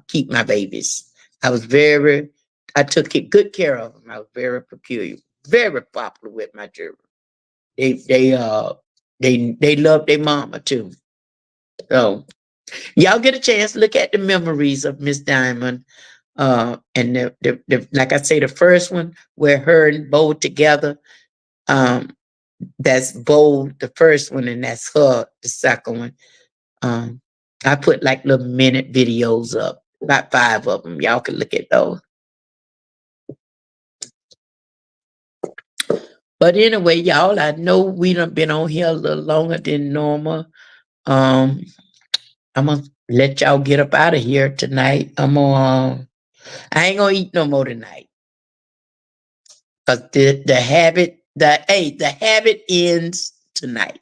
keep my babies. I took good care of them. I was very peculiar, very popular with my children. They they uh they love their mama too. So y'all get a chance, look at the memories of Miss Diamond. And like I say, the first one where her and Bo together. Um, that's Bo, the first one, and that's her, the second one. Um, I put like little minute videos up, about 5 of them. Y'all can look at those. But anyway, y'all, I know we done been on here a little longer than normal. Um, I'm gonna let y'all get up out of here tonight. I ain't gonna eat no more tonight because the habit ends tonight.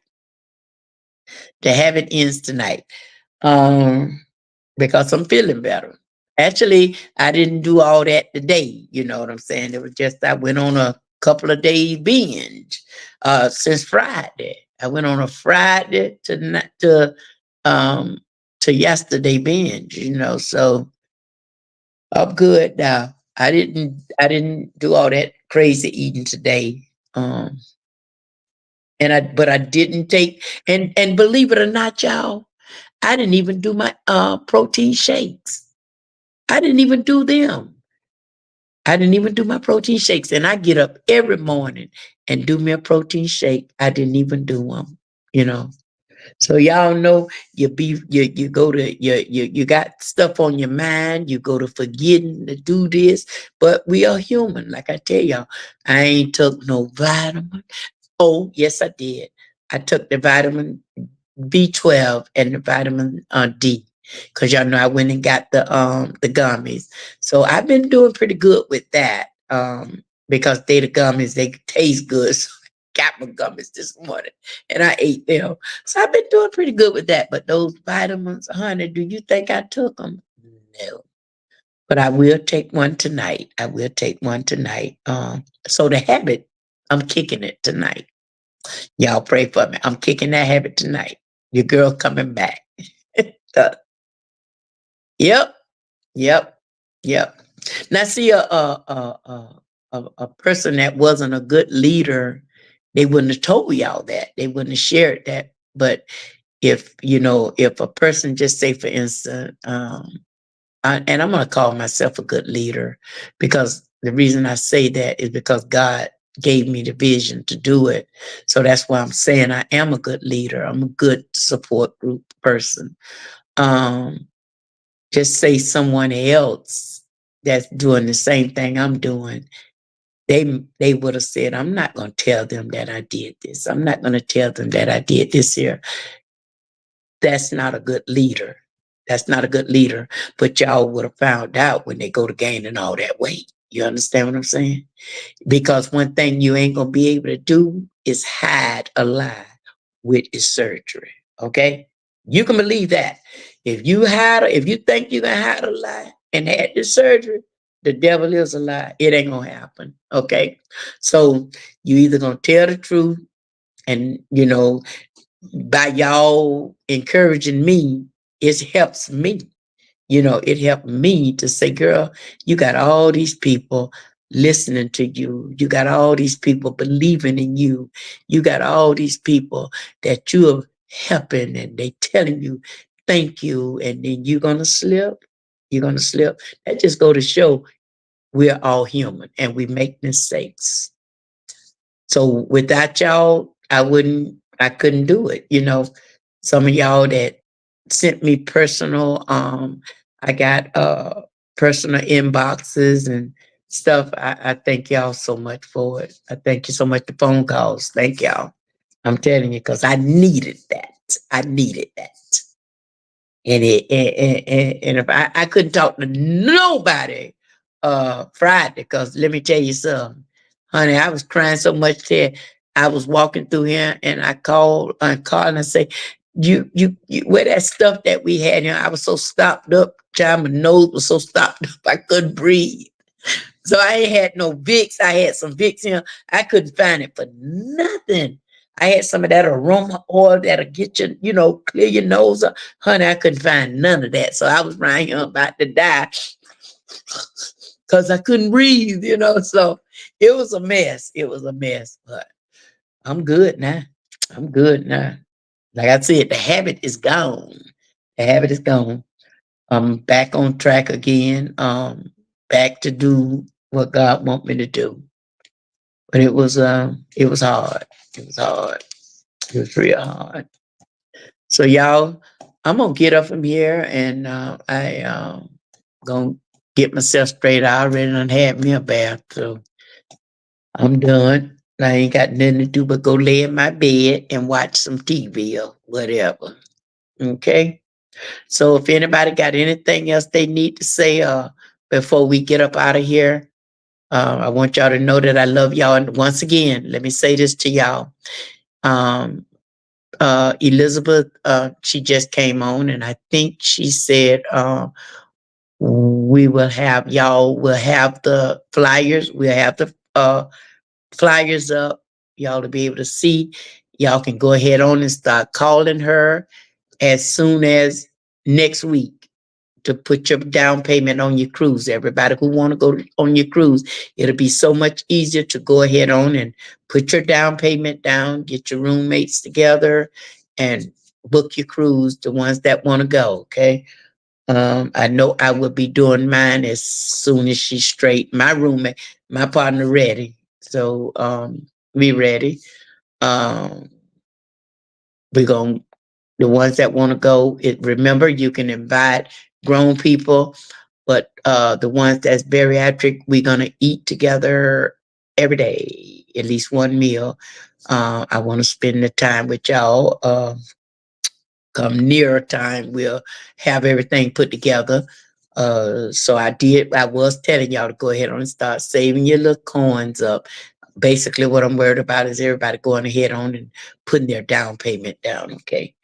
The habit ends tonight. Um, because I'm feeling better. Actually, I didn't do all that today. You know what I'm saying? It was just I went on a couple of days binge since Friday. I went on a Friday um to yesterday binge. So I'm good now. I didn't do all that crazy eating today. Um but I didn't take and believe it or not, y'all, I didn't even do my protein shakes. I didn't even do them. I didn't even do my protein shakes. And I get up every morning and do me a protein shake. I didn't even do them. So y'all know you go to you got stuff on your mind, you go to forgetting to do this, but we are human. Like I tell y'all, I ain't took no vitamin. Oh, yes, I did. I took the vitamin B12 and the vitamin D because y'all know I went and got the gummies. So I've been doing pretty good with that because the gummies, they taste good. So I got my gummies this morning and I ate them. So I've been doing pretty good with that. But those vitamins, honey, do you think I took them? No. But I will take one tonight. I will take one tonight. So the habit, I'm kicking it tonight. Y'all pray for me. I'm kicking that habit tonight. Your girl coming back. Uh, yep, yep, yep. Now see, a person that wasn't a good leader, they wouldn't have told y'all that. They wouldn't have shared that. But if you know, if a person just say, for instance, and I'm going to call myself a good leader because the reason I say that is because God gave me the vision to do it. So that's why I'm saying I am a good leader. I'm a good support group person. Um, just say someone else that's doing the same thing I'm doing, they would have said, I'm not going to tell them that I did this. I'm not going to tell them that I did this here. That's not a good leader. That's not a good leader. But y'all would have found out when they go to gaining all that weight. You understand what I'm saying? Because one thing you ain't gonna be able to do is hide a lie with his surgery. Okay? You can believe that. If you think you can hide a lie and had this surgery, the devil is a lie. It ain't gonna happen. Okay. So you either gonna tell the truth and by y'all encouraging me, it helps me. It helped me to say, girl, you got all these people listening to you. You got all these people believing in you. You got all these people that you are helping and they telling you thank you. And then you're gonna slip. You're gonna slip. That just go to show we're all human and we make mistakes. So without y'all, I couldn't do it. Some of y'all that sent me personal, I got personal inboxes and stuff. I thank y'all so much for it. I thank you so much for phone calls. Thank y'all. I'm telling you, because I needed that. I needed that. And if I couldn't talk to nobody Friday, because let me tell you something, honey, I was crying so much that I was walking through here and I called and I say, you where that stuff that we had here, I was so stopped up, child, my nose was so stopped up, I couldn't breathe. So I ain't had no Vicks. I had some Vicks here. I couldn't find it for nothing. I had some of that aroma oil that'll get you, clear your nose up. Honey, I couldn't find none of that. So I was right here about to die because I couldn't breathe. So it was a mess. It was a mess. But I'm good now. I'm good now. Like I said, the habit is gone. The habit is gone. I'm back on track again. Back to do what God want me to do. But it was hard. It was hard. It was real hard. So y'all, I'm gonna get up from here and I gonna get myself straight. I already done had me a bath, so I'm done. I ain't got nothing to do but go lay in my bed and watch some TV or whatever. Okay. So if anybody got anything else they need to say before we get up out of here, I want y'all to know that I love y'all. And once again, let me say this to y'all. Um, Elizabeth, she just came on, and I think she said we will have y'all will have the flyers. We'll have the flyers up, y'all to be able to see. Y'all can go ahead on and start calling her as soon as next week to put your down payment on your cruise. Everybody who want to go on your cruise, it'll be so much easier to go ahead on and put your down payment down, get your roommates together, and book your cruise. The ones that want to go, okay. I know I will be doing mine as soon as she's straight. My roommate, my partner, ready. So we ready. Um, we're gonna the ones that want to go. Remember, you can invite grown people, but the ones that's bariatric, we're gonna eat together every day, at least one meal. I want to spend the time with y'all. Come nearer time, we'll have everything put together. So I was telling y'all to go ahead and start saving your little coins up. Basically, what I'm worried about is everybody going ahead on and putting their down payment down, okay?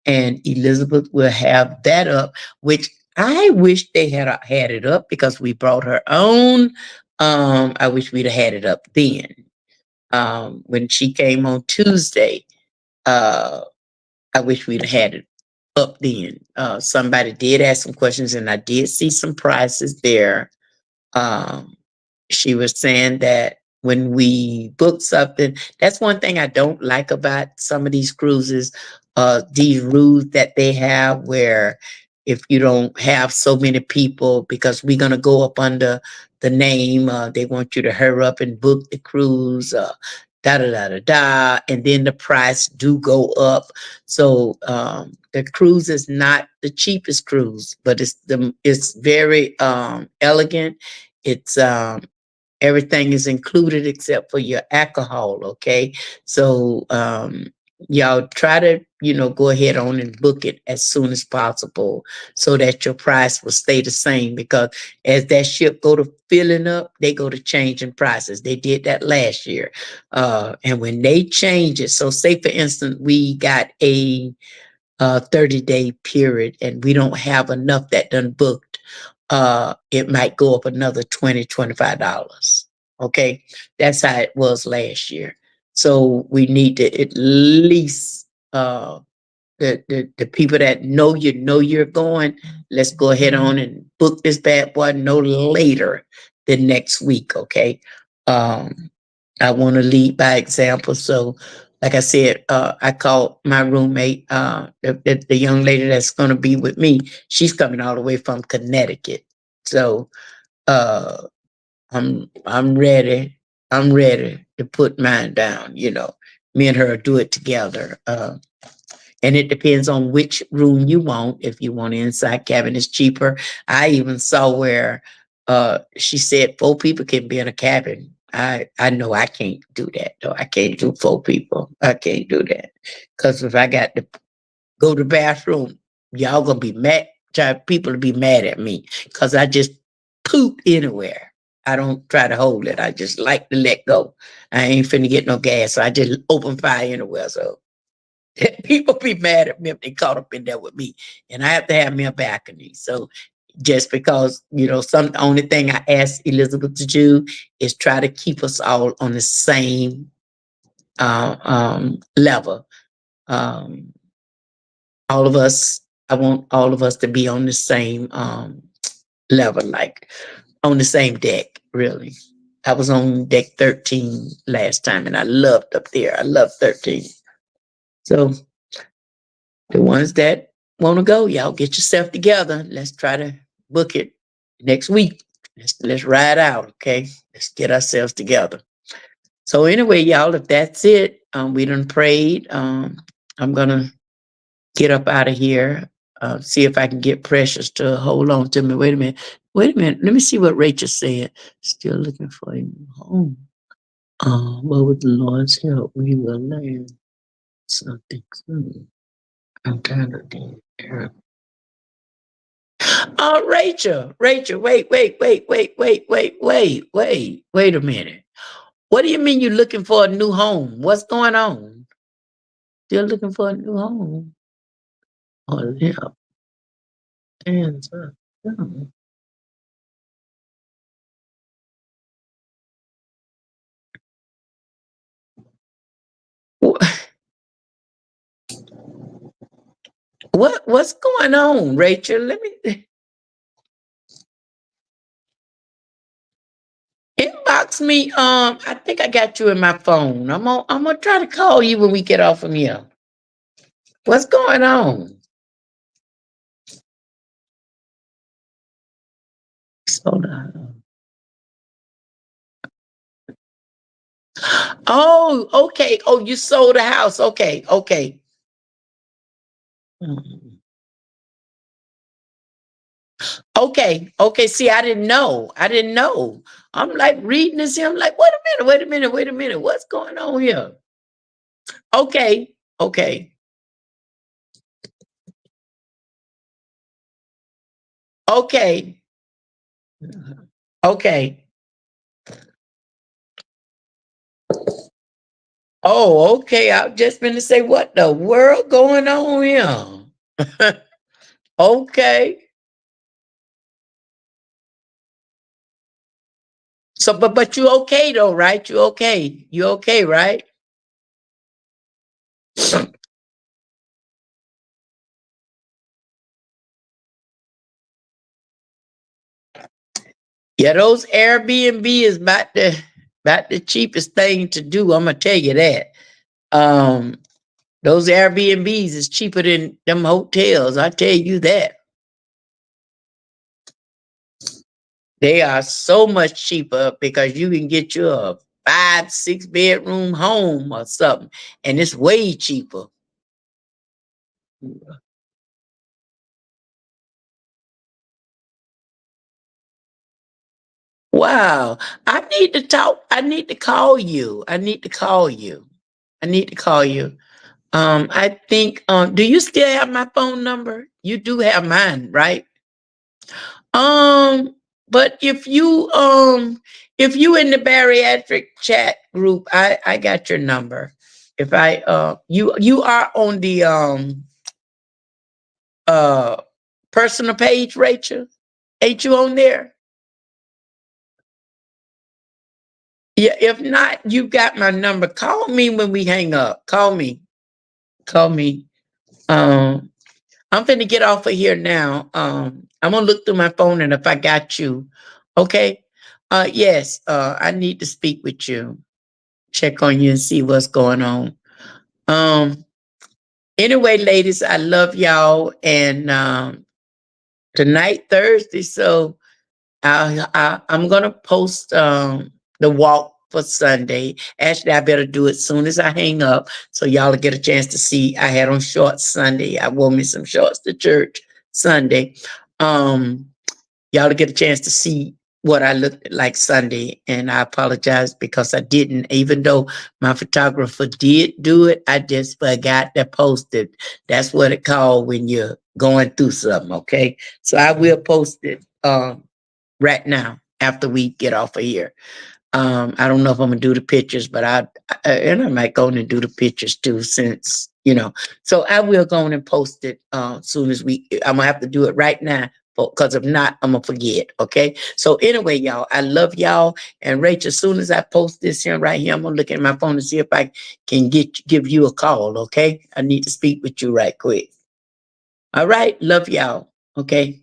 And Elizabeth will have that up, which I wish they had it up because we brought her on. I wish we'd have had it up then. When she came on Tuesday, uh, I wish we'd have had it up then. Somebody did ask some questions, and I did see some prices there. Um, she was saying that when we book something, that's one thing I don't like about some of these cruises, these rules that they have where if you don't have so many people, because we're gonna go up under the name, they want you to hurry up and book the cruise, da da da da da, and then the price do go up. So the cruise is not the cheapest cruise, but it's very elegant. It's everything is included except for your alcohol, okay? So y'all try to, go ahead on and book it as soon as possible so that your price will stay the same, because as that ship go to filling up, they go to changing prices. They did that last year. And when they change it, so say for instance, we got a 30-day period and we don't have enough that done booked, it might go up another $25. Okay. That's how it was last year. So we need to at least the people that know you're going, let's go ahead on and book this bad boy no later than next week. Okay. Um, I want to lead by example. So, like I said, I called my roommate, the young lady that's going to be with me. She's coming all the way from Connecticut. So, uh, I'm ready. I'm ready to put mine down. Me and her do it together. And it depends on which room you want. If you want an inside cabin, it's cheaper. I even saw where she said 4 people can be in a cabin. I know I can't do that though. I can't do 4 people. I can't do that. Because if I got to go to the bathroom, y'all gonna be mad. Try people to be mad at me because I just poop anywhere. I don't try to hold it. I just like to let go. I ain't finna get no gas, so I just open fire anywhere. So people be mad at me if they caught up in there with me, and I have to have me a balcony. So just because some only thing I ask Elizabeth to do is try to keep us all on the same level. Um, all of us, I want all of us to be on the same level, like on the same deck. Really, I was on deck 13 last time, and I loved up there. I loved 13. So the ones that want to go, y'all get yourself together. Let's try to book it next week. Let's ride out, okay? Let's get ourselves together. So anyway, y'all, if that's it, we done prayed. I'm gonna get up out of here. See if I can get Precious to hold on to me. Wait a minute. Wait a minute. Let me see what Rachel said. Still looking for a new home. But with the Lord's help, we will learn something soon. I'm kind of there. Oh, Rachel, wait a minute. What do you mean you're looking for a new home? What's going on? Still looking for a new home? Oh, yeah. And, yeah. What's going on, Rachel? Let me inbox me. I think I got you in my phone. I'm gonna try to call you when we get off from here. What's going on? Hold on. Oh, okay. Oh, you sold a house. Okay, okay. Mhm. Okay, okay. See, I didn't know. I didn't know. I'm like reading this here. I'm like, wait a minute. What's going on here? Okay, okay, okay, okay. Oh, okay. I've just been to say, what the world going on here? Okay. So, but you okay though, right? You okay? You okay, right? Yeah, those Airbnb is about the cheapest thing to do. I'm gonna tell you that. Um, those Airbnbs is cheaper than them hotels. I tell you that. They are so much cheaper because you can get you a 5, 6 bedroom home or something, and it's way cheaper. Wow. I need to talk. I need to call you. I need to call you. I need to call you. I think, do you still have my phone number? You do have mine, right? Um, but if you in the bariatric chat group, I got your number. If I you are on the uh personal page, Rachel? Ain't you on there? Yeah, if not, you got my number. Call me when we hang up. Call me. Call me. Um, I'm finna get off of here now. I'm gonna look through my phone and if I got you, okay. Yes, I need to speak with you, check on you and see what's going on. Um, anyway, ladies, I love y'all and tonight, Thursday, so I'm gonna post the walk for Sunday. Actually, I better do it soon as I hang up, so y'all will get a chance to see. I had on shorts Sunday. I wore me some shorts to church Sunday. Um, y'all will get a chance to see what I looked like Sunday, and I apologize because I didn't. Even though my photographer did do it, I just forgot to post it. That's what it called when you're going through something. Okay, so I will post it. Right now after we get off of here. I don't know if I'm gonna do the pictures, but and I might go on and do the pictures too, since So I will go on and post it soon as I'm gonna have to do it right now, because if not, I'm gonna forget. Okay. So anyway, y'all, I love y'all. And Rachel, as soon as I post this here right here, I'm gonna look at my phone to see if I can give you a call. Okay. I need to speak with you right quick. All right. Love y'all. Okay.